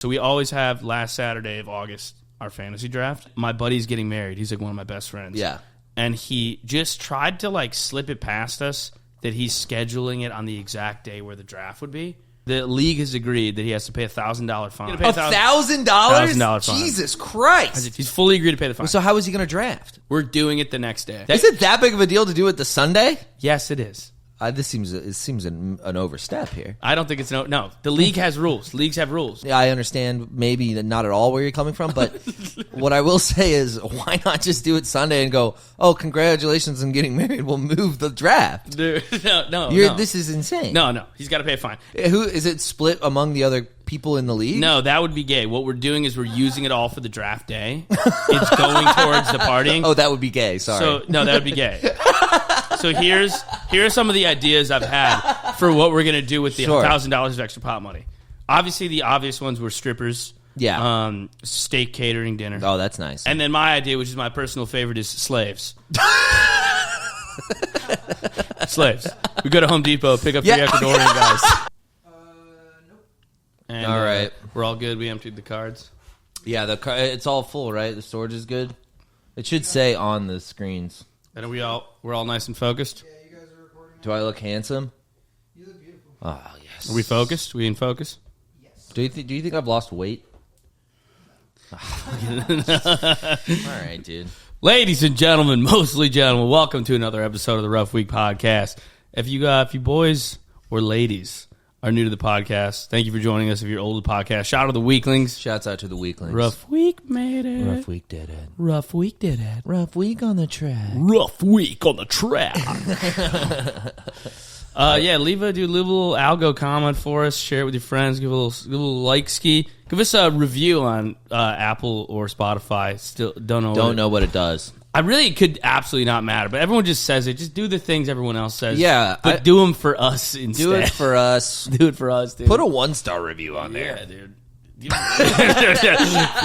So we always have last Saturday of August, our fantasy draft. My buddy's getting married. He's like one of my best friends. Yeah. And he just tried to like slip it past us that he's scheduling it on the exact day where the draft would be. The league has agreed that he has to pay $1,000 fine. $1,000? $1,000 fine. Jesus Christ. He's fully agreed to pay the fine. So how is he going to draft? We're doing it the next day. Is it that big of a deal to do it the Sunday? Yes, it is. This seems an overstep here. I don't think it's no. The league has rules. Leagues have rules. Yeah, I understand maybe not at all where you're coming from, but what I will say is why not just do it Sunday and go, oh, congratulations on getting married. We'll move the draft. Dude, no. This is insane. No. He's got to pay a fine. Who is it split among the other people in the league? No, that would be gay. What we're doing is we're using it all for the draft day. It's going towards the partying. Oh, that would be gay. Sorry. So no, that would be gay. So here are some of the ideas I've had for what we're gonna do with the $1,000 of extra pot money. Obviously, the obvious ones were strippers. Yeah. Steak catering dinner. Oh, that's nice. And then my idea, which is my personal favorite, is slaves. Slaves. We go to Home Depot, pick up 3 Ecuadorian guys. Nope. And, all right. We're all good. We emptied the cards. Yeah, it's all full, right? The storage is good. It should say on the screens. And we're all nice and focused. Yeah, you guys are recording. Do I look handsome? You look beautiful. Oh, yes. Are we focused? We in focus? Yes. Do you think I've lost weight? All right, dude. Ladies and gentlemen, mostly gentlemen, welcome to another episode of the Rough Week Podcast. If you boys or ladies are new to the podcast, thank you for joining us. If you're old to the podcast, shout out to the Weeklings. Shouts out to the Weeklings. Rough Week made it. Rough Week did it. Rough Week did it. Rough Week on the track. Rough Week on the track. Leave a little algo comment for us. Share it with your friends. Give a little like ski. Give us a review on Apple or Spotify. Still don't know what it does. It could absolutely not matter, but everyone just says it. Just do the things everyone else says. Yeah. But do them for us instead. Do it for us. Do it for us, dude. Put a 1-star review on there. Yeah, dude. We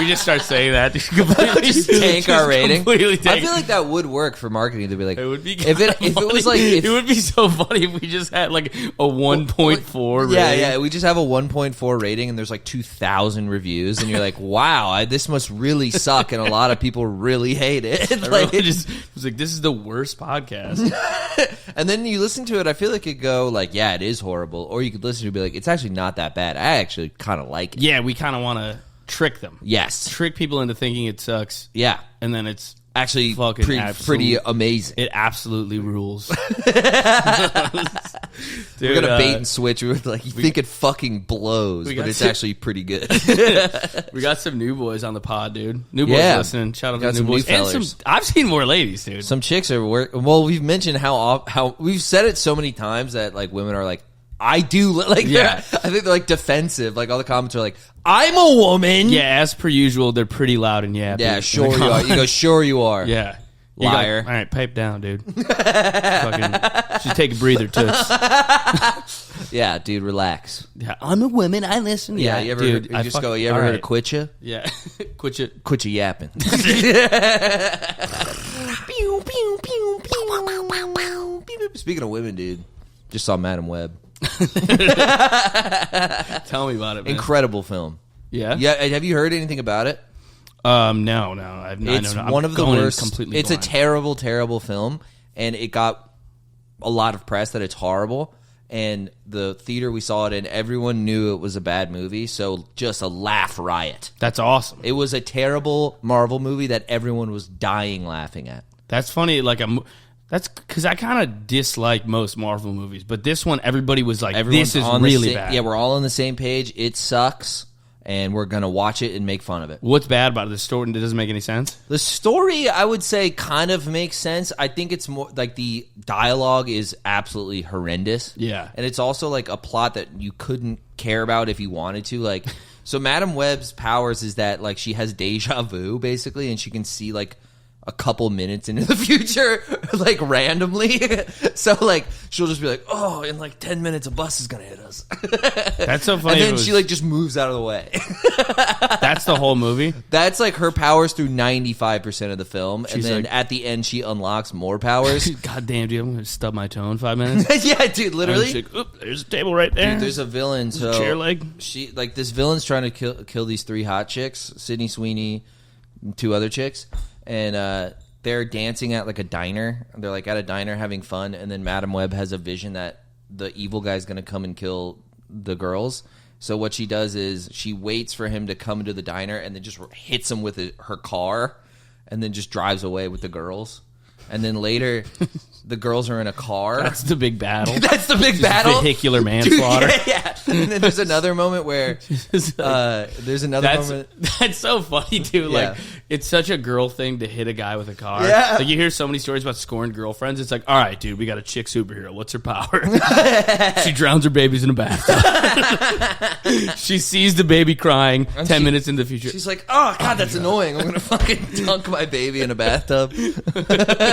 just start saying that. Just tank our rating. I feel like that would work for marketing to be like, it would be if it was like, it would be so funny if we just had like a 1.4 rating. Yeah, we just have a 1.4 rating and there's like 2,000 reviews and you're like, wow, this must really suck and a lot of people really hate it. Like, it just was like, this is the worst podcast. And then you listen to it, I feel like it could go like, yeah, it is horrible, or you could listen to it and be like, it's actually not that bad. I actually kind of like it. Yeah, we kind of want to trick them. Yes. Trick people into thinking it sucks. Yeah. And then it's actually fucking pretty amazing. It absolutely rules. Dude, we're gonna bait and switch. We're like, you think it fucking blows, but it's actually pretty good. We got some new boys on the pod, dude. New boys listening. Shout out to the new boys. And I've seen more ladies, dude. Some chicks are we've mentioned how we've said it so many times that like women are like, I do like. Yeah. I think they're like defensive. Like all the comments are like, I'm a woman. Yeah, as per usual, they're pretty loud and yappy. Yeah, sure you are. You go, sure you are. Yeah. Liar. All right, pipe down, dude. Should take a breather, toots. Yeah, dude, relax. Yeah, I'm a woman. I listen. Yeah, you ever dude, heard, you ever heard of quit ya? Yeah. Quit ya yapping. Speaking of women, dude, just saw Madam Web. Tell me about it, man. Incredible film. Yeah? Yeah, have you heard anything about it? No. I've not. It's one of the worst. Completely it's blind. a terrible, terrible film, and it got a lot of press that it's horrible. And the theater we saw it in, everyone knew it was a bad movie, so just a laugh riot. That's awesome. It was a terrible Marvel movie that everyone was dying laughing at. That's funny. That's because I kind of dislike most Marvel movies, but this one, everybody was like, "This is really bad." Yeah, we're all on the same page. It sucks, and we're gonna watch it and make fun of it. What's bad about it? The story doesn't make any sense. The story, I would say, kind of makes sense. I think it's more like the dialogue is absolutely horrendous. Yeah, and it's also like a plot that you couldn't care about if you wanted to. Like, so Madam Web's powers is that like she has deja vu basically, and she can see like a couple minutes into the future, like randomly. So like she'll just be like, "Oh, in like 10 minutes, a bus is gonna hit us." That's so funny. And then she like just moves out of the way. That's the whole movie. That's like her powers through 95% of the film, and then like- at the end she unlocks more powers. God damn, dude! I'm gonna stub my toe in 5 minutes. Yeah, dude, literally. Like, oop, there's a table right there. Dude, there's a villain. So chair leg. She like this villain's trying to kill these 3 hot chicks, Sydney Sweeney, and 2 other chicks, and they're dancing at like a diner. They're like at a diner having fun, and then Madam Web has a vision that the evil guy's gonna come and kill the girls. So what she does is she waits for him to come into the diner and then just hits him with her car, and then just drives away with the girls. And then later, the girls are in a car. That's the big battle. That's the big Just battle. vehicular manslaughter. Dude, yeah. And then there's another moment where That's so funny too. Like Yeah. it's such a girl thing to hit a guy with a car. Yeah. Like you hear so many stories about scorned girlfriends. It's like, all right, dude, we got a chick superhero. What's her power? She drowns her babies in a bathtub. She sees the baby crying 10 minutes in the future. she's like, "Oh God, that's annoying. I'm gonna fucking dunk my baby in a bathtub."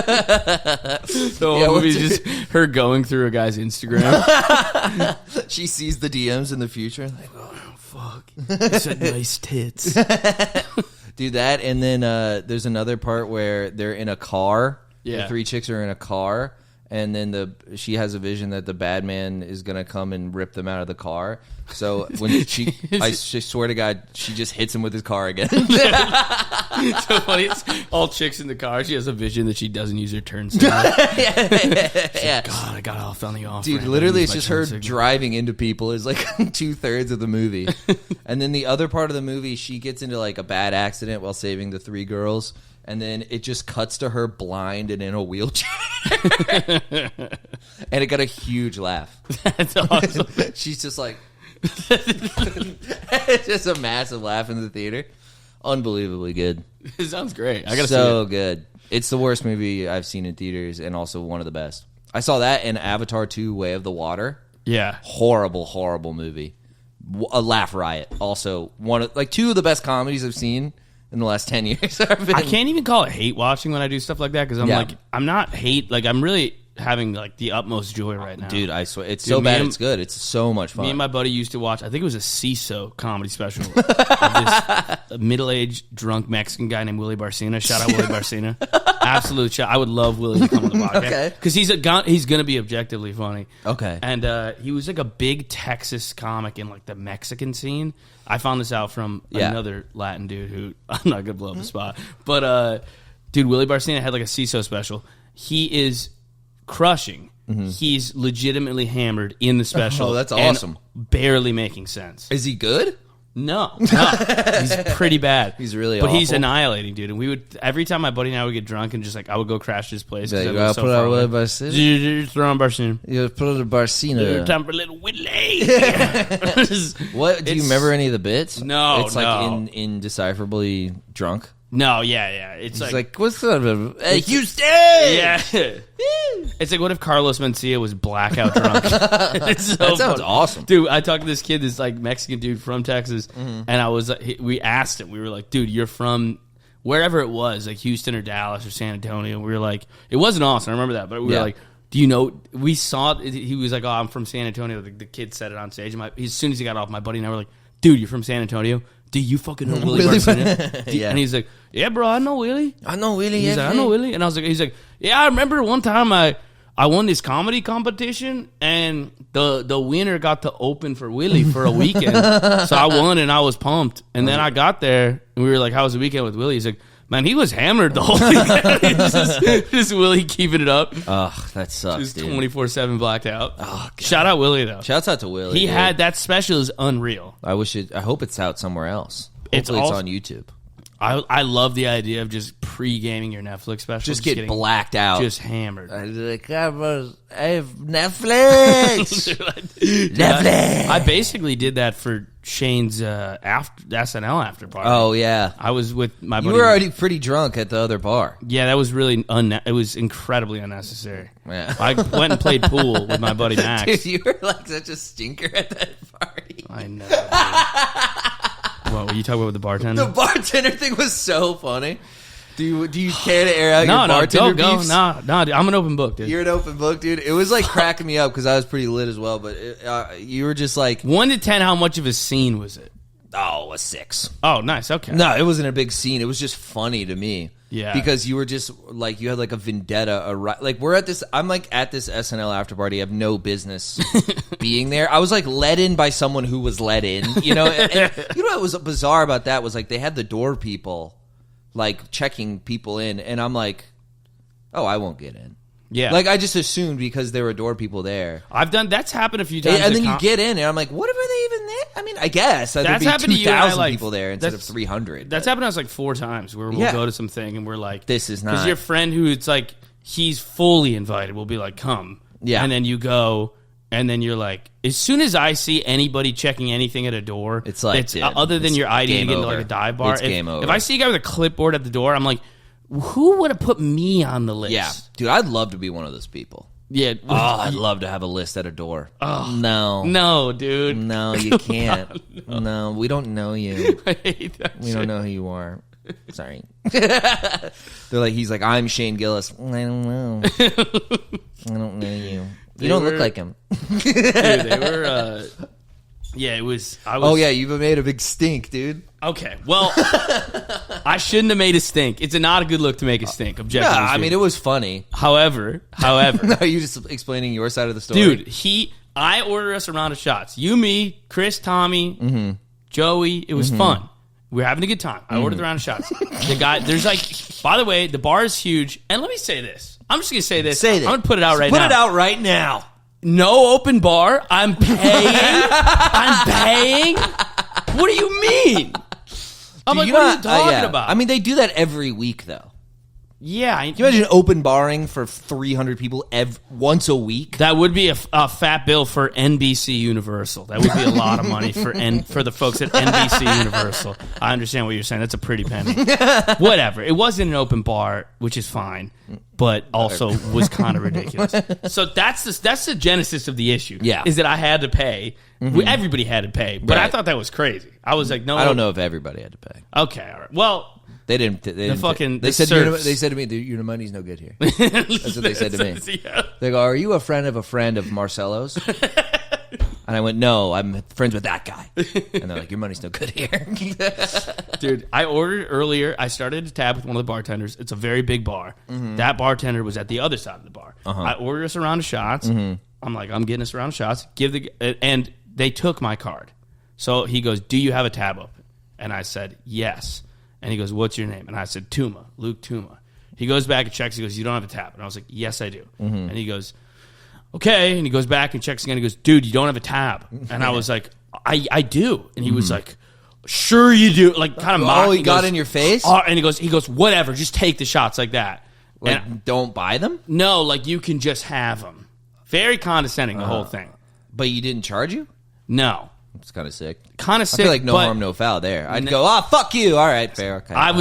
The whole movie is just her going through a guy's Instagram. She sees the DMs in the future. Like, Oh, fuck. He said nice tits. do that, and then there's another part where they're in a car. Yeah. The 3 chicks are in a car, and then she has a vision that the bad man is gonna come and rip them out of the car. So when she swear to God, she just hits him with his car again. So funny. It's all chicks in the car. She has a vision that she doesn't use her turn signal. Yeah. God, I got off on the off. Dude, ramp. I literally, used it's my just turn her signal. driving into people is like 2/3 of the movie. And then the other part of the movie, she gets into like a bad accident while saving the 3 girls. And then it just cuts to her blind and in a wheelchair. And it got a huge laugh. That's awesome. She's just like... It's just a massive laugh in the theater. Unbelievably good. It sounds great. I gotta see So it. good. It's the worst movie I've seen in theaters and also one of the best. I saw that in Avatar 2 Way of the Water. Yeah. Horrible, horrible movie. A laugh riot. Also, one of 2 of the best comedies I've seen in the last 10 years. I can't even call it hate watching when I do stuff like that because I'm Yeah. like, I'm not hate. Like, I'm really having like the utmost joy right now. Dude, I swear. It's Dude, so me bad and- it's good. It's so much fun. Me and my buddy used to watch, I think it was a CISO comedy special of this middle-aged drunk Mexican guy named Willie Barcena. Shout out Willie Barcena. Absolute shout. I would love Willie to come on the podcast. Okay. Because he's going to be objectively funny. Okay. And he was like a big Texas comic in like the Mexican scene. I found this out from another Latin dude who, I'm not going to blow up the spot. But, dude, Willie Barcena had like a CISO special. He is crushing. He's legitimately hammered in the special. Oh, that's and awesome. barely making sense. Is he good? No, he's pretty bad. He's really but he's awful. annihilating, dude. And we would every time my buddy and I would get drunk and just like I would go crash his place because Like, it was so put far out away. Willie Barcena? Dude, throw on Barcena. You put it in Barcena. Time for little Willie. What? Do you It's- remember any of the bits? No, It's like no. indecipherably drunk. No, yeah. It's It's like, like, what's up? Hey, Houston! yeah. It's like, what if Carlos Mencia was blackout drunk? It's so That sounds funny. awesome. Dude, I talked to this kid, this like Mexican dude from Texas, and I was we asked him, we were like, dude, you're from wherever it was, like Houston or Dallas or San Antonio. We were like, it wasn't Austin, I remember that, but we were like, do you know? We saw it. He was like, oh, I'm from San Antonio. The kid said it on stage. And as soon as he got off, my buddy and I were like, dude, you're from San Antonio? Do you fucking know Willie Barcena? Yeah. And he's like, yeah, bro, I know Willie. I know Willie. He's like, I know Willie. And I was like, he's like, yeah, I remember one time I won this comedy competition and the winner got to open for Willie for a weekend. So I won and I was pumped. And then I got there and we were like, how was the weekend with Willie? He's like, man, he was hammered the whole weekend. just Willie keeping it up. Ugh, that sucks, Just dude. 24/7 blacked out. Oh, God. Shout out Willie though. Shouts out to Willie. He dude. had that special is unreal. I hope it's out somewhere else. It's Hopefully it's also- on YouTube. I love the idea of just pre-gaming your Netflix special. Just get getting blacked out. just hammered. I have Netflix. Netflix. I basically did that for Shane's SNL after party. Oh yeah, I was with my buddy. you were already pretty drunk at the other bar. Yeah, that was really it was incredibly unnecessary. Yeah. I went and played pool with my buddy Max. Dude, you were like such a stinker at that party. I know. Dude. What were you talking about with the bartender? The bartender thing was so funny. Do you care to air out your No, bartender go. beefs? No, dude, I'm an open book, dude. You're an open book, dude. It was like cracking me up because I was pretty lit as well. But you were just like 1 to 10, how much of a scene was it? a 6. Oh, nice. Okay. No, it wasn't a big scene. It was just funny to me. Yeah. Because you were just like, you had like a vendetta. Like I'm like at this SNL after party. I have no business being there. I was like let in by someone who was let in, you know? And you know what was bizarre about that was like they had the door people like checking people in. And I'm like, oh, I won't get in. Yeah. Like I just assumed because there were door people there. That's happened a few times. And then you get in and I'm like, what were they even there? I mean, I guess there'd be happened to you and I, 2,000 like, people there instead of 300. That's happened to us like 4 times where we'll go to something and we're like, This is not. Because your friend who it's like, he's fully invited will be like, come. Yeah. And then you go, and then you're like, as soon as I see anybody checking anything at a door, It's like, dude, other than it's your ID to game get into over. like a dive bar. It's game over. If I see a guy with a clipboard at the door, I'm like, who would have put me on the list? Yeah. Dude, I'd love to be one of those people. Yeah. Oh, I'd love to have a list at a door. Oh, No. No, dude. No, you can't. No, we don't know you. I hate that We shit. don't know who you are. Sorry. He's like, I'm Shane Gillis. I don't know. I don't know you. You don't look like him. Dude, they were, yeah, it was, Oh, yeah, you've made a big stink, dude. Okay, well, I shouldn't have made a stink. It's not a good look to make a stink, objectively. Yeah, I mean, it was funny. However, No, you just explaining your side of the story. dude, I ordered us a round of shots. You, me, Chris, Tommy, Joey. It was fun. We were having a good time. I ordered the round of shots. The guy, there's like, by the way, the bar is huge. And let me say this. I'm just going to say this. Say that. I'm going to put it out right now. Put it out right now. No open bar. I'm paying. I'm paying. What do you mean? I'm like, what are you talking about? I mean, they do that every week, though. Yeah. Can you imagine open barring for 300 people once a week? That would be a fat bill for NBC Universal. That would be a lot of money for the folks at NBC Universal. I understand what you're saying. That's a pretty penny. Whatever. It wasn't an open bar, which is fine, but also was kind of ridiculous. So that's the genesis of the issue. Yeah. Is that I had to pay. Everybody had to pay. But I Right. thot that was crazy. I was like, no. I don't know if everybody had to pay. Okay. All right. Well. They didn't. They said serfs. to me, your money's no good here. That's what they said to me. Yeah. They go, "Are you a friend of Marcelo's?" And I went, "No, I'm friends with that guy." And they're like, "Your money's no good here." Dude, I ordered earlier. I started a tab with one of the bartenders. It's a very big bar. That bartender was at the other side of the bar. I ordered us a round of shots. I'm like, I'm getting us a round of shots. And they took my card. So he goes, "Do you have a tab open?" And I said, "Yes." And he goes, "What's your name?" And I said, "Tuma, Luke Tuma." He goes back and checks. He goes, "You don't have a tab." And I was like, "Yes, I do." And he goes, "Okay." And he goes back and checks again. He goes, "Dude, you don't have a tab." And I was like, I do. And he was like, "Sure you do." Like kind of mocking. Oh, he got in your face? Oh, and he goes, "Whatever, just take the shots like that." Like, And don't buy them? no, like you can just have them. Very condescending, the whole thing. But you didn't charge you? No. It's kind of sick. Kind of I sick. feel like no but harm, no foul there. I'd go, fuck you. All right, fair. Okay, I fine.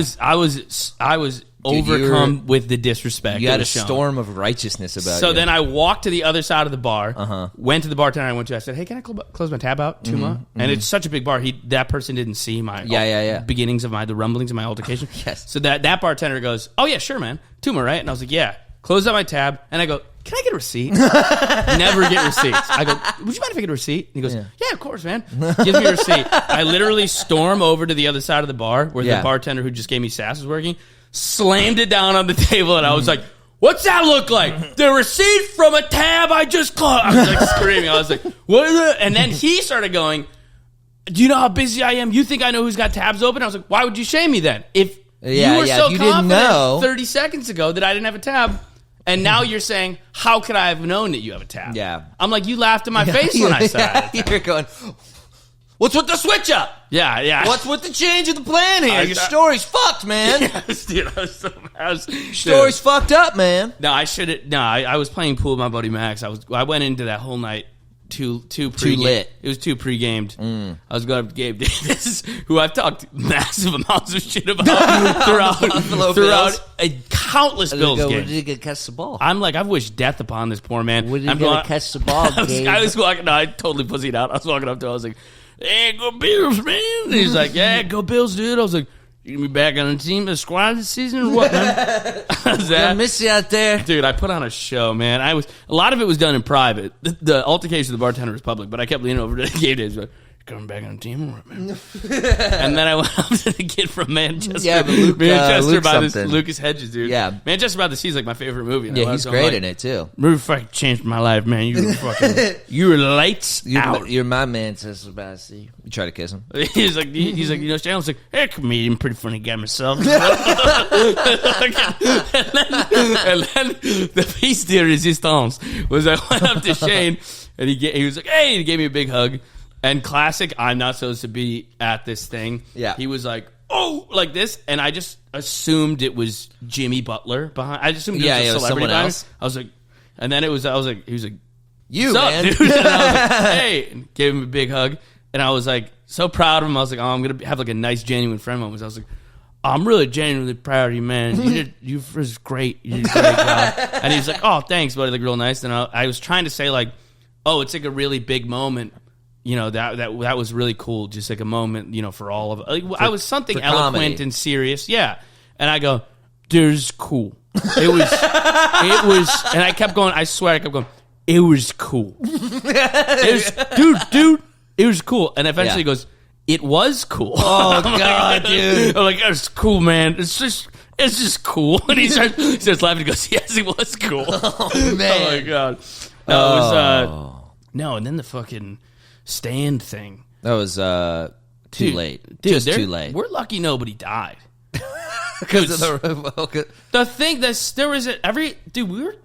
was Dude, overcome with the disrespect. You that had a was shown. storm of righteousness about you. So then I walked to the other side of the bar, went to the bartender I went to. I said, "Hey, can I close my tab out, Tuma?" And it's such a big bar. That person didn't see my beginnings of the rumblings of my altercation. Yes. So that bartender goes, "Oh, yeah, sure, man. Tuma, right?" And I was like, "Yeah." Close out my tab, and I go, "Can I get a receipt?" Never get receipts. I go, "Would you mind if I get a receipt?" And he goes, yeah, of course, man. Gives me a receipt. I literally storm over to the other side of the bar where the bartender who just gave me sass was working, slammed it down on the table, and I was like, "What's that look like?" "The receipt from a tab I just caught." I was like screaming. I was like, "What is it?" And then he started going, "Do you know how busy I am? You think I know who's got tabs open?" I was like, "Why would you shame me then? If you were so you confident didn't know 30 seconds ago that I didn't have a tab, and now you're saying, how could I have known that you have a tab?" Yeah. I'm like, you laughed in my face when I said I had a tab. You're going, what's with the switch up? Yeah. What's with the change of the plan here? Your story's fucked, man. Yes, dude, Story's fucked up, man. No, I should have. No, I was playing pool with my buddy Max. I went into that whole night too lit. It was too pre-gamed. I was going up to Gabe Davis, who I've talked massive amounts of shit about throughout countless Bills Where games. did you get catch the ball? I'm like, I've wished death upon this poor man. Where did you get to catch the ball, Gabe? I was walking. No, I totally pussied out. I was walking up to him. I was like, "Hey, go Bills, man!" And he's like, "Yeah, go Bills, dude." I was like, You gonna be back on the team, the squad this season, or what, man? I miss you out there. Dude, I put on a show, man. A lot of it was done in private. The altercation of the bartender was public, but I kept leaning over to the game days, like, coming back on the team or what, man? And then I went up to the kid from Manchester. Yeah, but Luke, Manchester by this something. Lucas Hedges, dude. Yeah. Manchester by the Sea is like my favorite movie. Yeah, he's great in it too. Movie fucking changed my life, man. You were fucking, you were lights out. You're my Manchester by the Sea. You try to kiss him. He's like, you know, Shannon's like, hey, comedian, pretty funny guy myself. and then the piece de resistance was I went up to Shane and he was like, hey, he gave me a big hug. And classic, I'm not supposed to be at this thing. Yeah. He was like, oh, like this. And I just assumed it was Jimmy Butler behind. I just assumed it was a celebrity someone behind else. me. I was like, and then he was like, You, what's up, man. dude? And I was like, hey, and gave him a big hug. And I was like, so proud of him. I was like, oh, I'm going to have like a nice, genuine friend moment. I was like, I'm really genuinely proud of you, man. You was great. You did a great job. And he was like, oh, thanks, buddy. Like, real nice. And I was trying to say, like, oh, it's like a really big moment. You know, that was really cool. Just like a moment, you know, for all of it. Like, I was something eloquent comedy. and serious. Yeah. And I go, dude, it's cool. It was, and I kept going, I swear I kept going, it was cool. Dude, it was cool. And eventually he goes, it was cool. Oh, God, dude. I'm like, it's cool, man. It's just cool. And he starts laughing. He goes, yes, it was cool. Oh, man. Oh, my God. No, it was, no, and then the fucking stand thing. That was too late. Dude, Just too late. We're lucky nobody died. Because of the The thing that's there was we were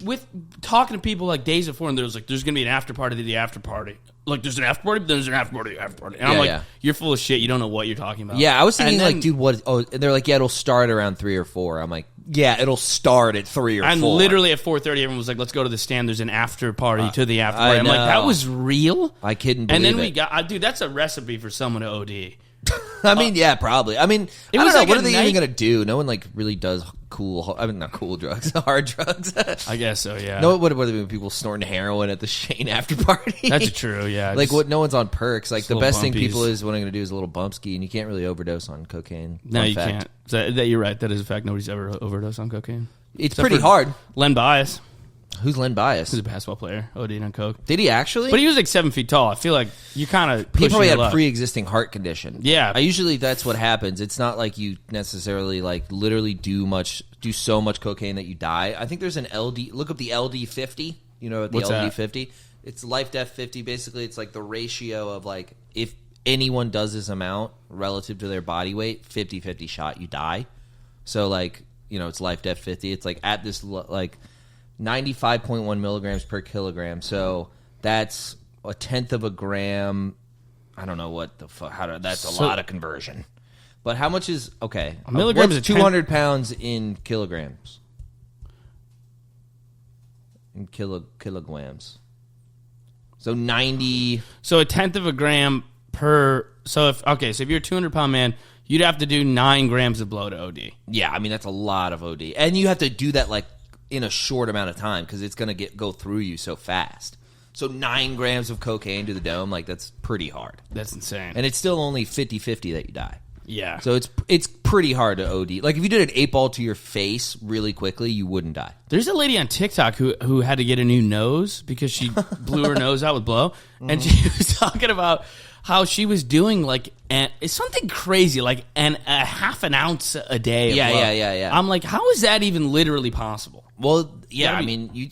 talking to people like days before, and there was like, there's gonna be an after party to the after party. Like, there's an after party, but then there's an after party to the after party. And I'm like, you're full of shit. You don't know what you're talking about. Yeah, I was thinking, then, like, dude, what? Oh, and they're like, yeah, it'll start around 3 or 4. I'm like, yeah, it'll start at 3 or 4. And literally at 4:30, everyone was like, let's go to the stand. There's an after party to the after party. I I'm like, know. that was real? I couldn't believe And then it. we got, dude, that's a recipe for someone to OD. I mean, yeah, probably. I mean, It I was don't know. like What a are they night- even going to do? No one, like, really does not cool drugs, hard drugs. I guess so, yeah. No, what are they doing? People snorting heroin at the Shane after party? That's true, yeah. Like, Just- what? No one's on perks. Like, the little best thing bumpies. people is wanting to do is a little bump ski, and you can't really overdose on cocaine. No, Fun you fact. can't. That you're right. That is a fact. Nobody's ever overdosed on cocaine. It's Except pretty for hard. Len Bias. Who's Len Bias? He's a basketball player. OD'd on coke. Did he actually? But he was like 7 feet tall. I feel like you kind of He probably had luck. pre-existing heart condition. Yeah. I usually that's what happens. It's not like you necessarily like literally do so much cocaine that you die. I think there's an LD. Look up the LD50. You know what the What's that? LD50? It's life death 50. Basically, it's like the ratio of like if anyone does this amount relative to their body weight, 50-50 shot, you die. So like, you know, it's life death 50. It's like at this like 95.1 milligrams per kilogram. So that's a tenth of a gram. I don't know what the fuck. That's a lot of conversion. But how much is okay? A milligram is a 200 pounds in kilograms. In kilograms. So 90. So a tenth of a gram per. So if you're a 200-pound man, you'd have to do 9 grams of blow to OD. Yeah, I mean that's a lot of OD, and you have to do that like in a short amount of time because it's gonna go through you so fast. So 9 grams of cocaine to the dome, like that's pretty hard. That's insane. And it's still only 50-50 that you die. Yeah. So it's pretty hard to OD. Like if you did an 8-ball to your face really quickly, you wouldn't die. There's a lady on TikTok who had to get a new nose because she blew her nose out with blow. And she was talking about how she was doing like it's something crazy, like a half an ounce a day. Of blow. Yeah. I'm like, how is that even literally possible? Well, yeah, Gotta I be- mean, you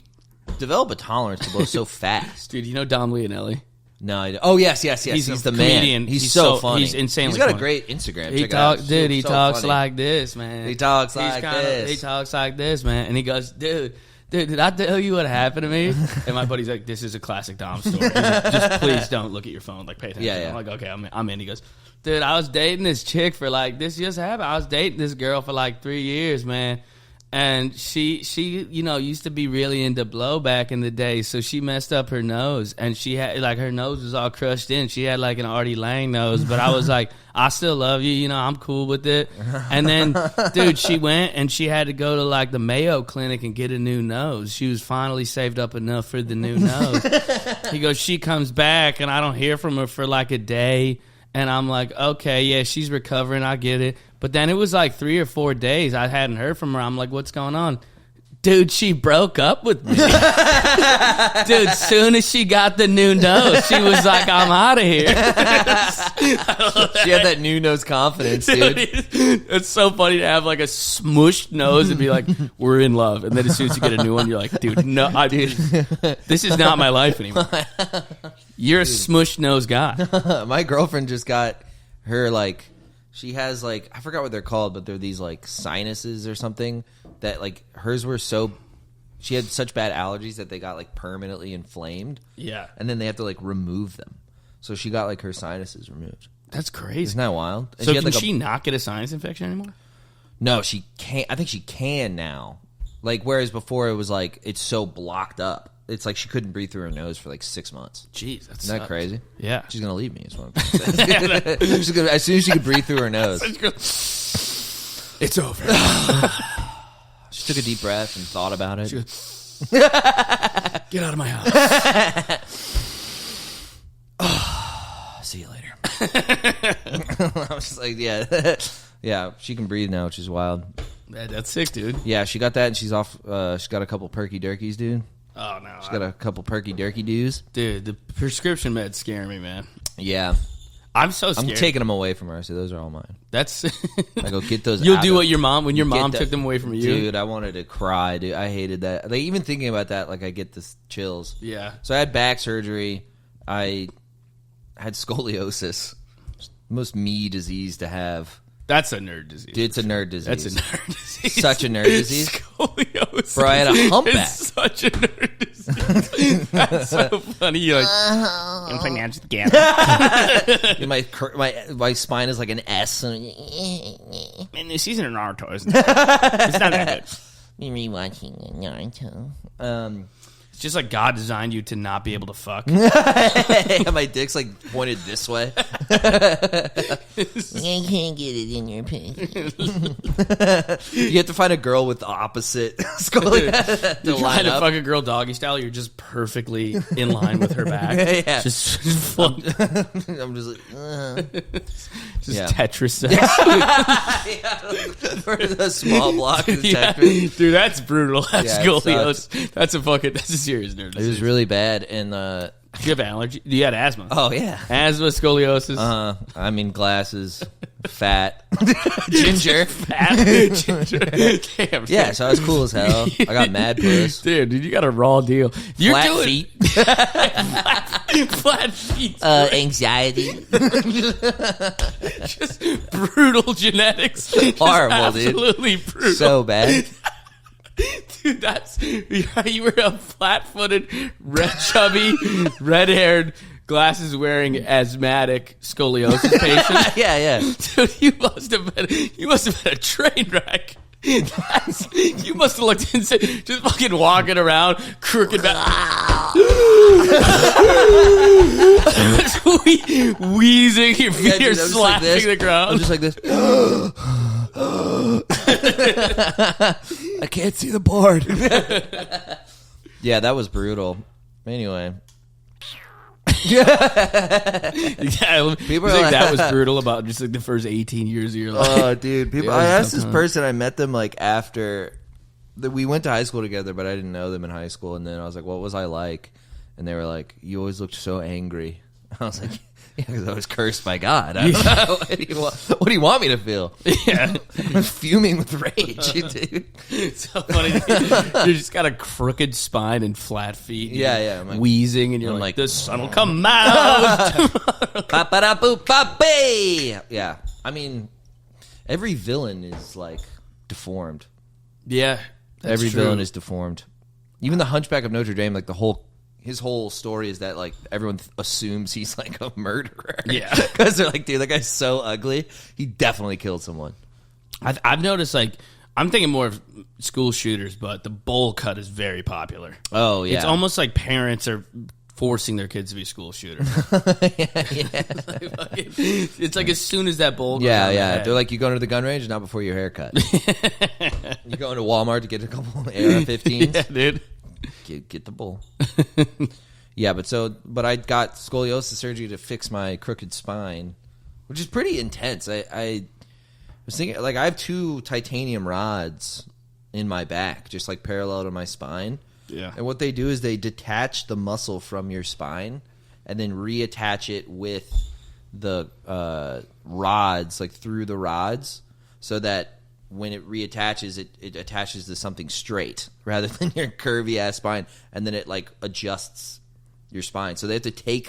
develop a tolerance to blow so fast. Dude, you know Dom Leonelli? No, I don't. Oh, yes. He's He's a the comedian. man. He's He's so so- funny. he's insanely He's got funny. a great Instagram. He Check it out. talks, dude. He So talks funny. like this, man. He talks He's like this. He talks like this, man. And he goes, dude, did I tell you what happened to me? And my buddy's like, this is a classic Dom story. He's like, just please don't look at your phone. Like, pay attention. Yeah. I'm like, okay, I'm in. He goes, dude, I was dating this chick for like, this just happened. I was dating this girl for like 3 years, man. And she, you know, used to be really into blow back in the day, so she messed up her nose, and she had like her nose was all crushed in. She had like an Artie Lang nose, but I was like, I still love you, you know, I'm cool with it. And then, dude, she went and she had to go to like the Mayo Clinic and get a new nose. She was finally saved up enough for the new nose. He goes, she comes back, and I don't hear from her for like a day. And I'm like, okay, yeah, she's recovering. I get it. But then it was like 3 or 4 days. I hadn't heard from her. I'm like, what's going on? Dude, she broke up with me. Dude, soon as she got the new nose, she was like, I'm out of here. She had that new nose confidence, dude. It's so funny to have like a smushed nose and be like, we're in love. And then as soon as you get a new one, you're like, dude, no, this is not my life anymore. You're a smushed nose guy. My girlfriend just got her, like, she has, like, I forgot what they're called, but they're these, like, sinuses or something that, like, hers were so, she had such bad allergies that they got, like, permanently inflamed. Yeah. And then they have to, like, remove them. So she got, like, her sinuses removed. That's crazy. Isn't that wild? And So she had, can like, she not get a sinus infection anymore? No, she can't. I think she can now. Like, whereas before it was, like, it's so blocked up. It's like she couldn't breathe through her nose for, like, 6 months. Jeez, that's Isn't that crazy? Yeah. She's going to leave me, is what I'm saying. She's gonna, as soon as she could breathe through her nose. It's over. She took a deep breath and thought about it. Get out of my house. See you later. I was just like, yeah. Yeah, she can breathe now, which is wild. Man, that's sick, dude. Yeah, she got that, and she's off. She's got a couple perky durkies, dude. Oh, no. She's got a couple perky durky doos. Dude, the prescription meds scare me, man. Yeah. I'm so scared. I'm taking them away from her, so those are all mine. That's I go get those. You'll out do of- what your mom, when your mom Get took them away from you. Dude, I wanted to cry, dude. I hated that. Like, even thinking about that, like, I get this chills. Yeah. So I had back surgery. I had scoliosis. Most me disease to have. That's a nerd disease. Dude, it's a nerd disease. That's a nerd disease. Such a nerd disease. Scoliosis. Bro, I had a humpback. It's such a nerd disease. That's so funny. You're like, I'm playing Magic the Gathering. My spine is like an S. Man, this season of Naruto isn't that It's not that good. We're rewatching Naruto. It's just like God designed you to not be able to fuck. My dick's like pointed this way. I can't get it in your pussy. You have to find a girl with the opposite scoliosis to You're trying line to up. fuck a girl doggy style, you're just perfectly in line with her back. Yeah. Just I'm just like, yeah. Tetris sex. For the small block of Yeah. Tetris. Dude, that's brutal. That's Yeah, it scoliosis. That's a serious nerd It disease. was really bad, and Do you have allergy? You had asthma. oh yeah, Asthma, scoliosis. I mean glasses, fat, ginger. Fat. Ginger. Damn. Yeah, so I was cool as hell. I got mad puss. Dude, you got a raw deal. You're Flat doing feet. flat feet. Anxiety. Just brutal genetics. Just Horrible, dude. Absolutely brutal. So bad. Dude, that's you were a flat-footed, chubby, red-haired, glasses-wearing, asthmatic scoliosis patient. Yeah. Dude, you must have been a train wreck. You must have looked insane, just fucking walking around, crooked back, wheezing. Your feet dude, are I'm just slapping like this. the ground. I'm just like this. I can't see the board. Yeah, that was brutal. Anyway. Yeah, People you are think like- that was brutal about just like the first 18 years of your life. Oh, dude. People. Yeah, I it was a asked tough this time. person. I met them like after we went to high school together, but I didn't know them in high school. And then I was like, "What was I like?" And they were like, "You always looked so angry." I was like, "Yeah, because I was cursed by God. I don't know. What do you want me to feel?" Yeah, I'm fuming with rage, dude. it's so funny. You just got a crooked spine and flat feet. Yeah. I'm like, Wheezing, and you're I'm like, like, the sun will come out. Ba-ba-da-boo-ba-bee. Yeah, I mean, every villain is like deformed. Yeah, that's Every true. villain is deformed. Even the Hunchback of Notre Dame, like his whole story is that like everyone assumes he's like a murderer. Yeah. Because they're like, dude, that guy's so ugly. He definitely killed someone. I've noticed, like, I'm thinking more of school shooters, but the bowl cut is very popular. Oh yeah, It's almost like parents are forcing their kids to be school shooters. It's like as soon as that bowl goes yeah, on their yeah. head. They're like, you going to the gun range, not before your haircut. You going to Walmart to get a couple AR-15s. yeah, dude. Get the bull. Yeah, but I got scoliosis surgery to fix my crooked spine. which is pretty intense. I was thinking, like, I have 2 titanium rods in my back, just like parallel to my spine. Yeah. And what they do is they detach the muscle from your spine and then reattach it with the rods, like through the rods, so that when it reattaches, it attaches to something straight rather than your curvy ass spine, and then it like adjusts your spine. So they have to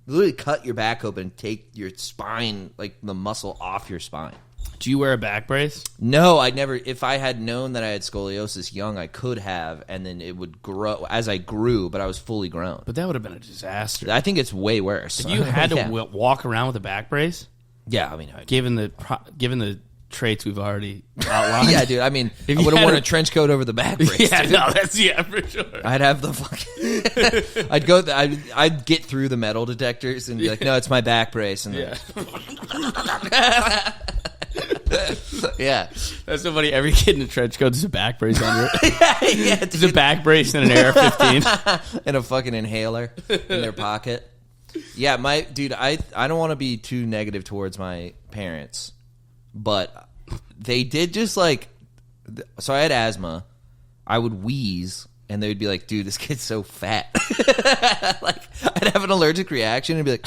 literally cut your back open and take your spine, like the muscle off your spine. Do you wear a back brace? No, I never. If I had known that I had scoliosis young, I could have, and then it would grow as I grew, but I was fully grown. But that would have been a disaster. I think it's way worse. If you had to Yeah. walk around with a back brace, Yeah, I mean, given the traits we've already outlined. yeah, dude. I mean, If I you would have had worn a- a trench coat over the back brace. yeah, dude. no, that's for sure. I'd have the fucking. I'd go. I'd get through the metal detectors and be like, "No, it's my back brace." And Yeah, yeah, that's so funny. Every kid in a trench coat has a back brace under it. yeah, There's a back brace and an AR-15. and a fucking inhaler in their pocket. Yeah, I don't want to be too negative towards my parents, but they did just like. So I had asthma. I would wheeze, and they would be like, "Dude, this kid's so fat." Like I'd have an allergic reaction and be like.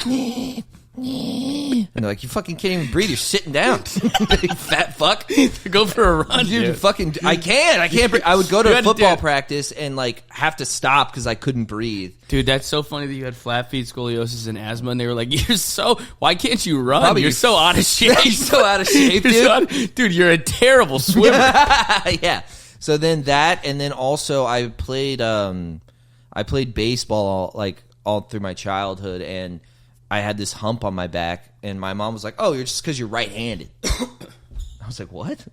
And they're like, "You fucking can't even breathe. You're sitting down, you fat fuck." Go for a run, Dude, dude. fucking, I can't breathe. I would go You to had to football do- practice and like have to stop because I couldn't breathe. Dude, that's so funny that you had flat feet, scoliosis, and asthma, and they were like, why can't you run? Probably You're you- so out of shape. You're so out of shape, You're dude. so out- dude, you're a terrible swimmer. Yeah. So then that, and then also I played baseball all through my childhood, and I had this hump on my back, and my mom was like, "Oh, you're just because you're right-handed." I was like, "What?"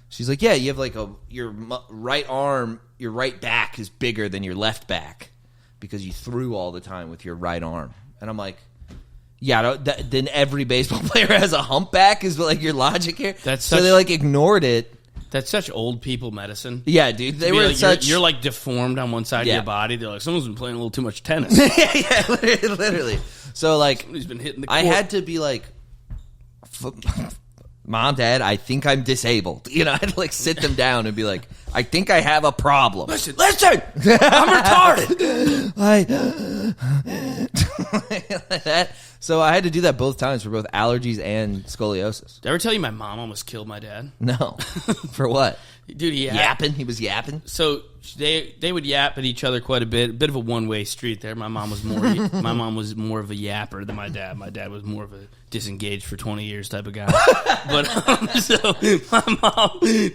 She's like, "Yeah, you have like your right arm, your right back is bigger than your left back because you threw all the time with your right arm." And I'm like, "Yeah, then every baseball player has a humpback?" Is like your logic here? So they like ignored it. That's such old people medicine. Yeah, dude, they were like, such. you're like deformed on one side of Yeah. your body. They're like, someone's been playing a little too much tennis. yeah, literally. So like, Somebody's been hitting the I court. had to be like, "Mom, Dad, I think I'm disabled." You know, I had to like sit them down and be like, "I think I have a problem." Listen, I'm retarded. Like that. So I had to do that both times for both allergies and scoliosis. Did I ever tell you my mom almost killed my dad? No, for what? Dude, Yapping. He was yapping. So they would yap at each other quite a bit of a one-way street there. My mom was more of a yapper than my dad. My dad was more of a disengaged for 20 years type of guy. But so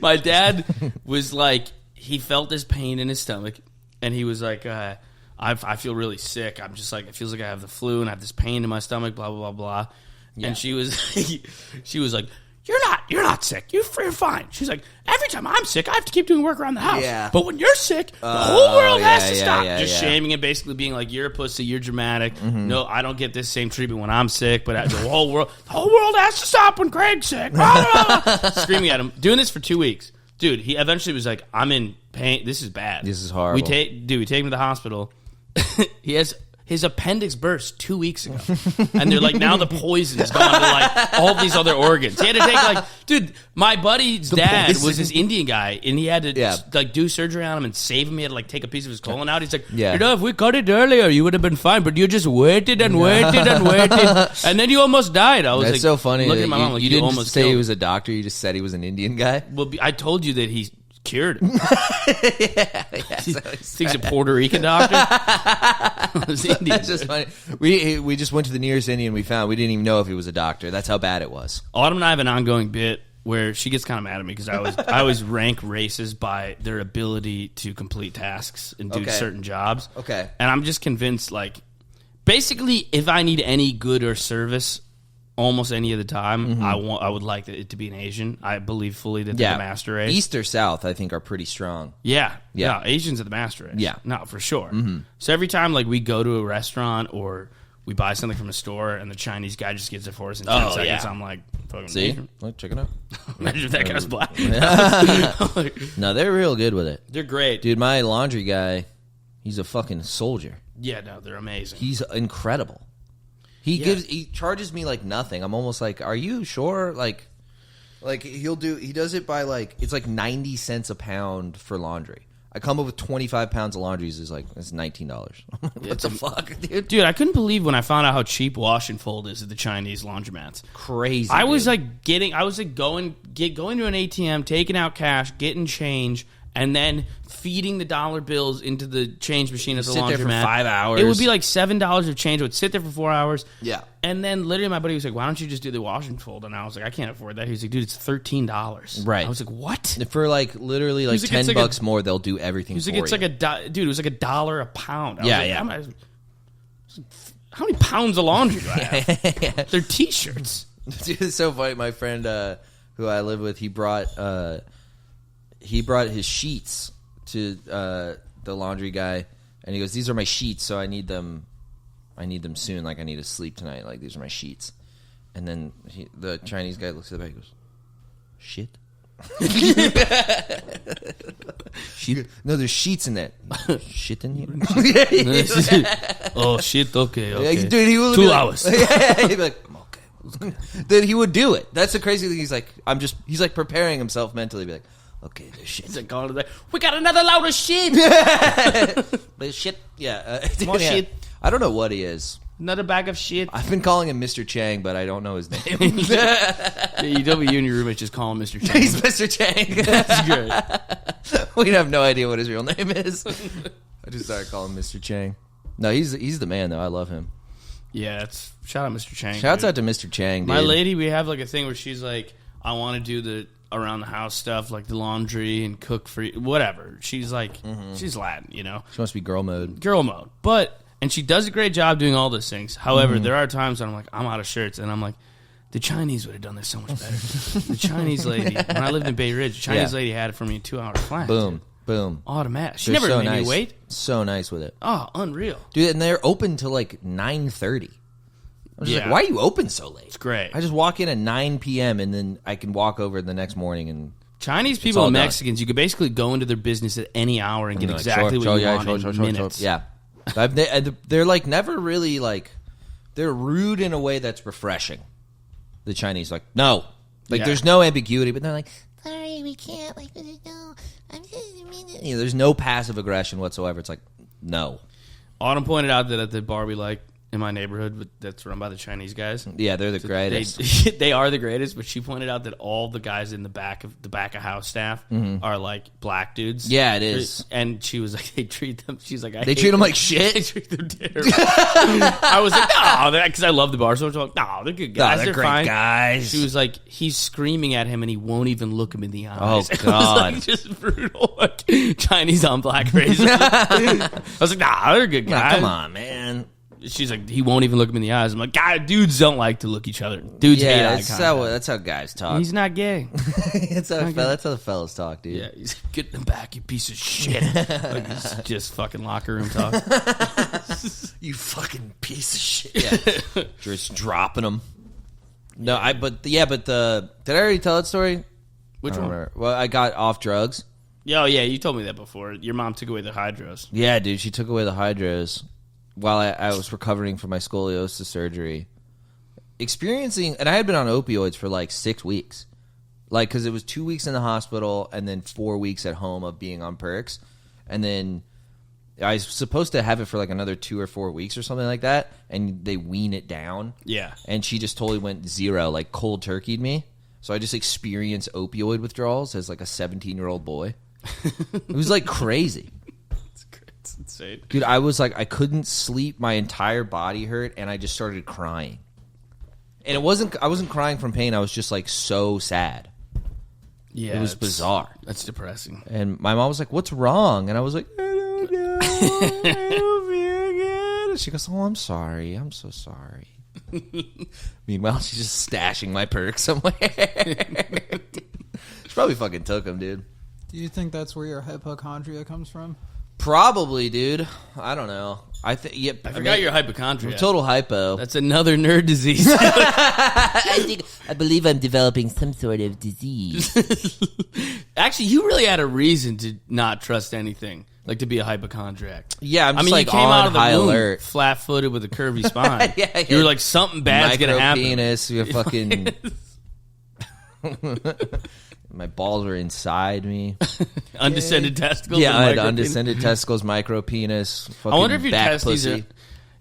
my dad was like, he felt this pain in his stomach, and he was like, I feel really sick. I'm just like, it feels like I have the flu and I have this pain in my stomach, blah, blah, blah, blah. Yeah. And she was like, You're not sick. You're fine. She's like, every time I'm sick, I have to keep doing work around the house. Yeah. But when you're sick, the whole world has to yeah, stop. yeah, Just yeah. shaming and basically being like, you're a pussy, you're dramatic. No, I don't get this same treatment when I'm sick, but the whole world has to stop when Craig's sick. Screaming at him. Doing this for 2 weeks. Dude, he eventually was like, I'm in pain. This is bad. This is horrible. We take him to the hospital. His appendix burst 2 weeks ago, and they're like, now the poison's gone to like all these other organs. He had to take dude, my buddy's dad poison. was this Indian guy, and he had to Yeah. like do surgery on him and save him. He had to like take a piece of his colon out. He's like, Yeah. you know, if we cut it earlier, you would have been fine, but you just waited and waited and waited, and then you almost died. I was That's like, so funny. looking That at my mom like, you didn't almost say he killed was a doctor. You just said he was an Indian guy. Well, I told you that he cured him. yeah, so He's a Puerto Rican doctor. It was Indian. That's just funny. We just went to the nearest Indian we found. We didn't even know if he was a doctor. That's how bad it was. Autumn and I have an ongoing bit where she gets kind of mad at me because I always rank races by their ability to complete tasks and do Okay. certain jobs. Okay. And I'm just convinced, like, basically, if I need any good or service, almost any of the time, I would like it to be an Asian. I believe fully that they're the master race. East or South, I think, are pretty strong. Yeah. Yeah. Asians are the master race. Yeah. No, for sure. So every time, like, we go to a restaurant or we buy something from a store and the Chinese guy just gets it for us in 10 seconds, yeah. I'm like, fucking See? Asian. Look, check it out. Imagine if that guy's black. No, they're real good with it. They're great. Dude, my laundry guy, he's a fucking soldier. Yeah, no, they're amazing. He's incredible. He charges me like nothing. I'm almost like, are you sure? Like he does it by like, it's like 90 cents a pound for laundry. I come up with 25 pounds of laundries is like, it's $19. What the fuck, dude? Dude, I couldn't believe when I found out how cheap wash and fold is at the Chinese laundromats. Crazy. I was like going to an ATM, taking out cash, getting change, and then feeding the dollar bills into the change machine at the laundromat. Sit there for 5 hours. It would be like $7 of change. I would sit there for 4 hours. Yeah. And then literally my buddy was like, why don't you just do the wash and fold? And I was like, I can't afford that. He was like, dude, it's $13. Right. I was like, what? For like literally like like, $10 more, they'll do everything. He was like, for it's you. like dude, it was like $1 a pound. I Yeah, was like, how many pounds of laundry do I have? They're T-shirts. Dude, it's so funny. My friend who I live with, he brought his sheets to the laundry guy, and he goes, "These are my sheets, so I need them soon. Like I need to sleep tonight. Like these are my sheets." And then the Chinese guy looks at the bag and goes, "Shit." Sheet? No, there's sheets in that. Shit in here? Oh shit! Okay. Yeah, dude, he would 2 be like, hours. He'd be like, okay. Then he would do it. That's the crazy thing. He's like, he's like preparing himself mentally. Be like, okay, there's shit. He's like going to the, we got another load of shit. There's shit. Yeah. More shit. I don't know what he is. Another bag of shit. I've been calling him Mr. Chang, but I don't know his name. Yeah, you and your roommate just call him Mr. Chang. He's Mr. Chang. That's great. We have no idea what his real name is. I just started calling him Mr. Chang. No, he's the man, though. I love him. Yeah, shout out Mr. Chang. Shouts out to Mr. Chang, dude. My lady, we have like a thing where she's like, I want to do the around the house stuff, like the laundry and cook for you, whatever. She's like, she's Latin, you know? She wants to be girl mode. Girl mode. And she does a great job doing all those things. However, there are times when I'm like, I'm out of shirts, and I'm like, the Chinese would have done this so much better. The Chinese lady, when I lived in Bay Ridge, the Chinese lady had it for me in 2 hours flat. Boom. Boom. Automatic. She They're never so made nice. me wait. So nice with it. Oh, unreal. Dude, and they're open till like 9:30. I was just Yeah. like, why are you open so late? It's great. I just walk in at 9 p.m. and then I can walk over the next morning and Chinese people all and done. Mexicans, you could basically go into their business at any hour and get they're like, exactly what you want in minutes. Yeah. They're like never really like, they're rude in a way that's refreshing. The Chinese, like, no. Like, Yeah. there's no ambiguity, but they're like, Sorry, we can't. Like, no. I'm just you know, there's no passive aggression whatsoever. It's like, no. Autumn pointed out that at the bar we like in my neighborhood that's run by the Chinese guys, Yeah, they're the greatest. they are the greatest. But she pointed out that all the guys in the back of house staff are like black dudes. Yeah, it is. And she was like, they treat them. She's like, They treat them like shit? They treat them terrible. I was like, no, because I love the bar. So I was like, no, they're good guys. they're they're great fine. guys. She was like, he's screaming at him and he won't even look him in the eyes. Oh, It was God. like just brutal, like Chinese on black racism. I was like, nah, they're good Nah, guys. come on, man. She's like, he won't even look him in the eyes. I'm like, God, dudes don't like to look each other. Dudes hate eye contact. That's how guys talk. He's not gay. that's how the fellas talk, dude. Yeah, he's like, get in the back, you piece of shit. Like, it's just fucking locker room talk. You fucking piece of shit. Yeah. Just dropping them. No, did I already tell that story? Which I don't one? remember. Well, I got off drugs. Yeah, you told me that before. Your mom took away the hydros. Yeah, dude, she took away the hydros while I was recovering from my scoliosis surgery. And I had been on opioids for like 6 weeks. Like, because it was 2 weeks in the hospital and then 4 weeks at home of being on perks. And then I was supposed to have it for like another 2 or 4 weeks or something like that. And they wean it down. Yeah. And she just totally went zero, like cold turkeyed me. So I just experienced opioid withdrawals as like a 17-year-old boy. It was like crazy. It's insane. Dude, I was like, I couldn't sleep. My entire body hurt, and I just started crying. And I wasn't crying from pain. I was just like so sad. Yeah, It was bizarre. That's depressing. And my mom was like, "What's wrong?" And I was like, "I don't know. I don't feel good." And she goes, "Oh, I'm sorry. I'm so sorry." Meanwhile, she's just stashing my perks somewhere. She probably fucking took them, dude. Do you think that's where your hypochondria comes from? Probably, dude. I don't know. I forgot your hypochondria. Total hypo. That's another nerd disease. I believe I'm developing some sort of disease. Actually, you really had a reason to not trust anything. Like to be a hypochondriac. Yeah, I'm just you like came on out of the high womb alert. Flat-footed with a curvy spine. Yeah. You were like, something bad's going to happen. Penis, you're fucking... My balls were inside me. Undescended testicles. Yeah, and I had micro undescended testicles, micro penis. I wonder if your back testes pussy. are,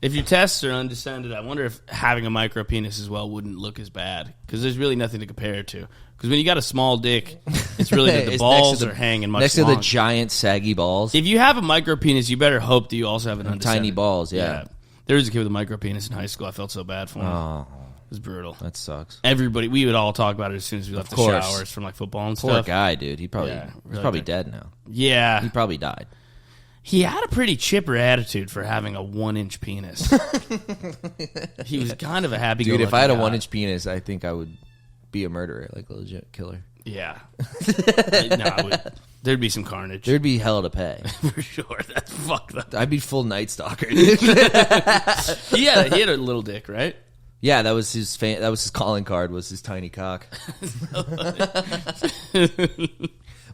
if your tests are undescended. I wonder if having a micro penis as well wouldn't look as bad because there's really nothing to compare it to. Because when you got a small dick, it's really that the It's balls next to the- are hanging much next to longer. the giant saggy balls. If you have a micro penis, you better hope that you also have an undescended. Tiny balls, yeah. There was a kid with a micro penis in high school. I felt so bad for him. Oh, It was brutal. that sucks. Everybody, we would all talk about it as soon as we left the course. showers from like football and Poor stuff. guy, dude. He's really probably good. dead now. Yeah, He probably died. he had a pretty chipper attitude for having a 1-inch penis. He was kind of a happy Dude, if I had a 1-inch penis, I think I would be a murderer, like a legit killer. yeah, there'd be some carnage There'd be hell to pay. for sure. That's fucked up. I'd be full Night Stalker, dude. He had a little dick, right? Yeah, that was his that was his calling card, was his tiny cock.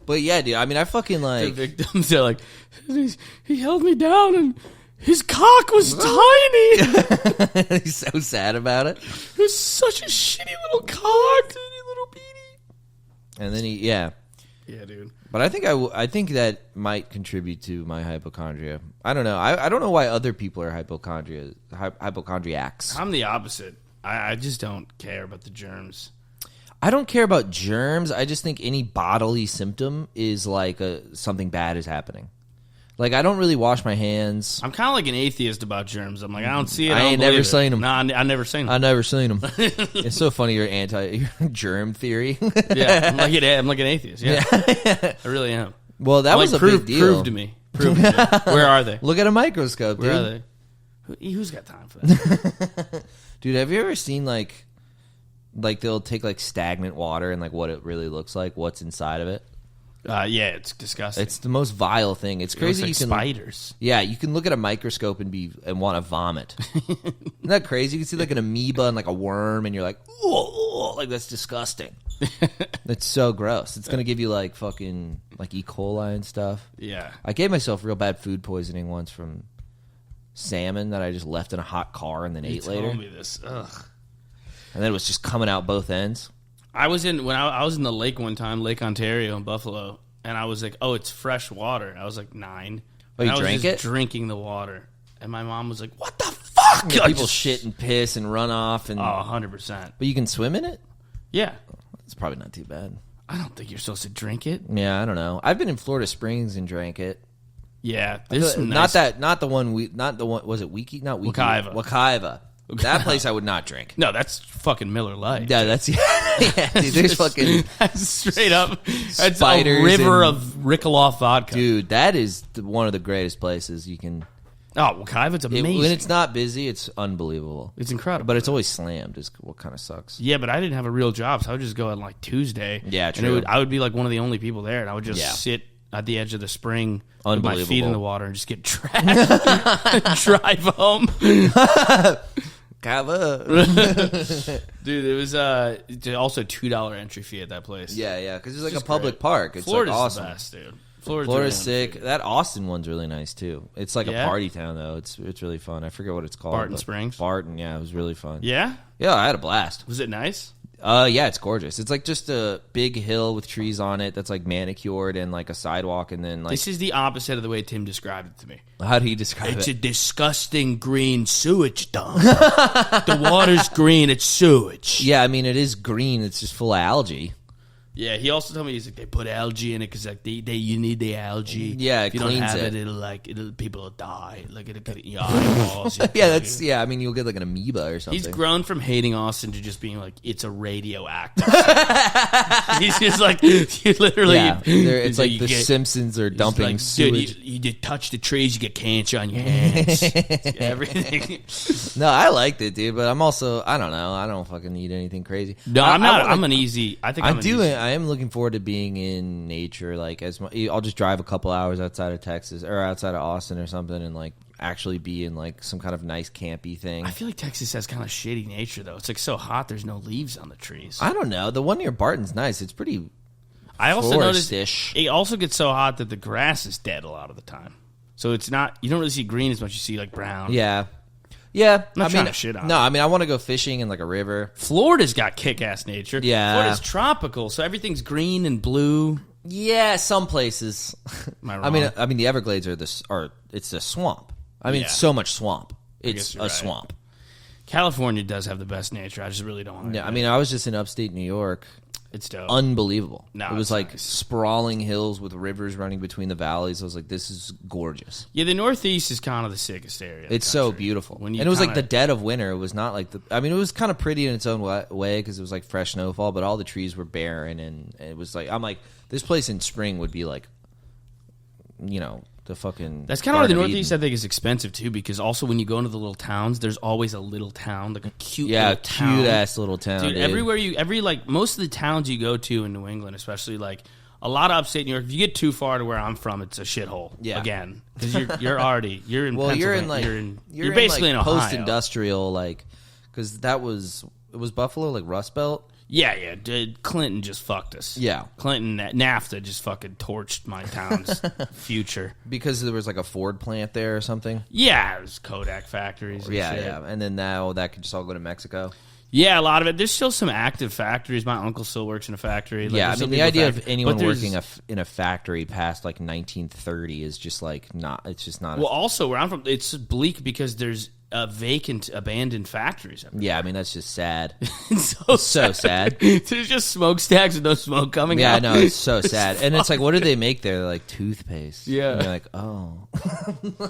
But yeah, dude, I mean, I fucking The like... victims are like, he held me down and his cock was tiny. He's so sad about it. It was such a shitty little cock. Shitty little beanie. And then yeah. Yeah, dude. But I think I think that might contribute to my hypochondria. I don't know. I don't know why other people are hypochondriacs. I'm the opposite. I just don't care about the germs. I don't care about germs. I just think any bodily symptom is like something bad is happening. Like, I don't really wash my hands. I'm kind of like an atheist about germs. I'm like, I don't see it. I ain't don't never believe it. seen 'em. Nah, I never seen them. I've never seen them. It's so funny. You're anti-germ theory. Yeah, I'm like an atheist. Yeah, I really am. Well, that I'm was like, a big deal. Prove to me. Prove to me. Where are they? Look at a microscope, dude. Where are they? Who's got time for that? Dude, have you ever seen like they'll take like stagnant water and like what it really looks like, what's inside of it? Yeah, it's disgusting. It's the most vile thing. It's It looks crazy. like You can spiders. Yeah, you can look at a microscope and want to vomit. Isn't that crazy? You can see like an amoeba and like a worm, and you're like, oh, like that's disgusting. That's so gross. It's gonna give you like fucking like E. coli and stuff. Yeah. I gave myself real bad food poisoning once from salmon that I just left in a hot car and then ate later, Told me this. Ugh. and then it was just coming out both ends. I was in the lake one time, Lake Ontario in Buffalo, and I was like, "Oh, it's fresh water." I was like 9. Oh, And you I was drank just it? Drinking the water, and my mom was like, "What the fuck?" Yeah, Like, people just- shit and piss and run off, and 100%. but you can swim in it. Yeah, It's probably not too bad. I don't think you're supposed to drink it. Yeah, I don't know. I've been in Florida Springs and drank it. Yeah, there's some Not nice- not the one. Was it Wiki? Not Wiki. Wekiva. Wekiva. That place I would not drink. No, that's fucking Miller Lite. Yeah, that's yeah, dude, there's fucking That's straight up. That's Spiders a river and- of Rickaloff vodka. dude. That is one of the greatest places you can. Oh, Wekiva's amazing. When it's not busy, it's unbelievable. It's incredible. But it's always slammed. Is what kind of sucks. Yeah, but I didn't have a real job, so I would just go on like Tuesday. Yeah, And true. I would be like one of the only people there, and I would just Yeah. sit at the edge of the spring with my feet Unbelievable. in the water and just get dragged, drive home. Kava. Dude, it was also $2 entry fee at that place. yeah, because it's like Just a public great. park. It's Florida's like awesome. the best, dude. Florida's really sick. That Austin one's really nice too. It's like Yeah? a party town though. It's really fun. I forget what it's called. Barton but- Springs? Barton, yeah, it was really fun. Yeah? Yeah, I had a blast. Was it nice? Yeah, it's gorgeous. It's like just a big hill with trees on it that's like manicured and like a sidewalk, and then like This is the opposite of the way Tim described it to me. how do you describe It's a it? disgusting green sewage dump. The water's green, it's sewage. Yeah, I mean it is green. It's just full of algae. Yeah, he also told me he's like they put algae in it because like you need the algae. Yeah, it if you don't cleans have it. it'll people will die. Like it'll get in your eyeballs. Yeah. I mean you'll get like an amoeba or something. He's grown from hating Austin to just being like it's a radioactive. He's just like you literally. Yeah, it's he's like you the get- Simpsons are he's dumping like, sewage. Dude, you just touch the trees, you get cancer on your hands. Everything. No, I liked it, dude. But I'm also I don't know. I don't fucking need anything crazy. No, I'm not. wanna- I'm an easy. I think I I'm an do. easy- I am looking forward to being in nature. Like I'll just drive a couple hours outside of Texas or outside of Austin or something, and like actually be in like some kind of nice campy thing. I feel like Texas has kind of shitty nature though. It's like so hot. There's no leaves on the trees. I don't know. The one near Barton's nice. It's pretty. I also noticed Forest-ish. it also gets so hot that the grass is dead a lot of the time. So it's not, you don't really see green as much. You see like brown. Yeah. Yeah. not trying to shit on No, it. I mean, I want to go fishing in like a river. Florida's got kick-ass nature. Yeah. Florida's tropical, so everything's green and blue. Yeah, some places. Am I I wrong? mean, the Everglades it's a swamp. I mean, Yeah. it's so much swamp. It's guess a you're right. swamp. California does have the best nature. I just really don't want to. Yeah, I mean, I was just in upstate New York. it's dope. Unbelievable. No, it was it's like nice. sprawling hills with rivers running between the valleys. I was like, this is gorgeous. Yeah, the Northeast is kind of the sickest area. of the It's so country. beautiful. When you And it was like kinda- the dead of winter. It was not like I mean, it was kind of pretty in its own way because it was like fresh snowfall, but all the trees were barren. And it was like, I'm like, this place in spring would be like, you know, the fucking. That's kind of why the Garden of Northeast, Eden. I think, is expensive too. Because also when you go into the little towns, there's always a little town, like a cute, Yeah, little town. cute ass little town. Dude, Dude. every like most of the towns you go to in New England, especially like a lot of upstate New York, if you get too far to where I'm from, it's a shithole. Yeah. Again, because you're in. Well, you're in Pennsylvania. like you're basically like in Ohio. post-industrial, like because it was Buffalo, like Rust Belt. Yeah. Dude, Clinton just fucked us. Yeah. Clinton NAFTA just fucking torched my town's future. Because there was like a Ford plant there or something. Yeah, it was Kodak factories. And Yeah, shit. yeah. And then now that could just all go to Mexico. Yeah, a lot of it. There's still some active factories. My uncle still works in a factory. Like, Yeah, I there's mean some the people idea factory- of anyone but there's- working in a factory past like 1930 is just like not. It's just not. Well, also where I'm from, it's bleak because there's vacant, abandoned factories. Yeah, I mean that's just sad. It's So sad. There's just smokestacks with no smoke coming Yeah, out. I know it's so sad. And it's like, what do they make there? They're like toothpaste. Yeah. and you're like, oh,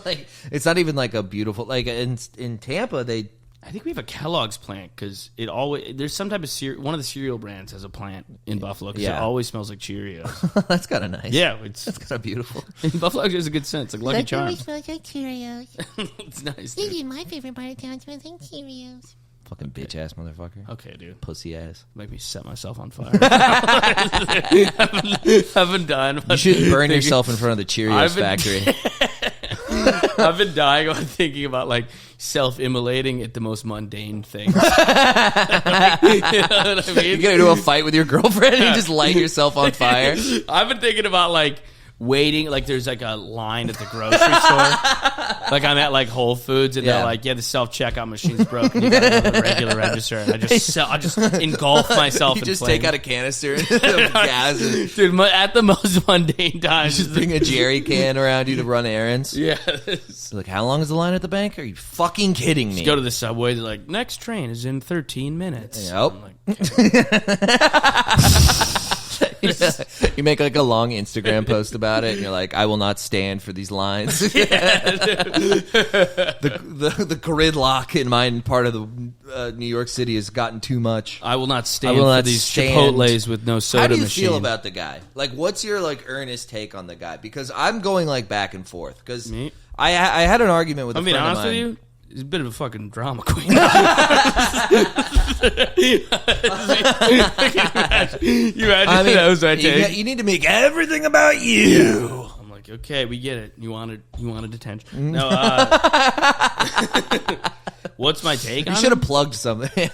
like it's not even like a beautiful like in Tampa they. I think we have a Kellogg's plant because it always there's some type of one of the cereal brands has a plant in Buffalo because it Yeah. always smells like Cheerios. That's kind of nice. Yeah, it's that's kind of beautiful. Buffalo actually has a good sense, like Lucky That always Charms. smells like Cheerios. It's nice. This Dude. is my favorite part of town. Smells like Cheerios. Fucking bitch ass motherfucker. Okay, dude. Pussy ass. Make me set myself on fire. I've been dying. You should burn yourself in front of the Cheerios I've been- factory. I've been dying on thinking about like self-immolating at the most mundane things. You know what I You mean? get into a fight with your girlfriend and you just light yourself on fire. I've been thinking about like waiting, like there's like a line at the grocery store. Like I'm at like Whole Foods and Yeah. they're like, yeah, the self-checkout machine's broken. You gotta go to the regular register. And I just engulf myself You in just flames. take out a canister of gas and Dude, at the most mundane times. just bring a jerry can around you to run errands. Yeah. Like, how long is the line at the bank? Are you fucking kidding me? Go to the subway. They're like, next train is in 13 minutes. Yep. I'm like, You make like a long Instagram post about it, and you're like, "I will not stand for these lines." the gridlock in my part of the New York City has gotten too much. I will not stand I will for not these stand. Chipotles with no soda How do you machine. feel about the guy? Like, what's your like earnest take on the guy? Because I'm going like back and forth. Because Me? I had an argument with. I a mean, friend honest of with mine. you, he's a bit of a fucking drama queen. you imagine that was my take? you need to make everything about you. I'm like, okay, we get it. You wanted attention. Mm. No, what's my take You on should him? have plugged something.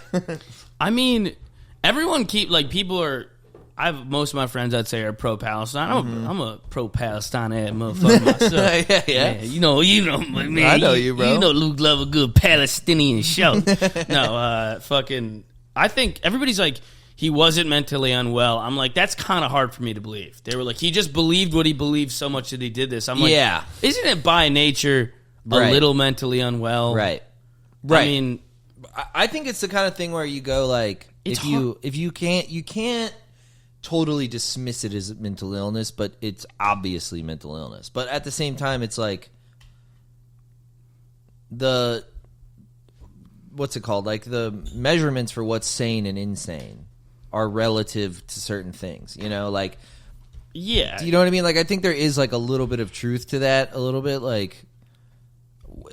I mean, everyone people are. I have most of my friends I'd say are pro Palestine. I'm a pro Palestine motherfucker myself. yeah. Man, you know, man. I know you, bro. You know, Luke love a good Palestinian show. No, fucking. I think everybody's like he wasn't mentally unwell. I'm like that's kind of hard for me to believe. They were like he just believed what he believed so much that he did this. I'm like, Yeah. isn't it by nature a Right. little mentally unwell? Right. I mean, I think it's the kind of thing where you go like It's if you can't totally dismiss it as mental illness, but it's obviously mental illness. But at the same time, it's like what's it called? Like the measurements for what's sane and insane are relative to certain things. You know, like yeah. do you know what I mean? Like I think there is like a little bit of truth to that. A little bit like.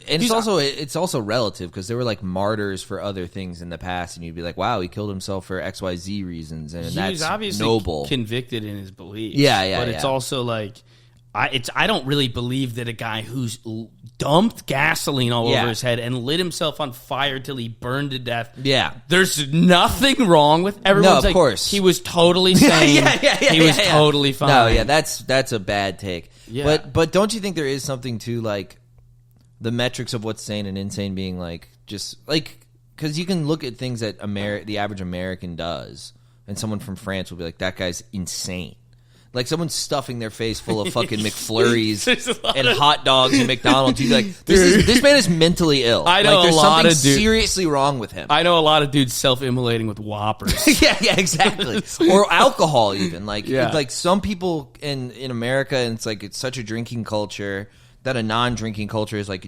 And it's also relative because there were like martyrs for other things in the past, and you'd be like, "Wow, he killed himself for XYZ reasons," and He that's was obviously noble. convicted in his beliefs. Yeah, yeah, But it's yeah. also like I don't really believe that a guy who's dumped gasoline all over his head and lit himself on fire till he burned to death. Yeah. There's nothing wrong with everyone's of course. He was totally sane. He was totally fine. No, yeah, that's a bad take. Yeah. But don't you think there is something to like the metrics of what's sane and insane being like just like because you can look at things that the average American does, and someone from France will be like, that guy's insane. Like someone's stuffing their face full of fucking McFlurries and hot dogs and McDonald's. You'd be like, this man is mentally ill. I know like, there's a lot something of dudes seriously wrong with him. I know a lot of dudes self-immolating with Whoppers. yeah, exactly. Or alcohol even. Like like some people in America, and it's such a drinking culture that a non-drinking culture is like,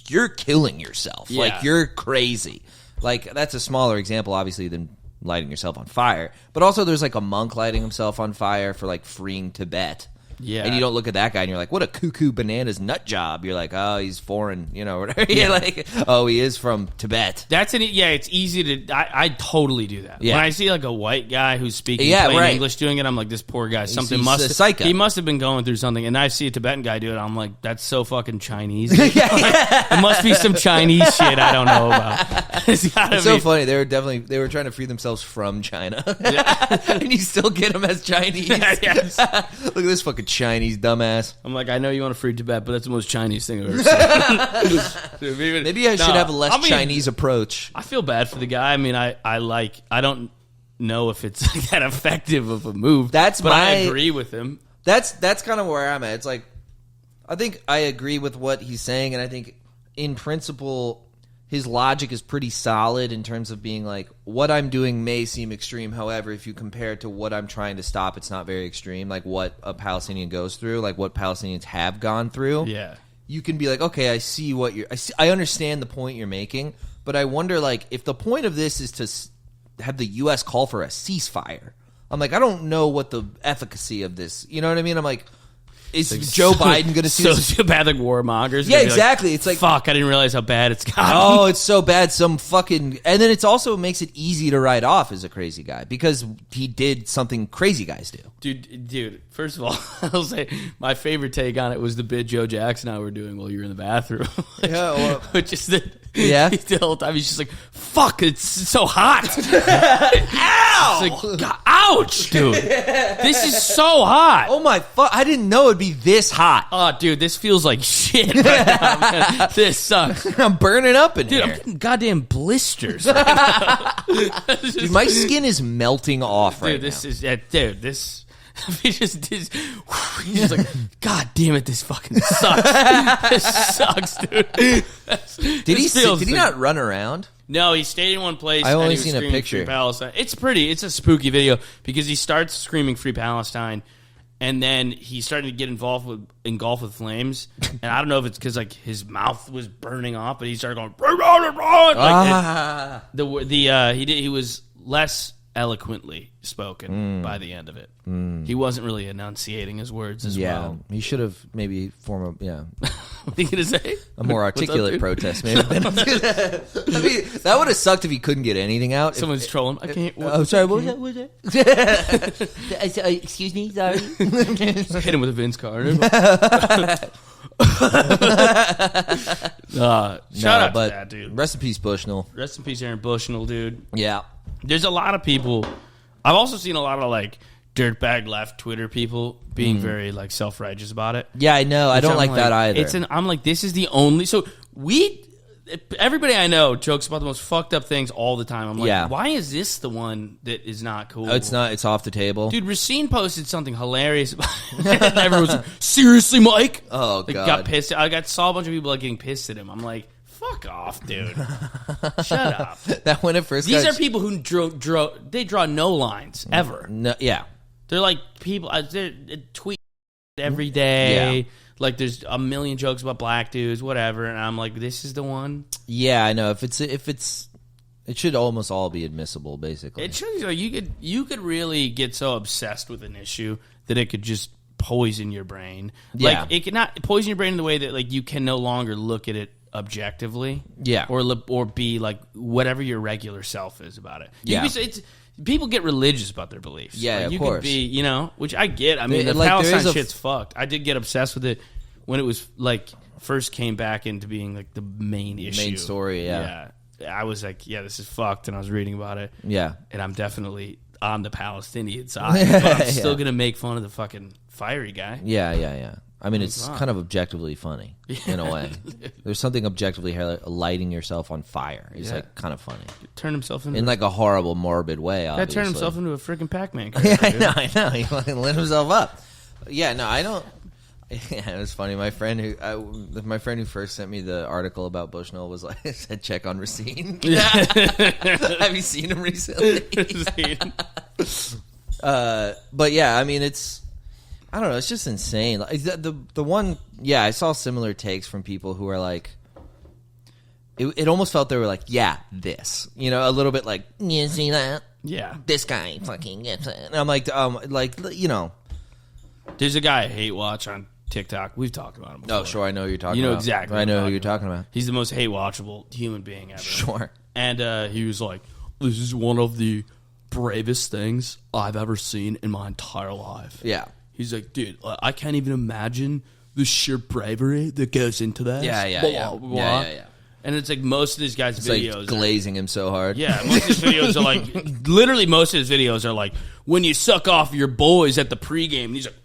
you're killing yourself. Yeah. Like you're crazy. Like that's a smaller example, obviously, than lighting yourself on fire. But also there's like a monk lighting himself on fire for like freeing Tibet. Yeah. And you don't look at that guy and you're like, what a cuckoo bananas nut job. You're like, oh, he's foreign, you know, whatever. You're like, oh, he is from Tibet. It's easy to, I totally do that. Yeah. When I see like a white guy who's speaking plain English doing it, I'm like, this poor guy, he must have been going through something. And I see a Tibetan guy do it, I'm like, that's so fucking Chinese. It must be some Chinese shit I don't know about. It's so funny. They were trying to free themselves from China. And you still get them as Chinese. Yes. Look at this fucking Chinese dumbass. I'm like, I know you want to free Tibet, but that's the most Chinese thing I've ever seen. Maybe I should have a less Chinese approach. I feel bad for the guy. I mean, I don't know if it's that effective of a move. But I agree with him. That's kind of where I'm at. It's like, I think I agree with what he's saying, and I think in principle his logic is pretty solid in terms of being like, what I'm doing may seem extreme. However, if you compare it to what I'm trying to stop, it's not very extreme. Like what a Palestinian goes through, like what Palestinians have gone through. Yeah. You can be like, okay, I see what I understand the point you're making, but I wonder like if the point of this is to have the U.S. call for a ceasefire. I'm like, I don't know what the efficacy of this, you know what I mean? I'm like, is Joe Biden going to see sociopathic warmongers? Yeah, exactly. It's like, fuck, I didn't realize how bad it's gotten. Oh, it's so bad. Some fucking, and then it's also makes it easy to write off as a crazy guy because he did something crazy guys do. Dude. First of all, I'll say my favorite take on it was the bit Joe Jackson and I were doing while you were in the bathroom. Which is that. Yeah. The whole time he's just like, fuck, it's so hot. Ow! It's like, God, ouch, dude. This is so hot. Oh my fuck, I didn't know it'd be this hot. Oh, dude, this feels like shit right now, man. This sucks. I'm burning up in here. Dude, I'm getting goddamn blisters right now. Dude, my skin is melting off right this now. Is, this... He's just like, God damn it, this fucking sucks. This sucks, dude. Did he not run around? No, he stayed in one place. I only and he was seen a screaming picture. Free Palestine. It's a spooky video because he starts screaming Free Palestine, and then he started to get engulfed with flames. And I don't know if it's because like his mouth was burning off, but he started going he was less eloquently spoken by the end of it. He wasn't really enunciating his words as well. He should have maybe formed a What are you gonna say? A more articulate protest, maybe. I mean, that would have sucked if he couldn't get anything out. Someone's trolling. I can't. Sorry. What was that? Excuse me. Sorry. Hit him with a Vince Carter. Shout out to that, dude. Rest in peace, Bushnell. Rest in peace, Aaron Bushnell, dude. Yeah. There's a lot of people. I've also seen a lot of like dirtbag left Twitter people being very like self-righteous about it. Yeah, I know. I don't like that either. I'm like, this is the only. So everybody I know jokes about the most fucked up things all the time. I'm like, why is this the one that is not cool? Oh, it's not. It's off the table. Dude, Racine posted something hilarious about it. And everyone's like, seriously, Mike? Oh, like, God. Got pissed. I saw a bunch of people like getting pissed at him. I'm like, fuck off, dude. Shut up. That when it first These are people who draw no lines ever. No, yeah. They're like people, they tweet every day. Yeah. Like there's a million jokes about black dudes, whatever, and I'm like, this is the one. Yeah, I know. It should almost all be admissible, basically. It should. You could really get so obsessed with an issue that it could just poison your brain. Yeah. Like it could not poison your brain in the way that like you can no longer look at it objectively. Yeah. Or be like whatever your regular self is about it. Yeah. people get religious about their beliefs. Yeah, like, of you course. could be, which I get. I mean, the Like, there Palestine is a- shit's fucked. I did get obsessed with it when it was like first came back into being like the main issue, Main story, yeah. I was like, yeah, this is fucked, and I was reading about it. Yeah. And I'm definitely on the Palestinian side, but I'm still gonna make fun of the fucking fiery guy. Yeah. I mean, it's kind of objectively funny in a way. There's something objectively lighting yourself on fire. It's like kind of funny Turn himself into in like a horrible, morbid way. guy Obviously. turned himself into a freaking Pac-Man. Yeah, character, I know. He fucking lit himself up. Yeah, no, I don't. Yeah, it was funny. My friend who first sent me the article about Bushnell was like, said check on Racine. Have you seen him recently? But yeah, I mean, I don't know. It's just insane. Like, the one, yeah, I saw similar takes from people who are like, it almost felt they were like, yeah, this, a little bit like, You see that? Yeah. This guy fucking gets it. and I'm like, There's a guy I hate watch on TikTok. We've talked about him before. oh, sure, I know who you're talking You know about. exactly I what know I'm who you're talking talking about. He's the most hate watchable human being ever. Sure. And he was like, this is one of the bravest things I've ever seen in my entire life. Yeah. He's like, dude, I can't even imagine the sheer bravery that goes into that. Yeah. Blah, blah. Yeah. And it's like most of these guys' It's videos like glazing him so hard. Yeah, most of his videos are like, literally most of his videos are like, when you suck off your boys at the pregame. And he's like,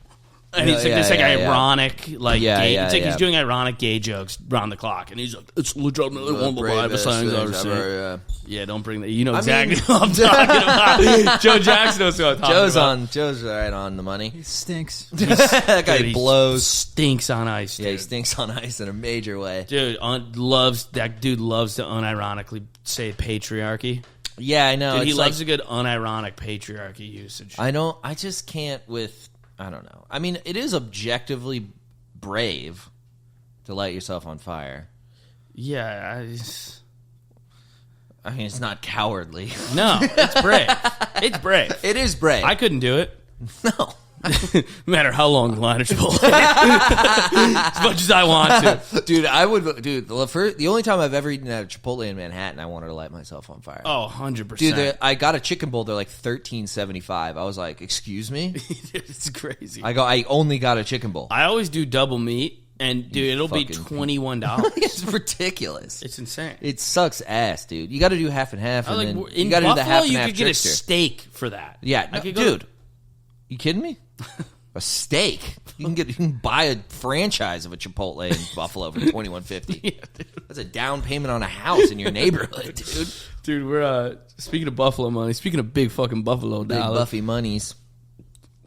and he's like this like ironic, like gay. It's like he's doing ironic gay jokes round the clock. And he's like, it's legitimately one of the bravest things I've ever seen. Yeah, don't bring that. You know exactly what I'm talking about. Joe Jackson knows what I'm talking about. Joe's right on the money. He stinks. That guy Dude, he blows. Stinks on ice, dude. Yeah, he stinks on ice in a major way. Dude, loves to unironically say patriarchy. Yeah, I know. Dude, he it's loves a good unironic patriarchy usage. I just can't I don't know. I mean, it is objectively brave to light yourself on fire. Yeah, I mean, it's not cowardly. no, it's brave. It's brave. It is brave. I couldn't do it. No. No matter how long the line of Chipotle. As much as I want to. Dude, I would. Dude, the only time I've ever eaten at a Chipotle in Manhattan, I wanted to light myself on fire. Oh, 100%. Dude, I got a chicken bowl. They're like $13.75. I was like, excuse me? It's crazy. I only got a chicken bowl. I always do double meat, and dude, it'll be $21. It's ridiculous. It's insane. It sucks ass, dude. You got to do half and half, and then in you got to do the half Buffalo, and you half could get a trickster. steak for that. Yeah, I no, could dude. You kidding me? A steak? You can buy a franchise of a Chipotle in Buffalo for $21.50. Yeah, dude. That's a down payment on a house in your neighborhood, dude. Dude, we're speaking of Buffalo money. Speaking of big fucking Buffalo Big dollars, Buffy monies.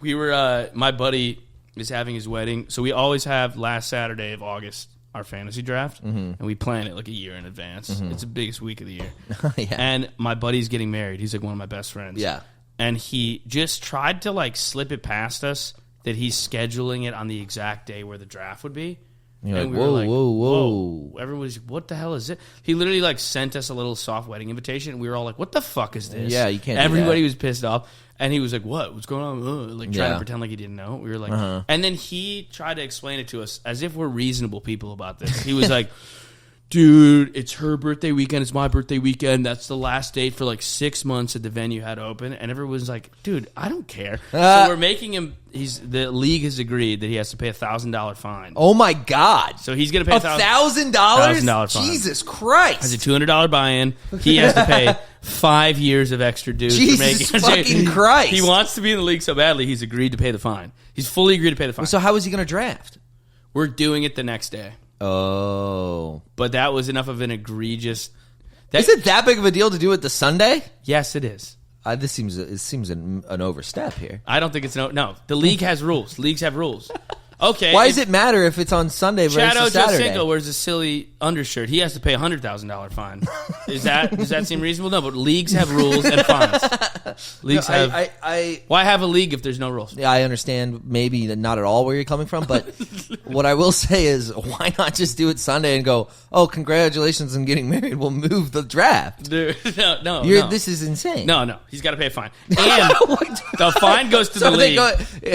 we were. My buddy is having his wedding, so we always have last Saturday of August our fantasy draft, and we plan it like a year in advance. It's the biggest week of the year. Yeah. And my buddy's getting married. He's like one of my best friends. Yeah. And he just tried to like slip it past us that he's scheduling it on the exact day where the draft would be. You're and like, we were whoa. Everybody's like, what the hell is it? He literally like sent us a little soft wedding invitation, and we were all like, what the fuck is this? Yeah, you can't do Everybody that. was pissed off. And he was like, what? What's going on? Like trying to pretend like he didn't know. We were like, and then he tried to explain it to us as if we're reasonable people about this. He was like, dude, it's her birthday weekend. It's my birthday weekend. That's the last date for like 6 months that the venue had open. And everyone's like, dude, I don't care. So we're making him, the league has agreed that he has to pay $1,000 fine. Oh my God! So he's going to pay $1,000? $1,000 fine. Jesus Christ! Has a $200 buy-in. He has to pay 5 years of extra dues. Jesus for fucking Christ! He wants to be in the league so badly. He's agreed to pay the fine. He's fully agreed to pay the fine. So how is he going to draft? We're doing it the next day. Oh, But that was enough of an egregious. is it that big of a deal to do it the Sunday? Yes, it is. This seems an overstep here. I don't think it's no. The league has rules. Leagues have rules. Okay. Why does it matter if it's on Sunday versus Shoutout Saturday? Joe wears a silly undershirt. He has to pay a $100,000 fine. Does that seem reasonable? No, but leagues have rules and fines. Leagues have. Why have a league if there's no rules? Yeah, I understand maybe that not at all where you're coming from, but what I will say is, why not just do it Sunday and go, oh, congratulations on getting married. We'll move the draft. Dude, no. This is insane. No. He's got to pay a fine. And the fine goes to the league.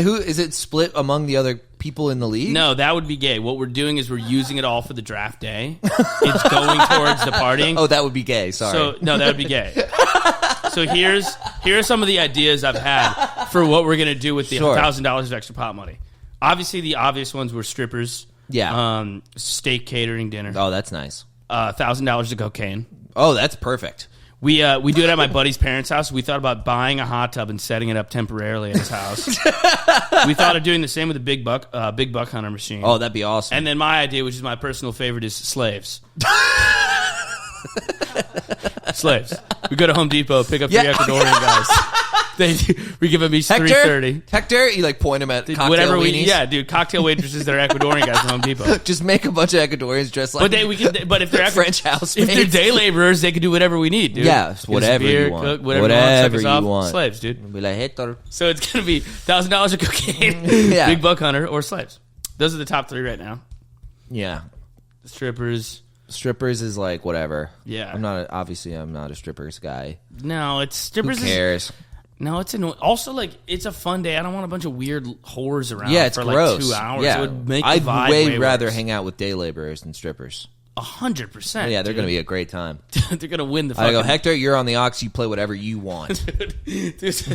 Who is it split among the other people in the league? No, that would be gay. What we're doing is we're using it all for the draft day. It's going towards the partying. Oh, that would be gay. Sorry. So no, that would be gay. So here are some of the ideas I've had for what we're gonna do with the $1,000 of extra pot money. Obviously, the obvious ones were strippers. Yeah. Steak catering dinner. Oh, that's nice. $1,000 of cocaine. Oh, that's perfect. We do it at my buddy's parents' house. We thought about buying a hot tub and setting it up temporarily at his house. We thought of doing the same with a big buck hunter machine. Oh, that'd be awesome. And then my idea, which is my personal favorite, is slaves. Slaves. We go to Home Depot, pick up 3 Ecuadorian guys. We give them each $3.30. Hector, you like point them at cocktail whatever weenies? Yeah, dude. Cocktail waitresses that are Ecuadorian guys at Home Depot. Just make a bunch of Ecuadorians dressed like. But if they're French house, if they're day laborers, they can do whatever we need, dude. Yeah, whatever beer, you want. Cook, whatever you want. want. Slaves, dude. Be like Hector. So it's gonna be $1,000 of cocaine, big buck hunter, or slaves. Those are the top 3 right now. Yeah, Strippers is like whatever. Yeah, I'm not a strippers guy. No, it's strippers. Who cares? No, it's annoying. Also, like, it's a fun day. I don't want a bunch of weird whores around. Yeah, it's for gross. Like 2 hours. Yeah, It would make the I'd vibe way rather worse. hang out with day laborers than strippers. 100%. Yeah, they're going to be a great time. They're going to win the. I go, fucking... Hector, you're on the aux. You play whatever you want. There's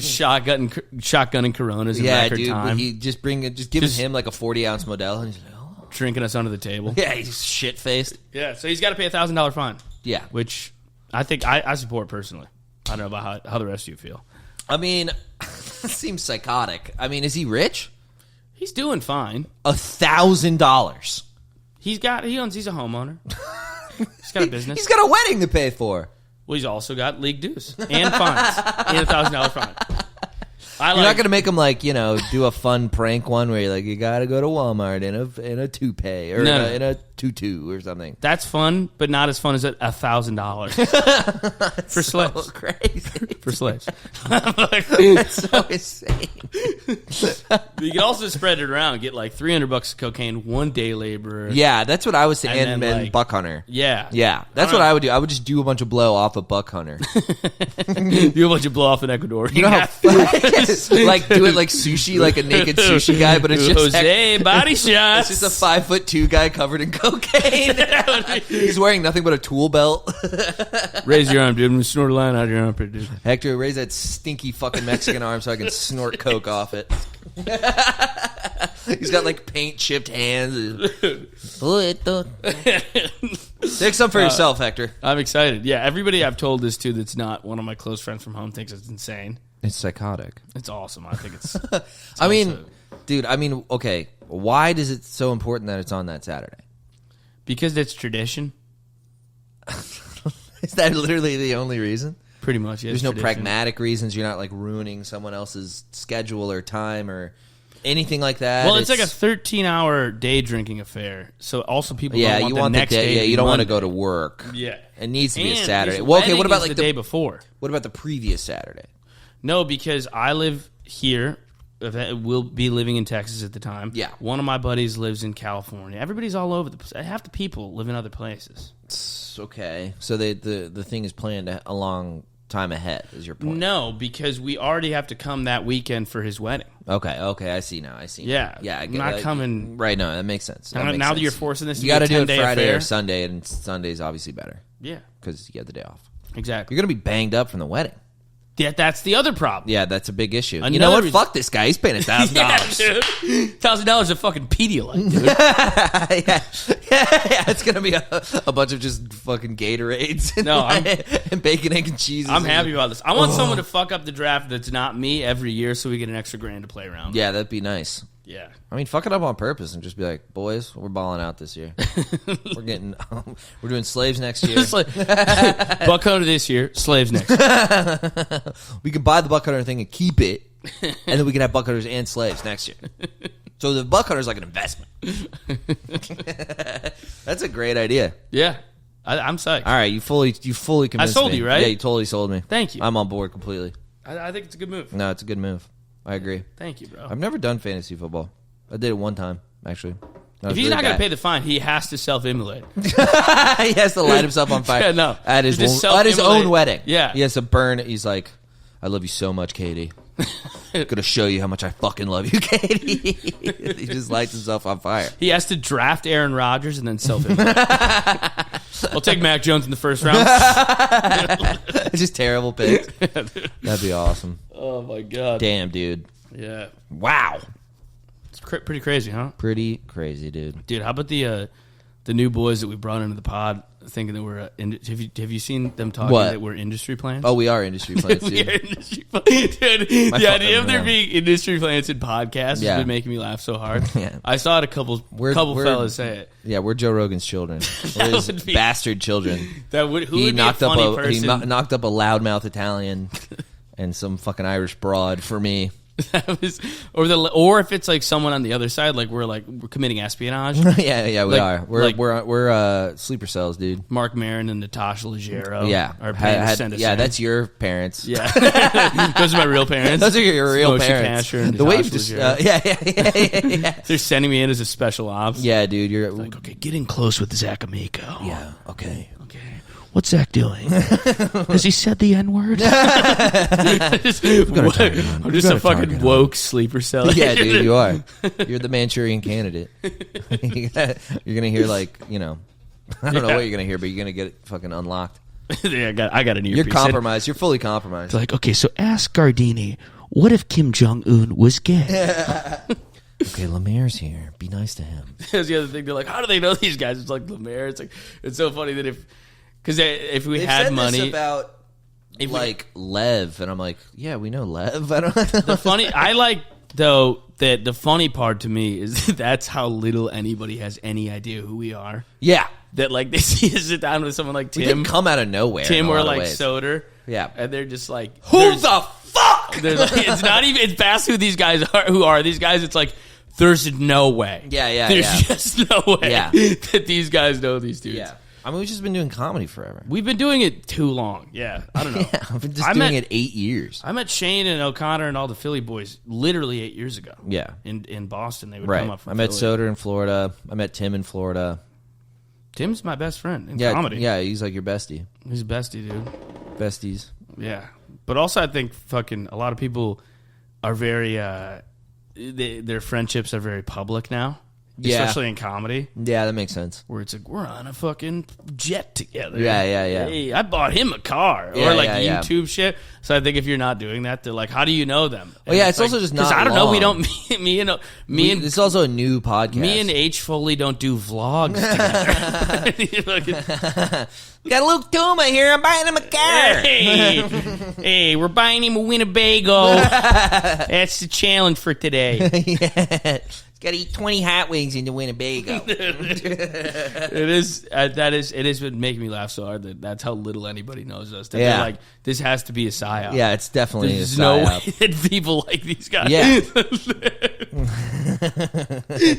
shotgunning Coronas in record dude. time. He just give him like a 40-ounce Modelo, and he's like, oh. Drinking us under the table. Yeah, he's shit faced. Yeah, so he's got to pay $1,000 fine. Yeah, which I think I support personally. I don't know about how the rest of you feel. I mean, seems psychotic. I mean, is he rich? He's doing fine. $1,000. He's a homeowner. He's got a business. He's got a wedding to pay for. Well, he's also got league dues and fines and $1,000 fine. You're not going to make him do a fun prank one where you're like, you got to go to Walmart in a toupee or in a tutu or something. That's fun, but not as fun as $1,000 for slaves. So crazy for slaves. That's so insane. You can also spread it around, get like $300 of cocaine, 1 day laborer. Yeah, that's what I was saying. And then, buck hunter. Yeah, that's what I would do. I would just do a bunch of blow off a buck hunter. You a bunch of blow off an Ecuadorian. You know how like do it like sushi, like a naked sushi guy, but it's just Jose body shots. It's just a 5'2" guy covered in cocaine. He's wearing nothing but a tool belt. Raise your arm, dude. I'm gonna snort a line out of your armpit, dude. Hector, raise that stinky fucking Mexican arm so I can snort coke off it. He's got like paint chipped hands. Take some for yourself, Hector. I'm excited. Yeah, everybody I've told this to that's not one of my close friends from home thinks it's insane. It's psychotic. It's awesome. I think it's dude, okay. Why is it so important that it's on that Saturday? Because it's tradition. Is that literally the only reason? Pretty much, yeah. There's no pragmatic reasons. You're not like ruining someone else's schedule or time or anything like that. Well, it's like a 13-hour day drinking affair. So also people don't want the next day. Yeah, you don't want to go to work. Yeah. It needs to be a Saturday. Well, okay, what about like the day before? What about the previous Saturday? No, because I live here. We'll be living in Texas at the time. Yeah. One of my buddies lives in California. Everybody's all over the place. Half the people live in other places. Okay. So the thing is planned a long time ahead, is your point? No, because we already have to come that weekend for his wedding. Okay, I see now. Yeah. Yeah, I'm not coming. Right, no, that makes sense. Now that you're forcing this, you got to do it Friday affair. or Sunday, and Sunday's obviously better. Yeah. Because you get the day off. Exactly. You're going to be banged up from the wedding. Yeah, that's the other problem. Yeah, that's a big issue. You know what? Fuck this guy. He's paying $1,000. Yeah, dude. $1,000 a fucking Pedialyte, dude. yeah, it's gonna be a bunch of just fucking Gatorades. And bacon, egg, and cheese. I'm happy about this. I want someone to fuck up the draft that's not me every year, so we get an extra $1,000 to play around with. Yeah, that'd be nice. Yeah, I mean, fuck it up on purpose and just be like, boys, we're balling out this year. We're doing slaves next year. Buck hunter this year, slaves next. We can buy the buck hunter thing and keep it, and then we can have buck hunters and slaves next year. So the buck hunter is like an investment. That's a great idea. Yeah, I'm psyched. All right, you fully convinced me. I sold you, right? Yeah, you totally sold me. Thank you. I'm on board completely. I think it's a good move. No, it's a good move. I agree. Thank you, bro. I've never done fantasy football. I did it one time, actually. If he's not going to pay the fine, he has to self-immolate. He has to light himself on fire. Yeah, no. At his own wedding. Yeah. He has to burn. He's like, I love you so much, Katie. I'm going to show you how much I fucking love you, Katie. He just lights himself on fire. He has to draft Aaron Rodgers and then self-immolate. I'll take Mac Jones in the first round. It's just terrible picks. That'd be awesome. Oh my god. Damn, dude. Yeah. Wow. It's pretty crazy, huh? Pretty crazy, dude. Dude, how about the new boys that we brought into the pod, thinking that we're have you seen them talking that we're industry plants? Oh, we are industry plants, dude. We are industry plants. Dude, the idea of there being industry plants in podcasts has been making me laugh so hard. Yeah. I saw it a couple fellas say it. Yeah, we're Joe Rogan's children. We're his bastard children. Who would be a funny person? He knocked up a loudmouth Italian and some fucking Irish broad for me. That was, or if it's like someone on the other side, like we're committing espionage. yeah, we are. We're sleeper cells, dude. Mark Maron and Natasha Leggero. Yeah, are paying to send us. Yeah, in. that's your parents. Yeah, those are my real parents. Those are your real Moshe parents. Kasher and The way Natasha you Leggero. yeah. They're sending me in as a special ops. Yeah, dude, you're like, okay, get in close with Zach Amico. Yeah, okay. What's Zach doing? Has he said the N-word? I'm just a fucking woke sleeper cell. Yeah, dude, you are. You're the Manchurian candidate. You're going to hear, like, I don't know what you're going to hear, but you're going to get it fucking unlocked. Yeah, I got an earpiece. You're compromised. You're fully compromised. It's like, okay, so ask Gardini, what if Kim Jong-un was gay? Okay, Lemaire's here. Be nice to him. That's the other thing. They're like, how do they know these guys? It's like Lemaire. It's so funny that if we had money this about Lev, and I'm like, yeah, we know Lev. I don't know. I like though that the funny part to me is that's how little anybody has any idea who we are. Yeah, that like they see us sit down with someone like Tim. We didn't come out of nowhere. Tim or like ways. Soder. Yeah, and they're just like, who the fuck? They're like, it's not even. It's past who these guys are. Who are these guys? It's like. There's no way. There's just no way that these guys know these dudes. Yeah. I mean, we've just been doing comedy forever. We've been doing it too long. Yeah. I don't know. Yeah, I've been just doing it 8 years. I met Shane and O'Connor and all the Philly boys literally 8 years ago. Yeah. In Boston. They would right. come up from I met Philly. Soder in Florida. I met Tim in Florida. Tim's my best friend in yeah, comedy. Yeah, he's like your bestie. He's bestie, dude. Besties. Yeah. But also I think fucking a lot of people are very... their friendships are very public now. Yeah. Especially in comedy. Yeah, that makes sense. Where it's like, we're on a fucking jet together. Yeah. Hey, I bought him a car. Yeah, or like YouTube shit. So I think if you're not doing that, they're like, how do you know them? Well, yeah, it's also just not I don't long. know. We don't, me and it's also a new podcast. Me and H. Foley don't do vlogs together. We got Luke Tuma here. I'm buying him a car. Hey, we're buying him a Winnebago. That's the challenge for today. Yeah. Got to eat 20 hot wings in the Winnebago. It is been making me laugh so hard that's how little anybody knows us. That Yeah. they're like, this has to be a psyop. Yeah, it's definitely There's a no psyop. way that people like these guys. Yeah.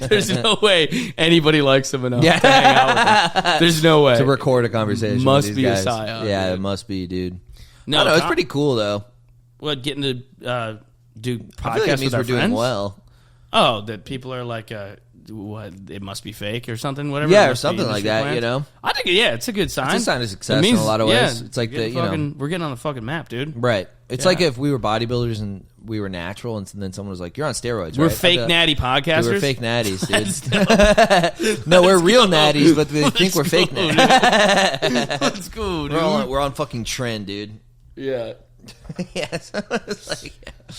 There's no way anybody likes them enough to hang out with them. There's no way. To record a conversation Must with be these a guys. psyop. Yeah, dude. it must be, dude. No, I don't know, it's pretty cool, though. What, getting to do podcasts I feel like it means with our we're doing friends? well. Oh, that people are like, what? It must be fake or something. Whatever. Yeah, or something like that. Plans. You know, I think it's a good sign. it's a sign of success in a lot of ways. It's like we're getting on the fucking map, dude. Right. It's like if we were bodybuilders and we were natural, and then someone was like, "You're on steroids." We're right? fake natty podcasters. We're fake natties, dude. No, we're real natties, but they think we're fake natties. That's cool, dude. We're on fucking trend, dude. Yeah. Yeah, so it's like,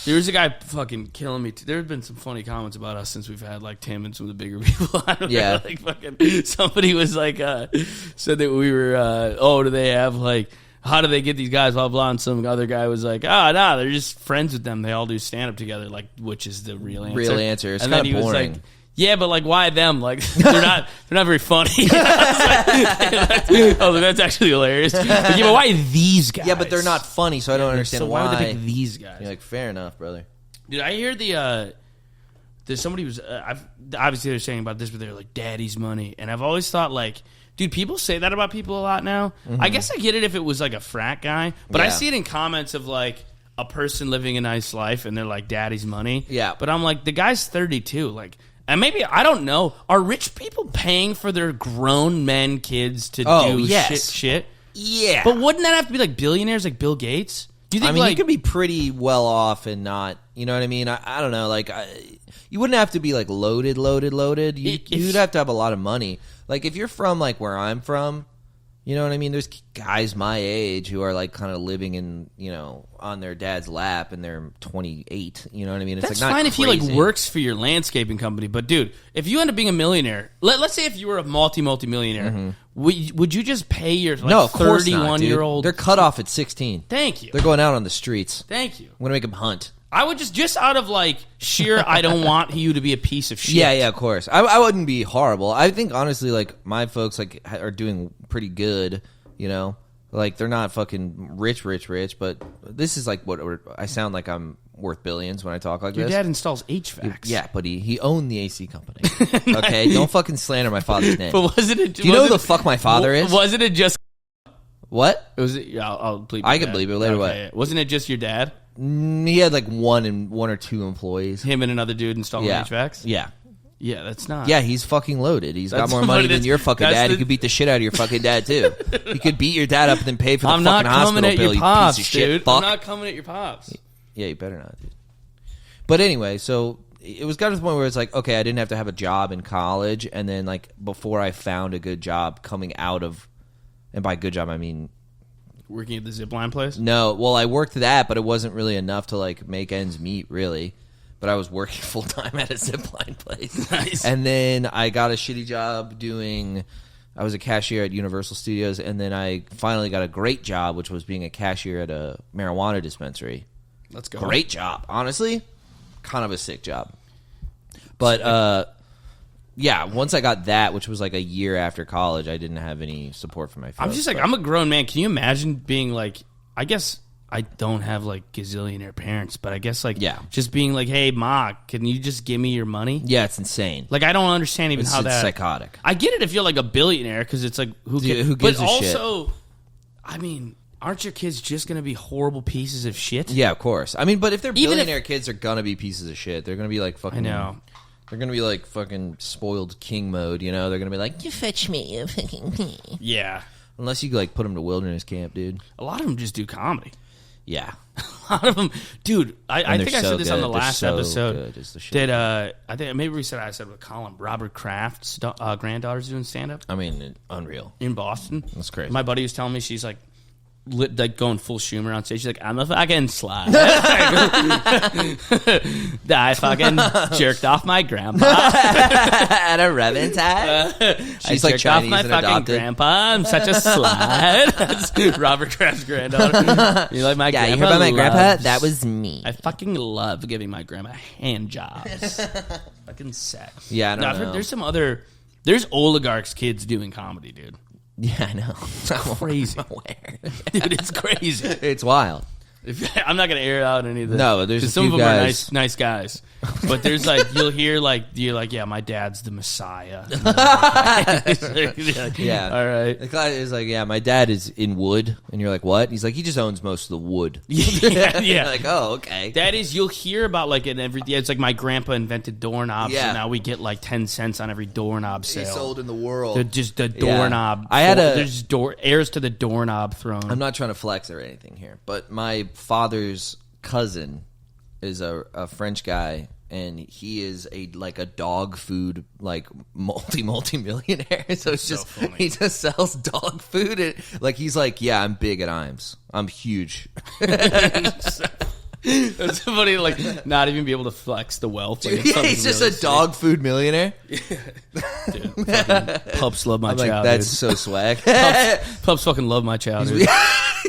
There's a guy fucking killing me. There have been some funny comments about us since we've had like Tim and some of the bigger people. I don't know. Like fucking somebody was like said that we were do they have like how do they get these guys blah blah, and some other guy was like they're just friends with them. They all do stand up together, like, which is the real answer. It's and kind then he of was boring. like, yeah, but like, why them? Like, they're not very funny. That's actually hilarious. Like, yeah, but why these guys? Yeah, but they're not funny, so I don't understand so why. Why would they pick these guys? You're like, fair enough, brother. Dude, I hear there's somebody who's obviously they're saying about this, but they're like daddy's money, and I've always thought like, dude, people say that about people a lot now. Mm-hmm. I guess I get it if it was like a frat guy, but I Yeah. see it in comments of like a person living a nice life, and they're like daddy's money. Yeah, but I'm like, the guy's 32, like. And maybe, I don't know, are rich people paying for their grown men kids to do shit? Yeah. But wouldn't that have to be like billionaires like Bill Gates? Do you think you could be pretty well off and not, you know what I mean? I don't know, like, you wouldn't have to be like loaded. You'd have to have a lot of money. Like, if you're from like where I'm from, You know what I mean? There's guys my age who are like kind of living in, on their dad's lap, and they're 28. You know what I mean? It's That's like not fine crazy. if he like works for your landscaping company, but dude, if you end up being a millionaire, let's say if you were a multi-millionaire, would you just pay your no, of course not, 31-year-old? They're cut off at 16. Thank you. They're going out on the streets. Thank you. I'm gonna make them hunt. I would just out of like sheer, I don't want you to be a piece of shit. Yeah, of course. I wouldn't be horrible. I think honestly, like my folks like are doing pretty good. Like they're not fucking rich, but this is like what I sound like. I'm worth billions when I talk like Your this. dad installs HVACs. Yeah, but he owned the AC company. Okay, don't fucking slander my father's name. But wasn't it? Do you know who the fuck my father is? Wasn't it just? What? Was it? Yeah, I'll bleep. I can bleep it later. Okay. What? Wasn't it just your dad? He had like one or two employees. Him and another dude installing HVACs. Yeah. Yeah, that's not. Yeah, he's fucking loaded. He's got That's more money than your fucking that's dad. He could beat the shit out of your fucking dad too. He could beat your dad up and then pay for the I'm fucking not hospital coming at bill. your pops, you piece of shit. dude. Fuck. I'm not coming at your pops. Yeah, you better not, dude. But anyway, so it was got to the point where it's like, okay, I didn't have to have a job in college, and then like before I found a good job coming out of, and by good job I mean Working at the zipline place? no. Well, I worked that, but it wasn't really enough to like make ends meet, really. But I was working full time at a zipline place. Nice. And then I got a shitty job I was a cashier at Universal Studios, and then I finally got a great job, which was being a cashier at a marijuana dispensary. Let's go. Great job. Honestly, kind of a sick job. But, yeah, once I got that, which was like a year after college, I didn't have any support from my folks. I'm just like, I'm a grown man. Can you imagine being like, I guess I don't have like gazillionaire parents, but I guess like, just being like, hey, Ma, can you just give me your money? Yeah, it's insane. Like, I don't understand even how it's that. psychotic. I get it if you're like a billionaire because it's like, who Dude, gives who gives but a shit? also, I mean, aren't your kids just going to be horrible pieces of shit? Yeah, of course. I mean, but if they're Even billionaire kids, they're gonna be pieces of shit. They're gonna be like fucking. I know. They're gonna be like fucking spoiled king mode. They're gonna be like, You fetch me, you fucking me. Yeah. unless you like put them to wilderness camp, dude. A lot of them just do comedy. Yeah, A lot of them, dude. I And think I they're so said this on the good. They're last so episode. good. It's the shit. That I think maybe I said with Colin, Robert Kraft's granddaughter's doing stand up I mean, unreal. in Boston. That's crazy. My buddy was telling me she's like like going full Schumer on stage. She's like, I'm a fucking slut. I fucking jerked off my grandpa. At a Revenant She's like jerked off Chinese my and fucking adopted. grandpa. I'm such a slut. That's Robert Kraft's granddaughter. You like my Yeah, grandpa? you heard about my grandpa? loves- That was me. I fucking love giving my grandma hand jobs. Fucking set. Yeah, I don't No, I've heard know. there's some other. There's oligarchs' kids doing comedy, dude. Yeah, I know. Crazy. I'm aware. Dude, it's crazy. It's wild. I'm not gonna air out any of this. No, there's 'cause a some few of them guys- are nice guys. But there's like you'll hear like you're like, yeah, my dad's the Messiah. Yeah. All right. The guy is like, yeah, my dad is in wood. And you're like, what? He's like, he just owns most of the wood. Yeah. You're like, oh, okay. That is, you'll hear about like in every. Yeah, it's like my grandpa invented doorknobs, Yeah. and now we get like 10 cents on every doorknob sale. He sold in the world. Just the doorknob. I had a- there's heirs to the doorknob throne. I'm not trying to flex or anything here, but my father's cousin is a French guy, and he is a dog food multi-millionaire. So it's just funny. he just sells dog food, and he's like, yeah, I'm big at Iams. I'm huge. It's somebody like not even be able to flex the wealth. Like, it's Yeah, something he's just really a dog food millionaire. sick. Dude, fucking pups love my I'm like, chow. that's dude. so swag. Pups fucking love my chow. Dude.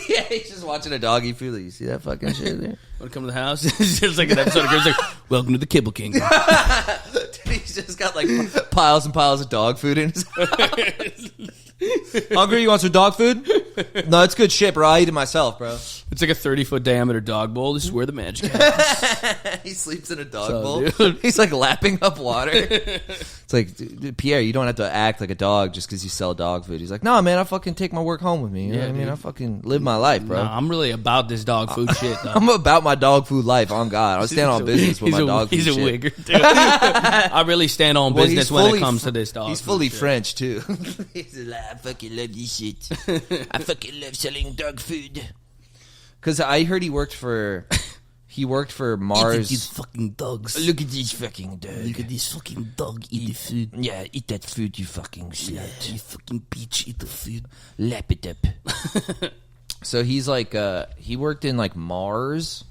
Yeah, he's just watching a doggy food. You see that fucking shit there? Want to come to the house? It's just like an episode of Germ's like, welcome to the Kibble Kingdom. Dude, he's just got piles and piles of dog food in his Hungry? You want some dog food? No, it's good shit, bro. I eat it myself, bro. It's like a 30-foot diameter dog bowl. This is where the magic happens. He sleeps in a dog So, bowl. dude. He's like lapping up water. It's like, dude, Pierre, you don't have to act like a dog just because you sell dog food. He's like, no, man, I fucking take my work home with me. You know Yeah, what I mean? dude. I fucking live my life, bro. No, I'm really about this dog food shit, though. I'm about my dog food life. On God, I stand on business with my dog food He's a shit. wigger, dude. I really stand on Well, business he's when it fully comes to this dog. He's food fully shit. French too. He's like, I fucking love this shit. I fucking love selling dog food. Because I heard he worked for He worked for Look at Mars. these fucking dogs. Look at these fucking dogs. Look at this fucking dog eat the food. Yeah, eat that food, you fucking slut. You fucking bitch eat the food. Lap it up. So he's like, he worked in like Mars,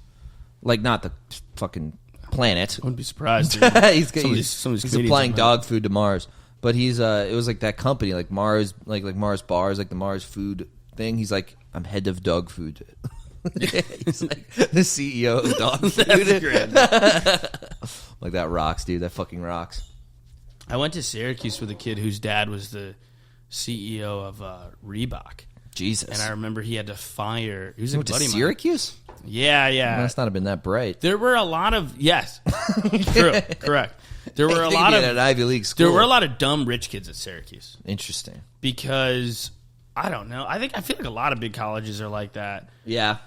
like not the fucking planet. I wouldn't be surprised. Dude. he's applying dog food to Mars, but he's it was like that company, like Mars, like Mars bars, like the Mars food thing. He's like, I'm head of dog food. He's like the CEO of dog food. Like that rocks, dude. That fucking rocks. I went to Syracuse with a kid whose dad was the CEO of Reebok. Jesus. And I remember he had to fire. He was a Went to buddy of mine. Syracuse? Yeah. Must not have been that bright. There were a lot of true, correct. There were a lot of an Ivy League school. there were a lot of dumb rich kids at Syracuse Interesting. because I don't know. I feel like a lot of big colleges are like that. Yeah.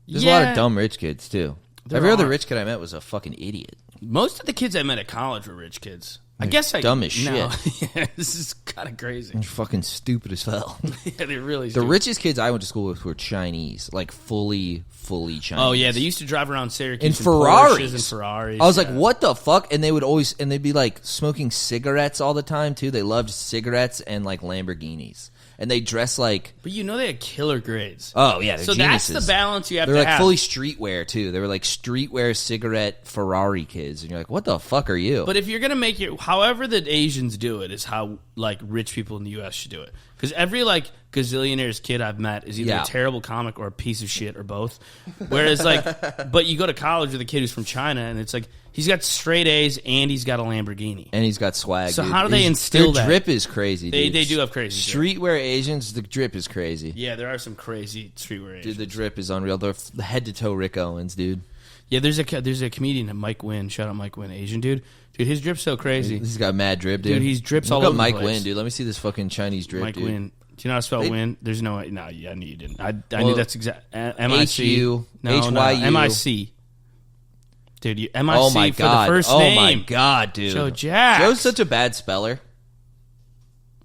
There's a lot of dumb rich kids too. There Every other are. rich kid I met was a fucking idiot. Most of the kids I met at college were rich kids. I guess dumb as no. shit. Yeah, this is kind of crazy. They're fucking stupid as hell. Yeah, they're really The stupid. richest kids I went to school with were Chinese, like fully Chinese. Oh yeah, they used to drive around Syracuse in Ferraris. Porsches and Ferraris. I was like, what the fuck? And they'd be like smoking cigarettes all the time too. They loved cigarettes and like Lamborghinis. And they dress like, but you know they had killer grades. oh yeah, they're So geniuses. that's the balance you have They're to like have. fully streetwear too. They were like streetwear cigarette Ferrari kids, and you're like, what the fuck are you? But if you're gonna make it, however the Asians do it is how like rich people in the U.S. should do it. Because every like gazillionaire's kid I've met is either Yeah. a terrible comic or a piece of shit or both. Whereas like, but you go to college with a kid who's from China and it's like he's got straight A's and he's got a Lamborghini. And he's got swag. So dude. how do they instill their that? drip is crazy. They Dude. do have crazy drip. Streetwear Asians. The drip is crazy. Yeah, there are some crazy streetwear Asians. Dude, the drip is unreal. They're head to toe Rick Owens, dude. Yeah, there's a comedian, Mike Wynn. Shout out Mike Wynn, Asian dude. Dude, his drip's so crazy. He's got mad drip, dude. Dude, he's drips Look all up over the Mike place. Wynn, dude. Let me see this fucking Chinese drip, Mike dude. Wynn. Do you know how to spell They- Wynn? There's no way. No, yeah, I knew you didn't. I Well, knew that's exact. M-I-C. H-U, No, H-Y-U. M-I-C. Dude, M-I-C Oh my for god. the first oh name. my god, dude. Joe Jack. Joe's such a bad speller.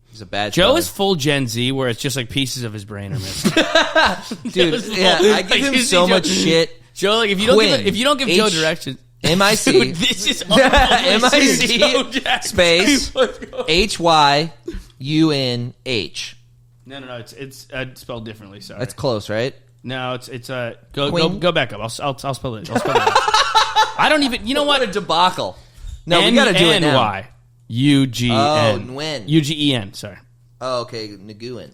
He's a bad Joe speller. is full Gen Z, where it's just like pieces of his brain are missing. Dude, Joe's yeah, full- I give like, him you see so Joe- much shit. Joe, like if you don't give Joe directions, M-I-C. dude, this is unbelievable. Joe Jack. space H-Y-U-N-H. No. It's spelled differently. Sorry. That's close, right? No, it's go Queen? go back up. I'll spell it. I don't even. You know what? What a debacle. No, we got to do it now. N-Y. U-G-N. Oh, Nguyen. U-G-E-N. Sorry. Oh, okay, Nguyen.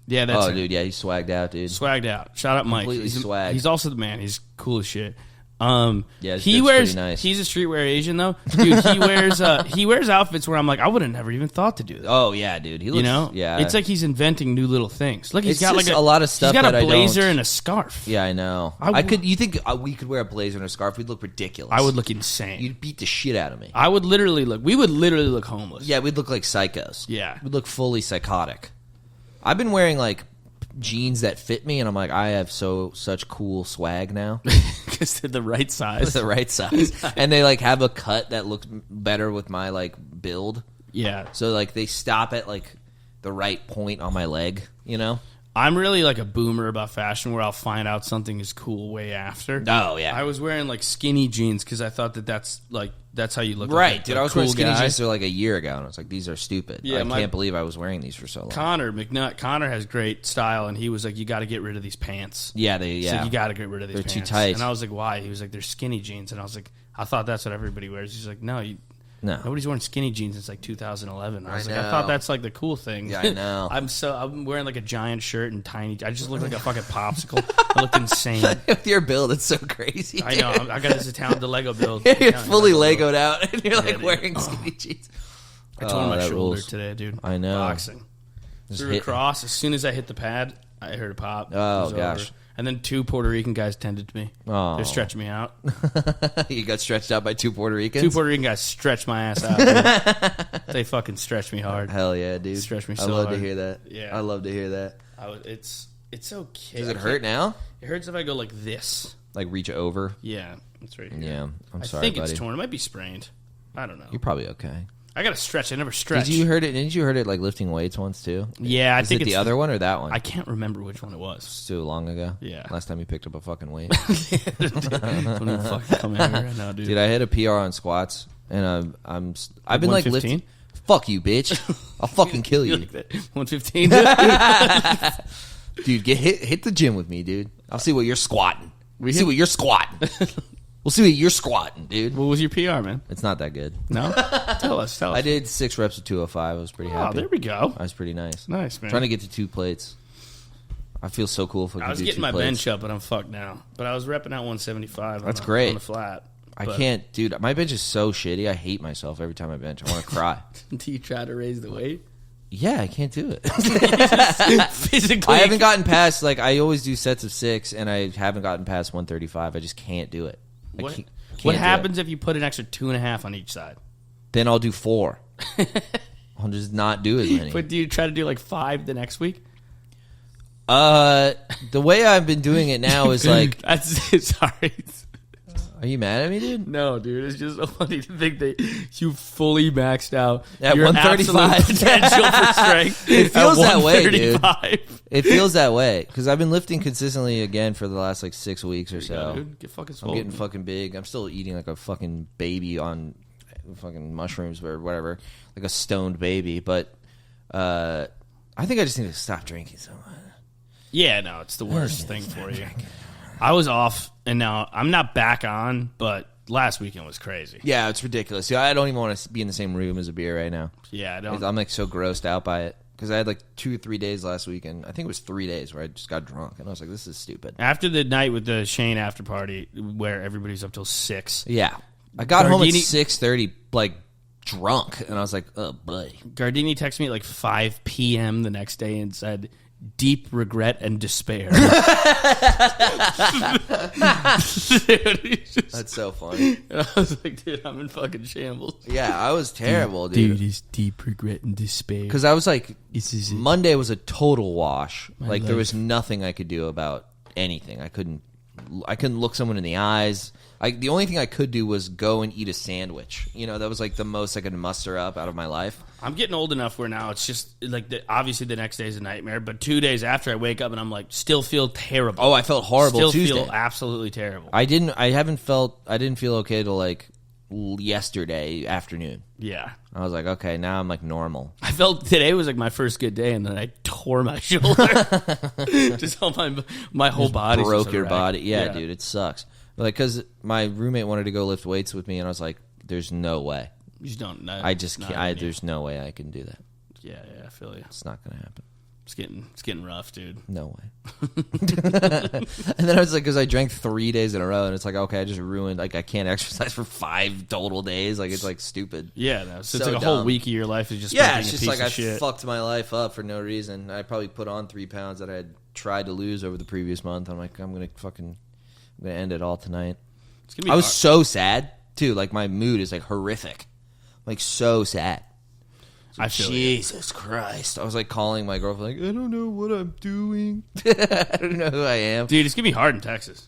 Yeah, that's Oh, it. dude, yeah, he's swagged out, dude. Swagged out. Shout out Mike. Completely swagged. He's also the man. He's cool as shit. Yeah, his he drip's wears. pretty nice. He's a streetwear Asian though, dude. He wears outfits where I'm like, I would have never even thought to do that. Oh, yeah, dude. He looks, You know, yeah. it's like he's inventing new little things. Look, he's It's got just like a lot of stuff He's got that I a blazer don't- and a scarf. Yeah, I know. You think we could wear a blazer and a scarf? We'd look ridiculous. I would look insane. You'd beat the shit out of me. We would literally look homeless. Yeah, we'd look like psychos. Yeah. We'd look fully psychotic. I've been wearing, like, jeans that fit me, and I'm like, I have such cool swag now. Because they're the right size. It's the right size. And they, like, have a cut that looks better with my, like, build. Yeah. So, like, they stop at, like, the right point on my leg, you know? I'm really like a boomer about fashion where I'll find out something is cool way after. Oh, yeah. I was wearing like skinny jeans because I thought that's how you look Right, like dude. a I was cool wearing skinny guy. jeans for, like, a year ago, and I was like, these are stupid. Yeah, I my- can't believe I was wearing these for so long. Connor has great style, and he was like, you got to get rid of these pants. Yeah, So you got to get rid of these They're pants. too tight. And I was like, why? He was like, they're skinny jeans. And I was like, I thought that's what everybody wears. He's like, no, No. nobody's wearing skinny jeans since like 2011. I was like, I know. thought that's like the cool thing. Yeah, I know. I'm wearing like a giant shirt and tiny. I just look like a fucking popsicle. I look insane. With your build, it's so crazy. I know. I got this Italian the Lego build. You're Italian fully Lego build. Legoed out, and you're like dude. wearing skinny jeans. I tore my that shoulder rules. today, dude. I know. Boxing. Just Threw hit- across. As soon as I hit the pad, I heard a pop. It Oh, was gosh. over. And then 2 Puerto Rican guys tended to me. Oh. They're stretching me out. You got stretched out by 2 Puerto Ricans? 2 Puerto Rican guys stretched my ass out. Dude. They fucking stretched me hard. Hell yeah, dude. Stretch me I so love hard. to hear that. Yeah. I love to hear that. It's okay. Does it hurt now? It hurts if I go like this. Like reach over? Yeah, that's right here. Yeah. I'm I sorry, think buddy. it's torn. It might be sprained. I don't know. You're probably okay. I got to stretch. I never stretch. Didn't you heard it like lifting weights once too? Yeah, I think it's it's the other one or that one. I can't remember which one it was. It's too long ago. Yeah. Last time you picked up a fucking weight. Don't even fucking come in here right now, dude. Dude, I hit a PR on squats, and I've been like 115? lifting. Fuck you, bitch! I'll fucking kill you, 115. dude. Hit the gym with me, dude. I'll see what you're squatting. We'll see what you're squatting, dude. What was your PR, man? It's not that good. No, tell us. I did 6 reps of 205. I was pretty happy. Oh, there we go. I was pretty nice. Nice, man. Trying to get to 2 plates. I feel so cool if I I can was do getting 2 my plates. bench up, but I'm fucked now. But I was repping out 175. That's great. On the flat. I But can't, dude. My bench is so shitty. I hate myself every time I bench. I want to cry. Do you try to raise the weight? Yeah, I can't do it. Physically, I haven't gotten past, like, I always do sets of 6, and I haven't gotten past 135. I just can't do it. What, can't what do happens it. if you put an extra 2.5 on each side? Then I'll do 4. I'll just not do as many. But do you try to do like 5 the next week? The way I've been doing it now is like, That's sorry. are you mad at me, dude? No, dude, it's just so funny to think that you fully maxed out At your 135. absolute potential for strength. It feels that way, dude. 135. It feels that way because I've been lifting consistently again for the last like 6 weeks or so. Dude, get fucking I'm swole. getting fucking big. I'm still eating like a fucking baby on fucking mushrooms or whatever, like a stoned baby. But I think I just need to stop drinking so much. Yeah, no, it's the worst thing for you. I was off, and now I'm not back on, but last weekend was crazy. Yeah, it's ridiculous. See, I don't even want to be in the same room as a beer right now. Yeah, I don't. I'm like so grossed out by it because I had like 2 or 3 days last weekend. I think it was 3 days where I just got drunk, and I was like, "This is stupid." After the night with the Shane after party, where everybody's up till 6. Yeah, I got home at Gardini- 6:30, like drunk, and I was like, "Oh, buddy." Gardini texted me at like 5 p.m. the next day and said, "Deep regret and despair." Dude, That's so funny. and I was like, dude, I'm in fucking shambles. Yeah, I was terrible, dude. it's deep regret and despair. Because I was like, This is it. Monday was a total wash. Like there life. was nothing I could do about anything. I couldn't look someone in the eyes. The only thing I could do was go and eat a sandwich. You know, that was like the most I could muster up out of my life. I'm getting old enough where now it's just like obviously the next day is a nightmare, but 2 days after I wake up and I'm like, still feel terrible. Oh, I felt horrible still Tuesday. feel absolutely terrible. I didn't feel okay till like yesterday afternoon. Yeah. I was like, okay, now I'm like normal. I felt today was like my first good day, and then I tore my shoulder. Just all my whole body Broke your body. Yeah, dude, it sucks. Like, because my roommate wanted to go lift weights with me, and I was like, there's no way. You just don't. I just can't. There's no way I can do that. Yeah, I feel you. It's not going to happen. It's getting rough, dude. No way. And then I was like, because I drank 3 days in a row, and it's like, okay, I just ruined, like, I can't exercise for 5 total days. Like, it's like stupid. Yeah, no, so it's So like a whole dumb. week of your life is just Yeah, being it's a just piece like of I shit. fucked my life up for no reason. I probably put on 3 pounds that I had tried to lose over the previous month. I'm like, I'm gonna end it all tonight. It's gonna be I was hard. so sad too. Like my mood is like horrific, like so sad. I feel you. Jesus Christ! I was like calling my girlfriend, like, I don't know what I'm doing. I don't know who I am. Dude, it's gonna be hard in Texas.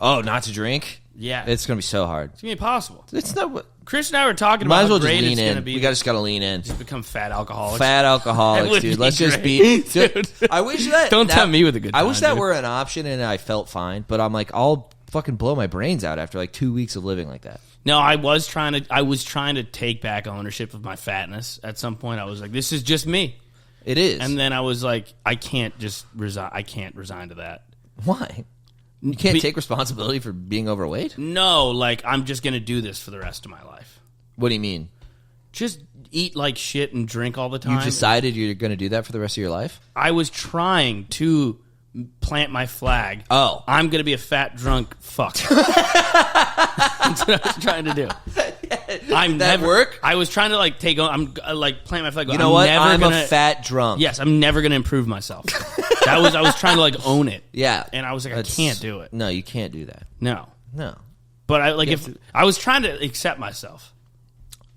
Oh, not to drink? Yeah, It's gonna be so hard. it's gonna be impossible. It's not what. Chris and I were talking Might about as well how just great lean it's gonna in. be. We just gotta lean in. to become fat alcoholics. Fat That alcoholics, would dude. be Let's just great. be. Dude. I wish that. Don't tempt me with a good I wish time, that dude. were an option and I felt fine, but I'm like, I'll fucking blow my brains out after like 2 weeks of living like that. No, I was trying to take back ownership of my fatness. At some point, I was like, "This is just me," It is. and then I was like, "I can't just resign. I can't resign to that." Why? You can't take responsibility for being overweight? No, like I'm just gonna do this for the rest of my life. What do you mean? Just eat like shit and drink all the time. You decided you're going to do that for the rest of your life? I was trying to plant my flag. Oh. I'm gonna be a fat drunk fuck. That's what I was trying to do. Work? I was trying to like take on. I'm like plant my flag. You know what? I'm a fat drunk. Yes, I'm never gonna improve myself. I was trying to like own it. Yeah. And I was like, That's- I can't do it. No, you can't do that. No. No. But I like if I was trying to accept myself.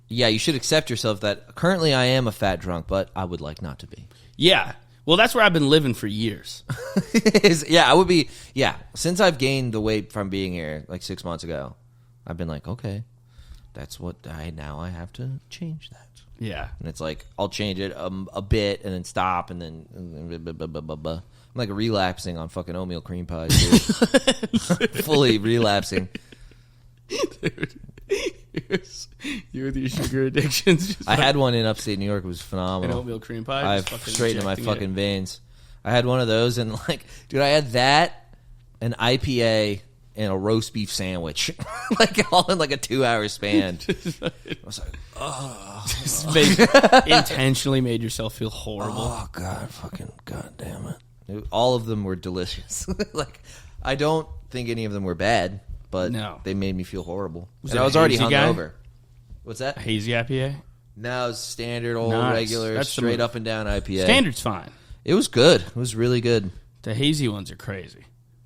Yeah, you should accept yourself that currently I am a fat drunk, but I would like not to be. Yeah. Well, that's where I've been living for years. Yeah, I would be. Yeah, since I've gained the weight from being here like 6 months ago, I've been like, okay, that's what I have to change that. Yeah. And it's like, I'll change it a bit and then stop and then I'm like relapsing on fucking oatmeal cream pies, dude. Fully relapsing. Dude, you with your sugar addictions. I had one in upstate New York. It was phenomenal. An oatmeal cream pie. Straight into my fucking veins. I had one of those and like, dude, I had that, an IPA, and a roast beef sandwich, like all in like a 2-hour span. I was like, intentionally made yourself feel horrible. Oh god, fucking goddamn it! All of them were delicious. Like, I don't think any of them were bad, but they made me feel horrible. And I was already hungover. What's that? A hazy IPA? No, it was standard old regular, that's straight up and down IPA. Standard's fine. It was good. It was really good. The hazy ones are crazy.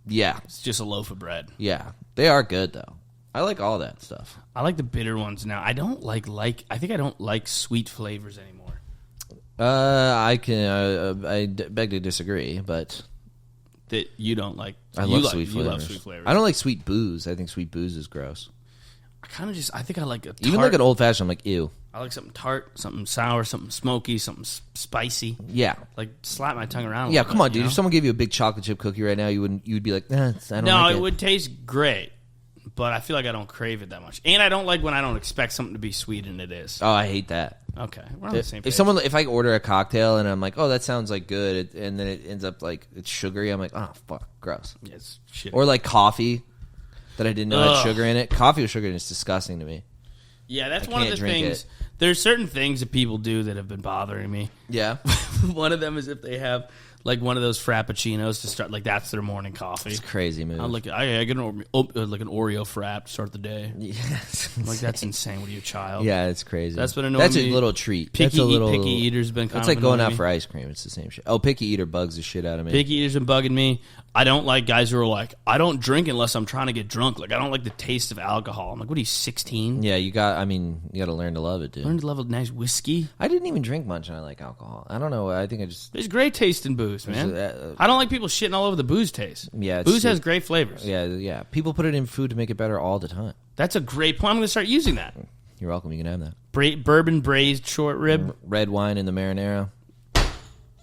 Yeah. It's just a loaf of bread. Yeah. They are good, though. I like all that stuff. I like the bitter ones now. I don't I think I don't like sweet flavors anymore. I beg to disagree, but that you don't like. I love sweet flavors. You love sweet flavors. I don't like sweet booze. I think sweet booze is gross. I think I like a tart. Even like an old fashioned, I'm like, ew. I like something tart, something sour, something smoky, something spicy. Yeah. Like slap my tongue around. Yeah, come on, dude. If someone gave you a big chocolate chip cookie right now, you'd be like, I don't like it. It would taste great, but I feel like I don't crave it that much. And I don't like when I don't expect something to be sweet and it is. Oh, I hate that. Okay, we're on the same page. If I order a cocktail and I'm like, oh, that sounds like good, and then it ends up like it's sugary, I'm like, oh, fuck, gross. Yeah, it's shitty. Or like coffee that I didn't know had sugar in it. Coffee with sugar is disgusting to me. Yeah, that's one of the things. There's certain things that people do that have been bothering me. Yeah. One of them is if they have like one of those frappuccinos to start, like that's their morning coffee. It's a crazy move. I get an Oreo frap to start the day. Yes. Like that's insane. What are you, a child? Yeah, it's crazy. That's been annoying. That's a little treat. Picky eater's been kind of It's like going out me. for ice cream. It's the same shit. Oh, picky eater bugs the shit out of me. Picky eater's been bugging me. I don't like guys who are like, I don't drink unless I'm trying to get drunk. Like, I don't like the taste of alcohol. I'm like, what are you, 16? Yeah, you got to learn to love it, dude. Learn to love a nice whiskey. I didn't even drink much and I like alcohol. I don't know. I think I just... There's great taste in booze, man. I don't like people shitting all over the booze taste. Yeah, booze has great flavors. Yeah. People put it in food to make it better all the time. That's a great point. I'm going to start using that. You're welcome. You can have that. Bourbon braised short rib. Red wine in the marinara.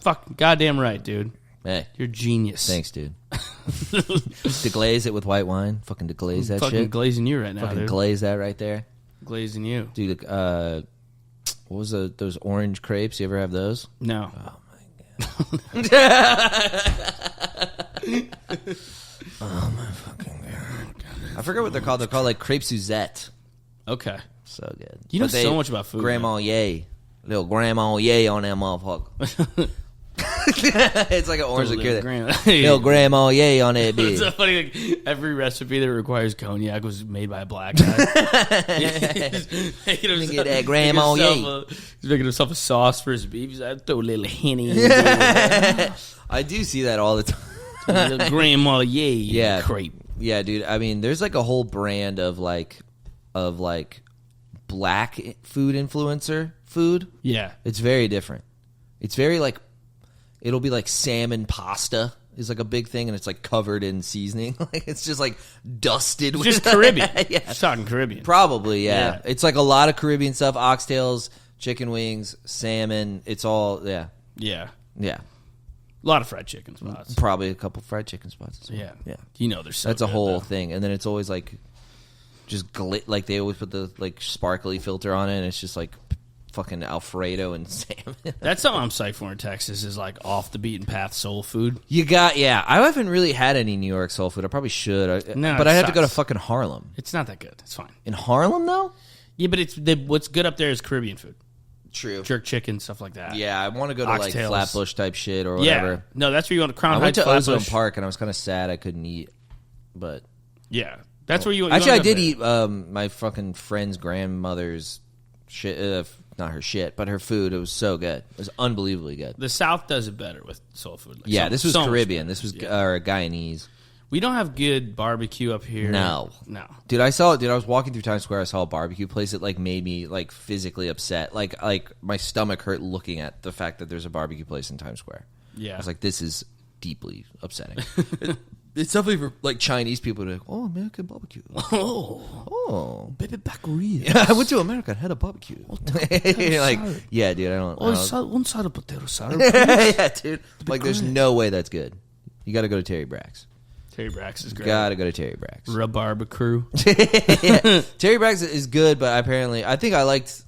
Fuck, goddamn right, dude. Hey. You're genius. Thanks, dude. Deglaze it with white wine. Fucking deglaze that fucking shit. Glazing you right now, Fucking dude. glaze that right there. Glazing you. Dude, what was those orange crepes? You ever have those? No. Oh, my God. Oh, my fucking God. I forget what they're called. They're called like crepe Suzette. Okay. So good. You know so much about food. Grandma Yay. Little Grandma Yay on that motherfucker. It's like an orange liqueur. Little Grandma Yay on that bitch. It's so funny. Like, every recipe that requires cognac was made by a black guy. Get that Grandma Yay. He's making himself a sauce for his beef. He's like, throw a little Henny in there. I do see that all the time. Little Grandma Yay. Yeah. Crepe. Yeah, dude. I mean, there's like a whole brand of like black food influencer food. Yeah. It's very different. It's very like, it'll be like salmon pasta is like a big thing, and it's like covered in seasoning. Like it's just like dusted. It's just Caribbean. Yeah. Just talking Caribbean. Probably, yeah. It's like a lot of Caribbean stuff: oxtails, chicken wings, salmon. It's all, yeah. Yeah. Yeah. A lot of fried chicken spots. Probably a couple fried chicken spots as well. Yeah. Yeah. You know, there's so that's a good, whole though. thing, and then it's always like just like they always put the like sparkly filter on it, and it's just like fucking Alfredo and salmon. That's something I'm psyched for in Texas is like off the beaten path soul food. Yeah. I haven't really had any New York soul food. I probably should. No, but it I have to go to sucks. fucking Harlem. It's not that good. It's fine. In Harlem, though? Yeah, but what's good up there is Caribbean food. True. Jerk chicken, stuff like that. Yeah, I want to go to like Oxtails. Flatbush type shit or Yeah. whatever. No, that's where you want to Crown I went Heights, to Ozone Flatbush. Park, and I was kind of sad I couldn't eat. But Yeah. That's where you actually, I wanna go did there. eat my fucking friend's grandmother's shit. Not her shit, but her food. It was so good. It was unbelievably good. The South does it better with soul food. Like Yeah, this was so much Caribbean. better. This was Yeah. Guyanese. We don't have good barbecue up here. No. Dude, I was walking through Times Square. I saw a barbecue place that like made me like physically upset. Like my stomach hurt looking at the fact that there's a barbecue place in Times Square. Yeah. I was like, this is deeply upsetting. It's definitely for like Chinese people to like, oh, American barbecue. Oh, baby back ribs. Yeah, I went to America and had a barbecue. You're like, salad. yeah, dude, I don't. One side of potato salad. Yeah, dude. Like, there's no way that's good. You got to go to Terry Brack's. Terry Brack's is great. Got to go to Terry Brack's. Barbecue. Yeah. Terry Brack's is good, but I think I liked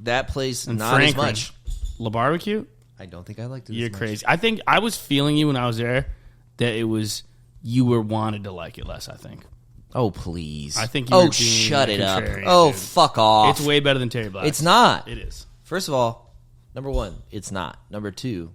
that place And not as much. La Barbecue? I don't think I liked it. You're as much. crazy. I think I was feeling you when I was there that it was you were wanted to like it less, I think. Oh, please. I think you were being shut it up. contrarian, Oh, dude. fuck off. It's way better than Terry Black's. It's not. It is. First of all, number one, it's not. Number two,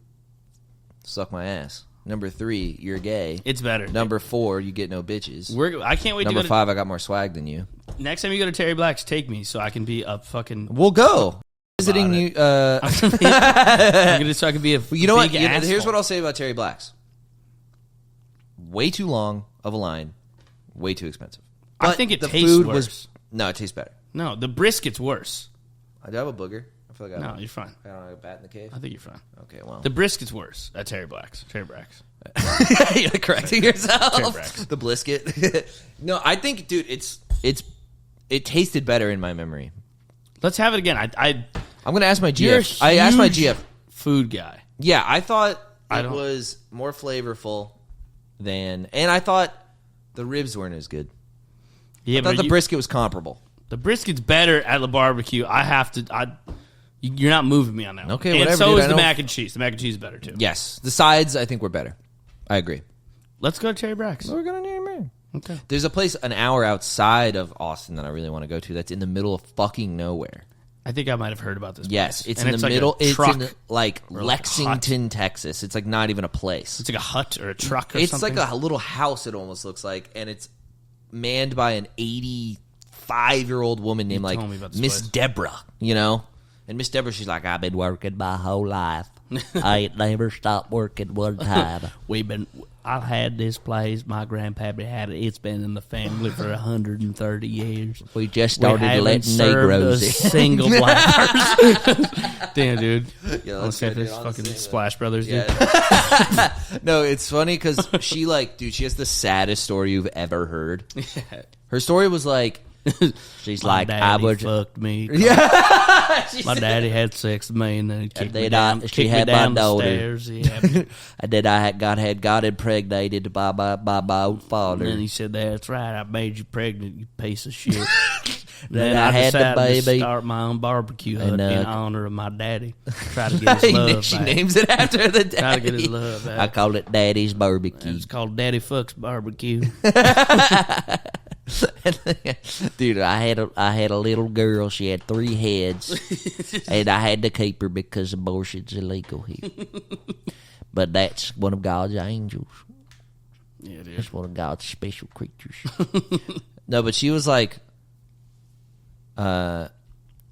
suck my ass. Number three, you're gay. It's better. Number four, you get no bitches. I can't wait Number to go five, I got more swag than you. next time you go to Terry Black's, take me so I can be a fucking... We'll go. Visiting you. I'm gonna so I can be a You know what? big asshole. Here's what I'll say about Terry Black's. Way too long of a line. Way too expensive. I But think it the tastes food worse. No, it tastes better. No, the brisket's worse. I do have a booger. I feel like No, you're fine. I don't have a bat in the cave. I think you're fine. Okay, well. The brisket's worse at Terry Black's. Terry Black's. You're correcting yourself. Terry Black's. The brisket. No, I think, dude, it tasted better in my memory. Let's have it again. I'm going to ask my You're GF. I asked my GF. Food guy. Yeah, I thought I it don't- was more flavorful than, and I thought the ribs weren't as good. Yeah, I thought but the brisket was comparable. the brisket's better at La Barbecue. You're not moving me on that. Okay, one. whatever, And so dude, is I the don't- mac and cheese. The mac and cheese is better too. Yes, the sides I think were better. I agree. Let's go to Terry Black's. We're gonna name it. Okay. There's a place an hour outside of Austin that I really want to go to. That's in the middle of fucking nowhere. I think I might have heard about this. Yes, place. it's And in the like a middle. It's truck. in the, like Or like a Lexington, Texas. It's like not even a place. It's like a hut or a truck or It's something. like a little house. It almost looks like, and it's manned by an 85-year-old woman named like told me about this Miss place. Deborah. You know, and Miss Deborah, she's like, I've been working my whole life. I ain't never stopped working one time. I've had this place. My grandpappy had it. It's been in the family for 130 years. We just We started haven't letting served Negroes a in. single black person. Damn, dude. Yeah, Let's say this fucking Splash Brothers, dude. Yeah. No, it's funny because she she has the saddest story you've ever heard. Her story was like, she's My like, daddy I was. fucked me. Yeah. My daddy had sex with me, and then he kicked me then down, she kicked me had my down the daughter. stairs. Yeah. And then I had got impregnated by my own father. And then he said, "That's right, I made you pregnant, you piece of shit." Then I I had the decided to baby. start my own barbecue hut And, in honor of my daddy. Try to get his love she back. names it after the daddy. Try to get his love back. I call it Daddy's Barbecue. It's called Daddy Fucks Barbecue. Dude, I had a little girl. She had 3 heads, and I had to keep her because abortion's illegal here. But that's one of God's angels. Yeah, it is. That's one of God's special creatures. No, but she was like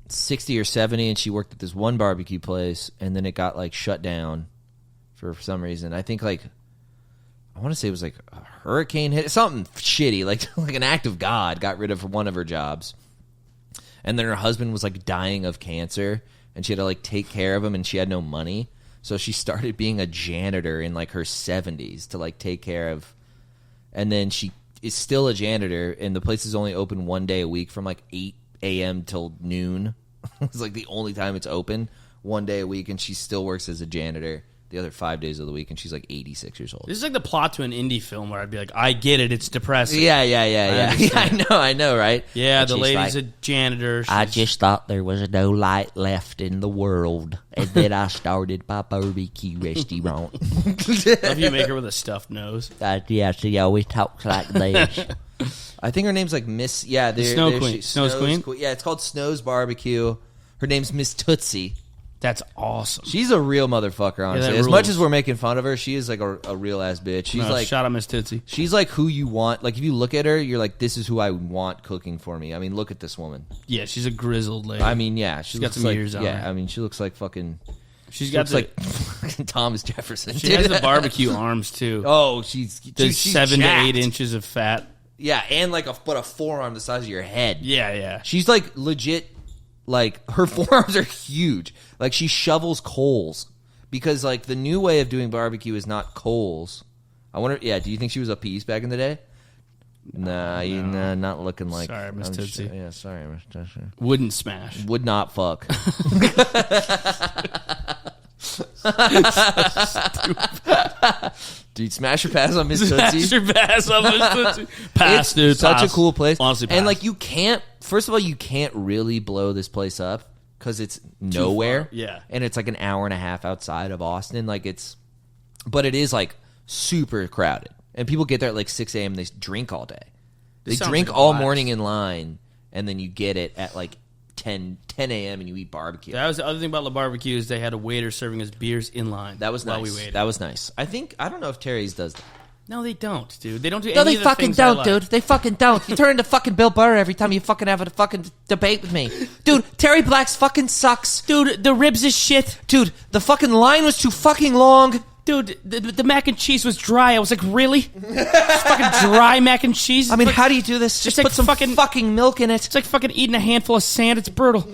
60 or 70, and she worked at this one barbecue place, and then it got like shut down for some reason. I think like I want to say it was like a hurricane hit, something shitty, like an act of God got rid of one of her jobs. And then her husband was like dying of cancer, and she had to like take care of him, and she had no money. So she started being a janitor in like her 70s to like take care of. And then she is still a janitor, and the place is only open one day a week from like 8 a.m. till noon. It's like the only time it's open, one day a week, and she still works as a janitor the other 5 days of the week, and she's like 86 years old. This is like the plot to an indie film where I'd be like, I get it, it's depressing. Yeah. understand. I know, right? Yeah, And the she's lady's like, a janitor. I She's- just thought there was no light left in the world, and then I started my barbecue restaurant. love you make her with a stuffed nose. Yeah, she always talks like this. I think her name's like Miss. Yeah, Snow Queen. Snow's Queen? Yeah, it's called Snow's Barbecue. Her name's Miss Tootsie. That's awesome. She's a real motherfucker, honestly. that As much rules. as we're making fun of her, she is like a real ass bitch. She's like shout out Miss Tootsie. she's like who you want. Like if you look at her, you're like, this is who I want cooking for me. I mean, look at this woman. Yeah, she's a grizzled lady. I mean, yeah, she's got some years on Yeah, her. I mean, she looks like fucking. she's She got looks like fucking Thomas Jefferson. she dude. has the barbecue arms too. Oh, she's There's she's 7 to 8 jacked. inches of fat. Yeah, and like a forearm the size of your head. Yeah. She's like legit. Like her forearms are huge. Like she shovels coals because like the new way of doing barbecue is not coals. I wonder. Yeah, do you think she was a piece back in the day? Nah, you're not looking like. Sorry, Miss Tootsie. Yeah, sorry, Miss Tootsie. Wouldn't smash. Would not fuck. Dude, smash or pass on Miss Tootsie? Smash or pass on Miss Tootsie? Pass, It's dude. such pass. a cool place. Honestly, pass. And like you can't. First of all, you can't really blow this place up because it's nowhere. Yeah. And it's like an hour and a half outside of Austin. Like but it is like super crowded. And people get there at like 6 a.m. and they drink all day. They sounds drink like a all blast. morning in line, and then you get it at like 10 a.m. and you eat barbecue. That was the other thing about La Barbecue is they had a waiter serving us beers in line. That was while nice. we waited. That was nice. I don't know if Terry's does that. No, they don't, dude. They don't do No, any they of the fucking things I don't, like. dude. They fucking don't. You turn into fucking Bill Burr every time you fucking have a fucking debate with me. Dude, Terry Black's fucking sucks. Dude, the ribs is shit. Dude, the fucking line was too fucking long. Dude, the mac and cheese was dry. I was like, really? It's fucking dry mac and cheese? I mean, how do you do this? Just like put some fucking- milk in it. It's like fucking eating a handful of sand. It's brutal.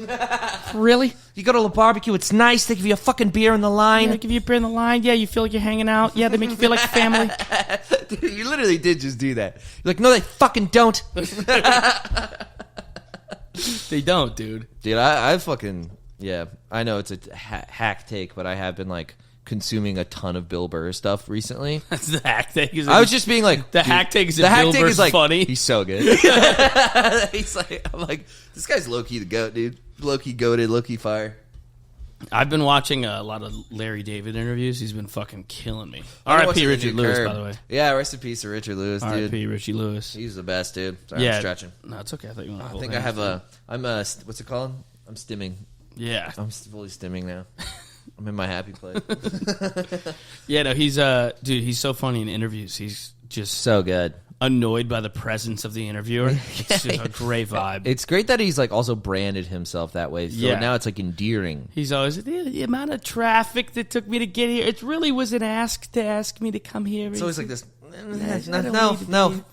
Really? You go to a barbecue, it's nice. They give you a fucking beer in the line. They give you a beer in the line. Yeah, you feel like you're hanging out. Yeah, they make you feel like family. Dude, you literally did just do that. You're like, no, they fucking don't. They don't, dude. Dude, I fucking, yeah. I know it's a hack take, but I have been like consuming a ton of Bill Burr stuff recently. That's the hack take. I was just being like, the dude, hack take is the that hack Bill take Burr's is like funny. He's so good. He's like, I'm like, this guy's low key the goat, dude. Low key goated, low key fire. I've been watching a lot of Larry David interviews. He's been fucking killing me. I'm R.I.P. watching the Richard new Lewis, Curb. by the way. Yeah, rest in peace to Richard Lewis, dude. R.I.P. Richie Lewis. He's the best, dude. Sorry, Yeah. I'm stretching. No, it's okay. I thought you wanted to I hold think I hands. have what's it called? I'm stimming. Yeah. I'm fully stimming now. I'm in my happy place. Yeah, no, he's dude, he's so funny in interviews. He's just So good. annoyed by the presence of the interviewer. It's just a great vibe. It's great that he's like also branded himself that way. So Yeah. now it's like endearing. He's always the amount of traffic that took me to get here. It really was an ask me to come here. It's always like this. I don't No, need to no, be-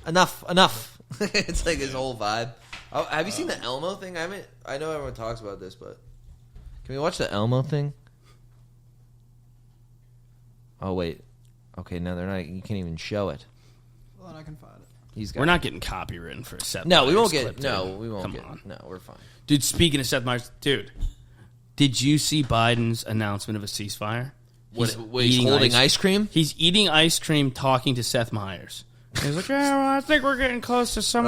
enough. It's like his whole vibe. Oh, have you seen the Elmo thing? I know everyone talks about this, but can we watch the Elmo thing? Oh wait. Okay, no, they're not. You can't even show it. Well, then I can find it. He's got. We're not getting copywritten for a Seth No, we Meyers won't clip, get. No, dude. we won't Come get. on. No, we're fine. Dude, speaking of Seth Meyers, dude, did you see Biden's announcement of a ceasefire? He's eating holding ice cream. He's eating ice cream, talking to Seth Meyers. He's like, yeah, well, I think we're getting close to some.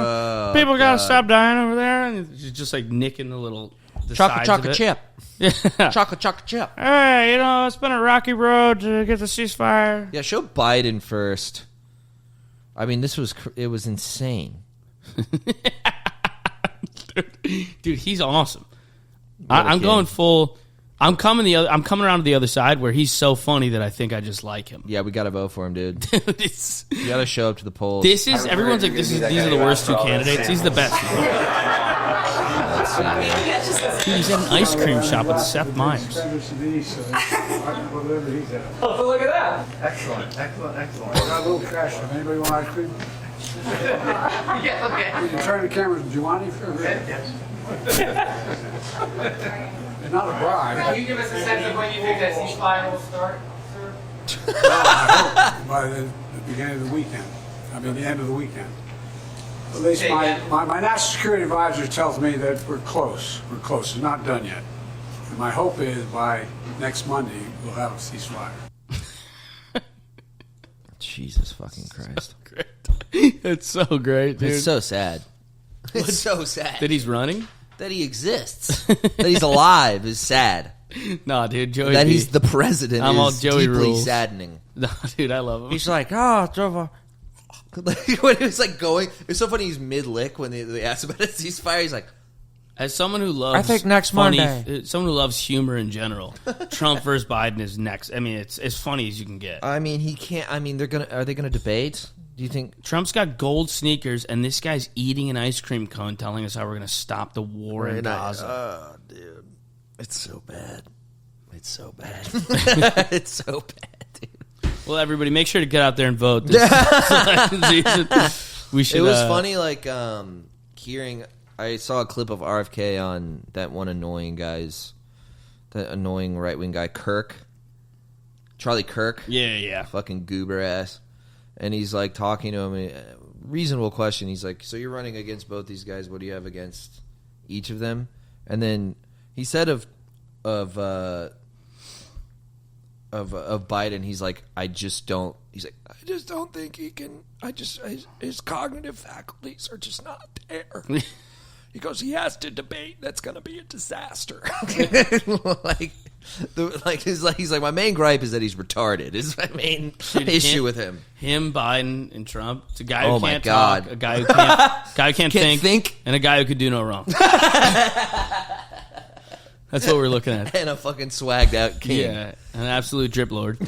People gotta stop dying over there. And he's just like nicking the sides of it. chip. Yeah. Chocolate chip. Hey, it's been a rocky road to get the ceasefire. Yeah, show Biden first. I mean, it was insane. Dude, he's awesome. I'm going full. I'm coming around to the other side where he's so funny that I think I just like him. Yeah, we gotta vote for him, dude. Dude, it's, You gotta show up to the polls. this is everyone's like these are the worst two candidates. He's the best. Let's see. Dude, he's at an ice cream shop with Seth Meyers. Oh, look at that. Excellent. Got a little cash. Anybody want ice cream? Yeah, okay. You can turn the cameras. Do you want any? Yes. It's not a bribe. Can you give us a sense of when you think that ceasefire will start, sir? By the beginning of the weekend. I mean, the end of the weekend. At least my national security advisor tells me that we're close. We're close. It's not done yet. And my hope is by next Monday we'll have a ceasefire. Jesus fucking Christ. It's so great, dude. It's so sad. It's so sad. That he's running? That he exists. That he's alive is sad. Nah, dude, Joey. That B. he's the president I'm all is Joey deeply rules. saddening. No, dude, I love him. He's like, oh, Trevor. When it was like going, it's so funny. He's mid-lick when they asked about a ceasefire. He's like, As someone who loves, I think next Monday. Someone who loves humor in general, Trump versus Biden is next. I mean, it's as funny as you can get. I mean, he can't. I mean, are they gonna debate? Do you think? Trump's got gold sneakers, and this guy's eating an ice cream cone, telling us how we're going to stop the war in Gaza. Oh, dude, it's so bad. It's so bad. It's so bad, dude. Well, everybody, make sure to get out there and vote. We should. It was funny, like hearing. I saw a clip of RFK on that one annoying right wing guy, Kirk, Charlie Kirk. Yeah. Fucking goober ass. and he's like talking to him. Reasonable question. He's like, so you're running against both these guys. What do you have against each of them? And then he said of Biden, he's like, I just don't think he can. His cognitive faculties are just not there. He goes, he has to debate. That's going to be a disaster. He's like, my main gripe is that he's retarded. Is my main issue with him. Him, Biden, and Trump. It's a guy who can't God. talk, a guy who can't think, and a guy who could do no wrong. That's what we're looking at. And a fucking swagged out king. Yeah, an absolute drip lord.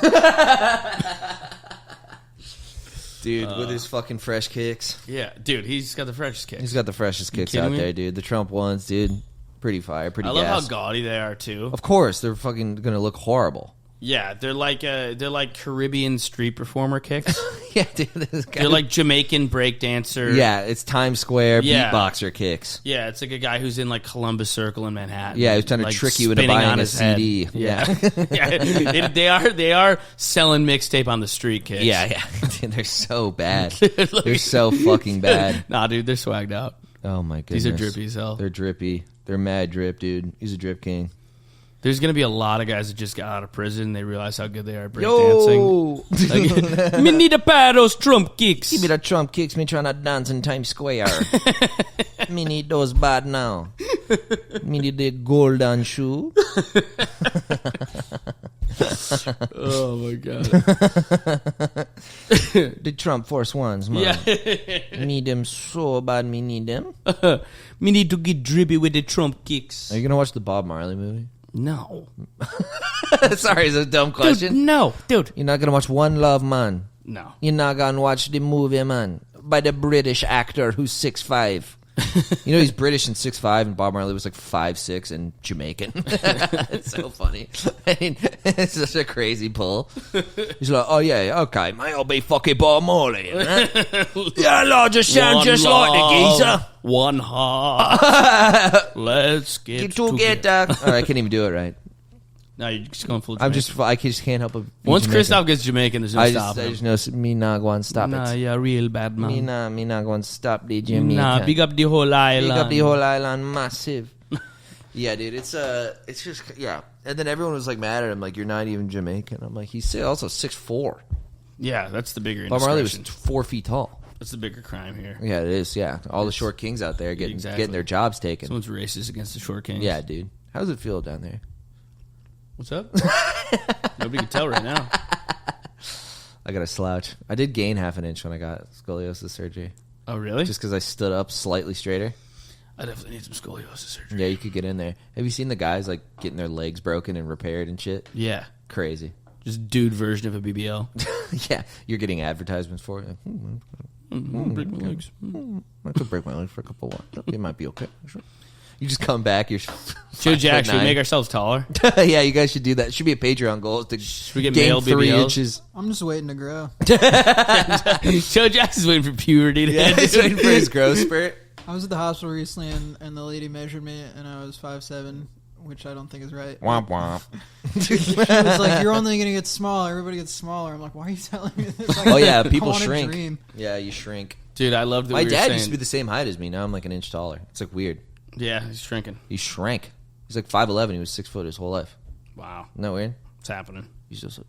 Dude, with his fucking fresh kicks. Yeah, dude, he's got the freshest kicks. He's got the freshest kicks kidding out me? there, dude. The Trump ones, dude. Pretty fire, pretty I love gas. how gaudy they are too. Of course, they're fucking gonna look horrible. Yeah, they're like Caribbean street performer kicks. Yeah, dude. They're like Jamaican breakdancer. Yeah, it's Times Square Yeah. beatboxer kicks. Yeah, it's like a guy who's in like Columbus Circle in Manhattan. Yeah, he's trying to like, trick you into spinning buying on a his head. CD. Yeah, yeah. They are selling mixtape on the street kicks. Yeah. Dude, they're so bad. They're so fucking bad. Nah, dude, they're swagged out. Oh my goodness. These are drippy as hell. They're drippy. They're mad drip, dude. He's a drip king. There's going to be a lot of guys that just got out of prison and they realize how good they are at breakdancing. Like, me need a pair of those Trump kicks. Give me that Trump kicks, me trying to dance in Times Square. Me need those bad now. Me need the golden shoe. Oh my god. The Trump Force Ones, man. Yeah. Need them so bad, me need them. Me need to get drippy with the Trump kicks. Are you going to watch the Bob Marley movie? No. Sorry, it's a dumb question. Dude, no, dude. You're not going to watch One Love, man. No. You're not going to watch the movie, man, by the British actor who's 6'5". You know he's British and 6'5", and Bob Marley was like 5'6" and Jamaican. It's so funny. I mean, it's such a crazy pull. He's like, oh yeah, okay, I'll be fucking Bob Marley. Yeah, Lord, just sound just like the geezer. One heart. Let's get together. All right, I can't even do it right. No, you're just going full I Jamaican. just can't help it. Once Christoph gets Jamaican, there's no I stopping him. just know me not going to stop Nah, it. you're a real bad man. Me not going to stop the Jamaican. Nah, big up the whole island. Big up the whole island, massive. Yeah, dude, it's just, yeah. And then everyone was like mad at him, like, you're not even Jamaican. I'm like, he's also 6'4". Yeah, that's the bigger Bob Marley was indiscretion. 4 feet tall. That's the bigger crime here. Yeah, it is, yeah. All the short kings out there getting their jobs taken. Someone's racist against the short kings. Yeah, dude. How does it feel down there? What's up? Nobody can tell right now. I got a slouch. I did gain half an inch when I got scoliosis surgery. Oh, really? Just because I stood up slightly straighter. I definitely need some scoliosis surgery. Yeah, you could get in there. Have you seen the guys like getting their legs broken and repaired and shit? Yeah. Crazy. Just dude version of a BBL. Yeah, you're getting advertisements for it. Break my legs. I could break my leg for a couple of months. It might be okay. Sure. You just come back. You're Joe Jack, should we 5'9". make ourselves taller? Yeah, you guys should do that. Should be a Patreon goal to Should we get gain male 3 BBLs? inches. I'm just waiting to grow. Joe Jackson's waiting for puberty to hit. He's waiting for his growth spurt. I was at the hospital recently, and the lady measured me, and I was 5'7", which I don't think is right. Womp womp. She was like, "You're only gonna get smaller. Everybody gets smaller." I'm like, "Why are you telling me this?" Like, Oh yeah, I people wanna shrink. dream. Yeah, you shrink. Dude, I love that My we were dad saying, used to be the same height as me. Now I'm like an inch taller. It's like weird. Yeah, he's shrinking. He shrank. He's like 5'11". He was 6 foot his whole life. Wow. Isn't that weird? It's happening. He's just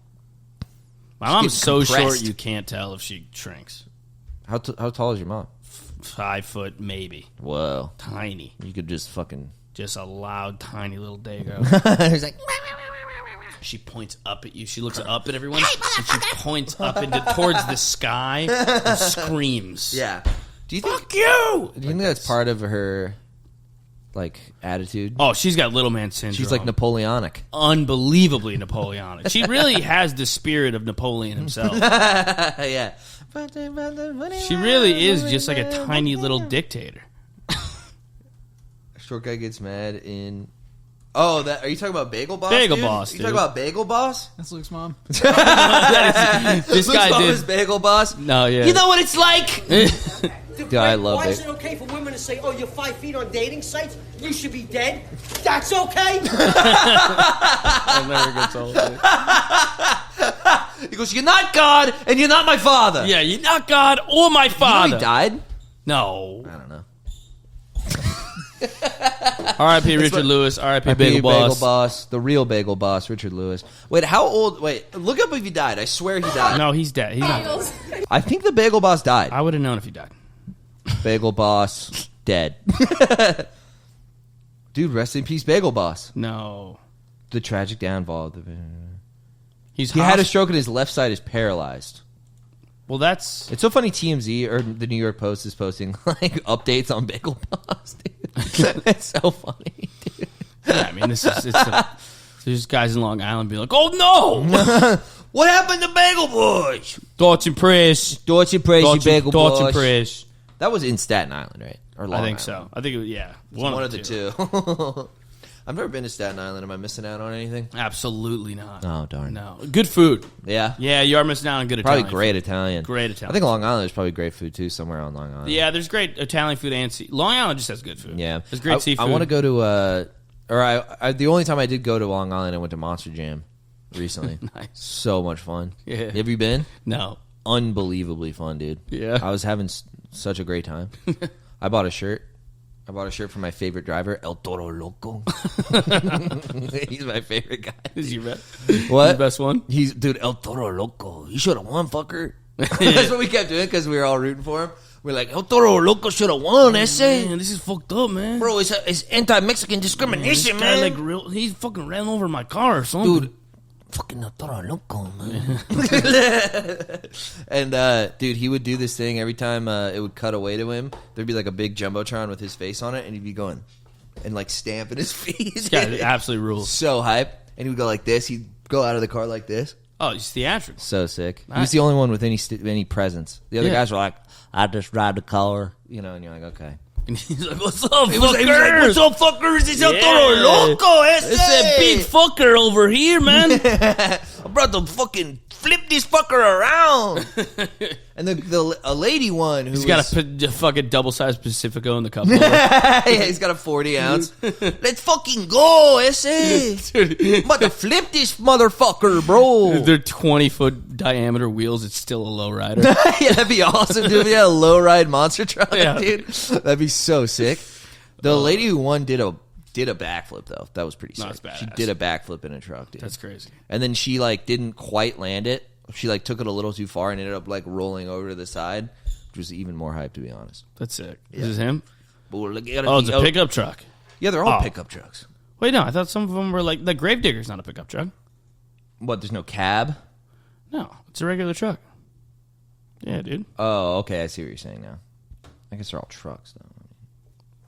My mom's getting so compressed. short you can't tell if she shrinks. how tall is your mom? 5 foot, maybe. Whoa. Tiny. You could just fucking. Just a loud, tiny little dago. He's like. She points up at you. She looks up at everyone, and she points up towards the sky and screams. Yeah. Do you think? Fuck you! Do you think that's part of her, like, attitude? Oh, she's got little man syndrome. She's like Napoleonic. Unbelievably Napoleonic. She really has the spirit of Napoleon himself. Yeah. She really is just like a tiny little dictator. Short guy gets mad in. Oh, that are you talking about Bagel Boss? Bagel dude? Boss, You dude. talking about Bagel Boss? That's Luke's mom. This Luke's guy mom did. is Bagel Boss. No, yeah. You know what it's like. Dude, I love Why is it. it okay for women to say, "Oh, you're 5 feet on dating sites. You should be dead"? That's okay. That never gets old. Dude. He goes, "You're not God, and you're not my father." Yeah, you're not God or my You know father. he died? No. I don't know. R.I.P. Richard Lewis. R.I.P. Bagel Boss. The real Bagel Boss, Richard Lewis. Wait, how old? Wait, look up if he died. I swear he died. No, he's dead. He's not dead. I think the Bagel Boss died. I would have known if he died. Bagel Boss dead. Dude, rest in peace, Bagel Boss. No. The tragic downfall of the. He had a stroke and his left side is paralyzed. Well, that's... It's so funny TMZ or the New York Post is posting like updates on Bagel Boss, dude. It's so funny, dude. Yeah, I mean, there's guys in Long Island being like, oh, no! What happened to Bagel Boys? Thoughts and prayers. Thoughts and praise, you Bagel Boys. Thoughts and prayers. That was in Staten Island, right? Or Long I think Island. so. I think, yeah. One of the two. I've never been to Staten Island. Am I missing out on anything? Absolutely not. Oh, darn. No. Good food. Yeah? Yeah, you are missing out on good Probably Italian great food. Italian. Great Italian. I think Long Island is probably great food, too, somewhere on Long Island. Yeah, there's great Italian food and Long Island just has good food. Yeah. There's great seafood. I want to go to, the only time I did go to Long Island, I went to Monster Jam recently. Nice. So much fun. Yeah. Have you been? No. Unbelievably fun, dude. Yeah. I was having such a great time. I bought a shirt. I bought a shirt from my favorite driver, El Toro Loco. He's my favorite guy. Is your best? What? Your best one? He's, dude, El Toro Loco. You should have won, fucker. That's what we kept doing because we were all rooting for him. We're like, El Toro Loco should have won, ese. Man, this is fucked up, man. Bro, it's anti-Mexican discrimination, This guy, man. he fucking ran over my car or something. Dude, fucking El Toro Loco, man. And, dude, he would do this thing every time it would cut away to him. There'd be like a big Jumbotron with his face on it, and he'd be going and like stamping his feet. This guy absolutely rules. So hype. And he would go like this. He'd go out of the car like this. Oh, he's theatrical. So sick. Nice. He was the only one with any presence. The other Yeah. guys were like, I just drive the car. You know, and you're like, okay. And he's like, what's up, He was like, fuckers? what's up, fuckers? It's El Yeah. Toro Loco, ese. It's that big fucker over here, man. I'm about to fucking flip this fucker around. And a lady one who's He's got a fucking double-sized Pacifico in the cup holder. yeah, he's got a 40 ounce. Let's fucking go, ese. I'm about to flip this motherfucker, bro. They're 20-foot diameter wheels. It's still a low rider. Yeah, that'd be awesome, dude. Yeah, a low ride monster truck, Yeah. dude. That'd be so sick. The lady who won did a backflip though. That was pretty sick. That's badass. She did a backflip in a truck, dude. That's crazy. And then she like didn't quite land it. She like took it a little too far and ended up like rolling over to the side, which was even more hype, to be honest. That's sick. Is this him? Oh, Oh, it's a pickup truck. Yeah, they're all Oh. pickup trucks. Wait, no. I thought some of them were like... The Gravedigger's not a pickup truck. What? There's no cab? No, it's a regular truck. Yeah, dude. Oh, okay. I see what you're saying now. I guess they're all trucks though.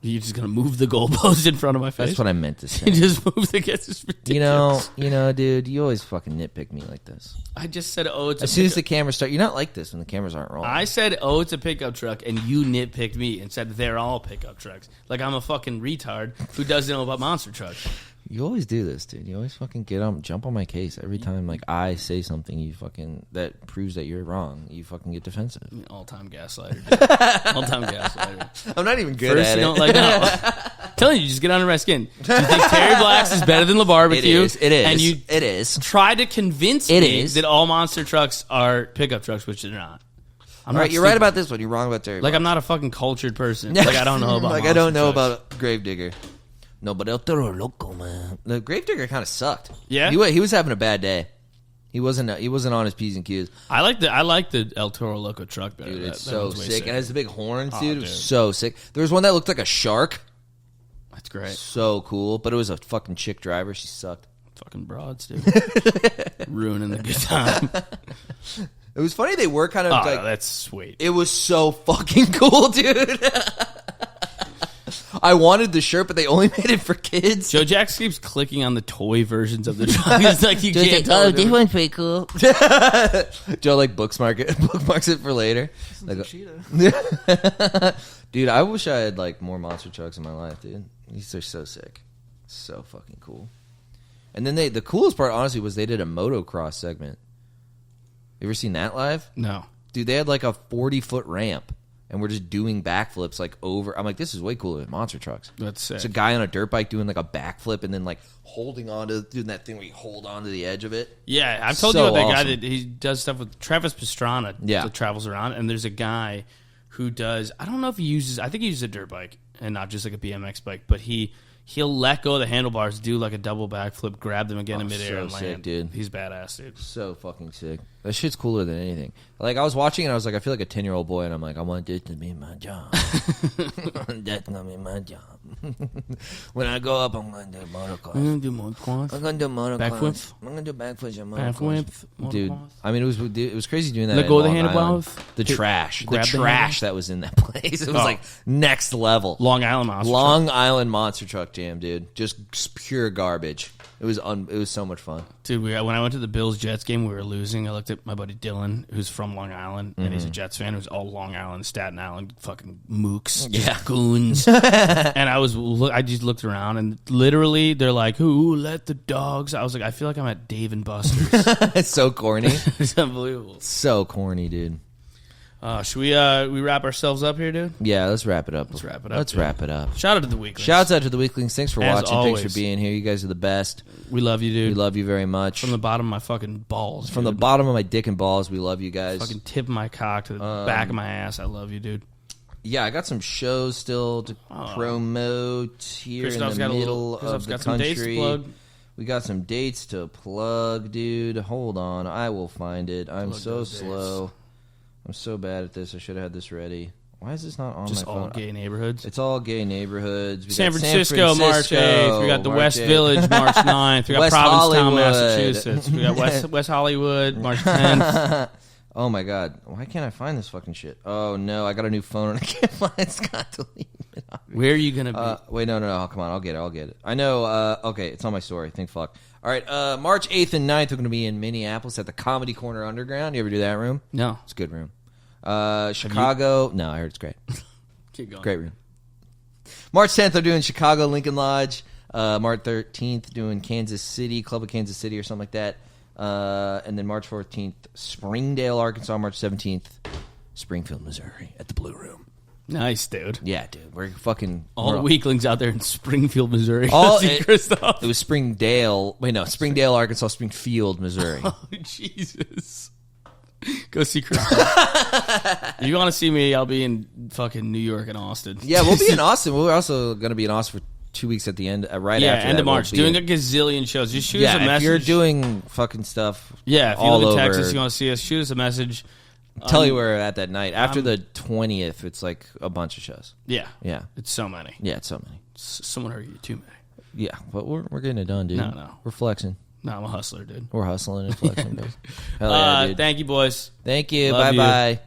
You're just going to move the goalpost in front of my face? That's what I meant to say. You just move the... It's just ridiculous. You know, dude, you always fucking nitpick me like this. I just said, oh, it's a As soon as pickup. the cameras start, you're not like this when the cameras aren't rolling. I said, oh, it's a pickup truck, and you nitpicked me and said they're all pickup trucks. Like I'm a fucking retard who doesn't know about monster trucks. You always do this, dude. You always fucking jump on my case every time. Like I say something, you fucking that proves that you're wrong. You fucking get defensive. All-time gaslighter. Dude. All-time gaslighter. I'm not even good First, at you it. don't like. No. Telling you, just get under my skin. Do you think Terry Black's is better than the barbecue? It is. And you It is. try to convince It me is. that all monster trucks are pickup trucks, which they're not. I'm All right, not you're right stupid. about this one. You're wrong about Terry. Like Black. I'm not a fucking cultured person. Like I don't know about. Like I don't know monster trucks. about Gravedigger. No, but El Toro Loco, man. The Gravedigger kind of sucked. Yeah? he was having a bad day. He wasn't on his P's and Q's. I like the El Toro Loco truck better. Dude, That- it's that so one's way sick. sicker. And it has the big horns, Oh, dude. It dude. was so sick. There was one that looked like a shark. That's great. So cool. But it was a fucking chick driver. She sucked. Fucking broads, dude. Ruining the good time. It was funny. They were kind of Oh, like... that's sweet. It was so fucking cool, dude. I wanted the shirt, but they only made it for kids. Joe Jax keeps clicking on the toy versions of the truck. It's like you can't tell. oh, the this difference. one's pretty cool. Joe like bookmarks it for later. Like, Cheetah. dude, I wish I had like more monster trucks in my life, dude. These are so sick, so fucking cool. And then the coolest part, honestly, was they did a motocross segment. You ever seen that live? No. Dude, they had like a 40-foot ramp. and we're just doing backflips like over. I'm like, this is way cooler than monster trucks. That's sick. It's a guy on a dirt bike doing like a backflip and then like holding on to doing that thing where you hold on to the edge of it. Yeah, I've told So you about that guy awesome. that he does stuff with Travis Pastrana. Yeah. That travels around, and there's a guy who does. I don't know if he uses. I think he uses a dirt bike and not just like a BMX bike, but he'll let go of the handlebars, do like a double backflip, grab them again in midair, so and land. sick, dude. He's badass, dude. So fucking sick. That shit's cooler than anything. Like, I was watching and I was like, I feel like a 10-year-old boy, and I'm like, I want this to be my job. That's gonna be my job. When I go up, I'm gonna do motocross. I'm gonna do motocross. I'm gonna do motocross. Backflip? I'm gonna do backflips and Backflip, motocross. Dude, motocross. I mean, it was crazy doing that. Let in go of the Long handlebars. Island. The trash grab the that was in that place. It was Oh. like next level. Long Island monster. Long Island monster truck jam, dude. Just pure garbage. It was so much fun. Dude, when I went to the Bills-Jets game, we were losing. I looked at my buddy Dylan, who's from Long Island, and he's a Jets fan. Who's all Long Island, Staten Island, fucking mooks, just goons. And I just looked around, and literally, they're like, "Who let the dogs?" I was like, I feel like I'm at Dave and Buster's. It's so corny. It's unbelievable. So corny, dude. Should we wrap ourselves up here, dude? Yeah, let's wrap it up. Let's wrap it up. Let's dude. wrap it up. Shout out to the Weeklings. Shouts out to the Weeklings. Thanks for As watching. always. Thanks for being here. You guys are the best. We love you, dude. We love you very much. From the bottom of my fucking balls. From the dude. bottom of my dick and balls, we love you guys. Fucking tip of my cock to the back of my ass. I love you, dude. Yeah, I got some shows still to promote here Christoph's in got the a middle little- Christoph's of the got some dates to country. plug. We got some dates to plug, dude. Hold on, I will find it. I'm Plug so those dates. slow. I'm so bad at this. I should have had this ready. Why is this not on Just my all phone? gay neighborhoods. It's all gay neighborhoods. We San got Francisco, March 8th. We got the March West 8th. Village, March 9th. We got West Provincetown, Hollywood. Massachusetts. We got West Hollywood, March 10th. Oh my god, why can't I find this fucking shit? Oh no, I got a new phone and I can't find it. Scott deleted it. Where are you going to be? Wait, no, come on, I'll get it. I know, okay, it's on my story. Thank fuck. All right, March 8th and 9th, we're going to be in Minneapolis at the Comedy Corner Underground. You ever do that room? No. It's a good room. Chicago, no, I heard it's great. Keep going. Great room. March 10th, I'm doing Chicago Lincoln Lodge. March 13th, doing Kansas City, Club of Kansas City or something like that. And then March 14th, Springdale, Arkansas. March 17th, Springfield, Missouri, at the Blue Room. Nice, dude. Yeah, dude, we're fucking All the Weeklings out there in Springfield, Missouri. All See Christoph. It was Springdale. Wait, no, Springdale, Arkansas, Springfield, Missouri. Oh, Jesus. Go see Christoph. If you want to see me, I'll be in fucking New York and Austin. Yeah, we'll be in Austin. We're also going to be in Austin for 2 weeks at the end, right Yeah, after end that, of March. we'll be Doing in- a gazillion shows. Just shoot us a Yeah, message. if you're doing fucking stuff, Yeah, if you all live in over, Texas, you want to see us, shoot us a message. tell you where we're at that night. After the 20th, it's like a bunch of shows. Yeah. Yeah. It's so many. Yeah, it's so many. Someone heard you too many. Yeah, but we're getting it done, dude. No. We're flexing. No, I'm a hustler, dude. We're hustling and flexing, baby. Hell yeah, dude. Thank you, boys. Thank you. Love you. Bye-bye.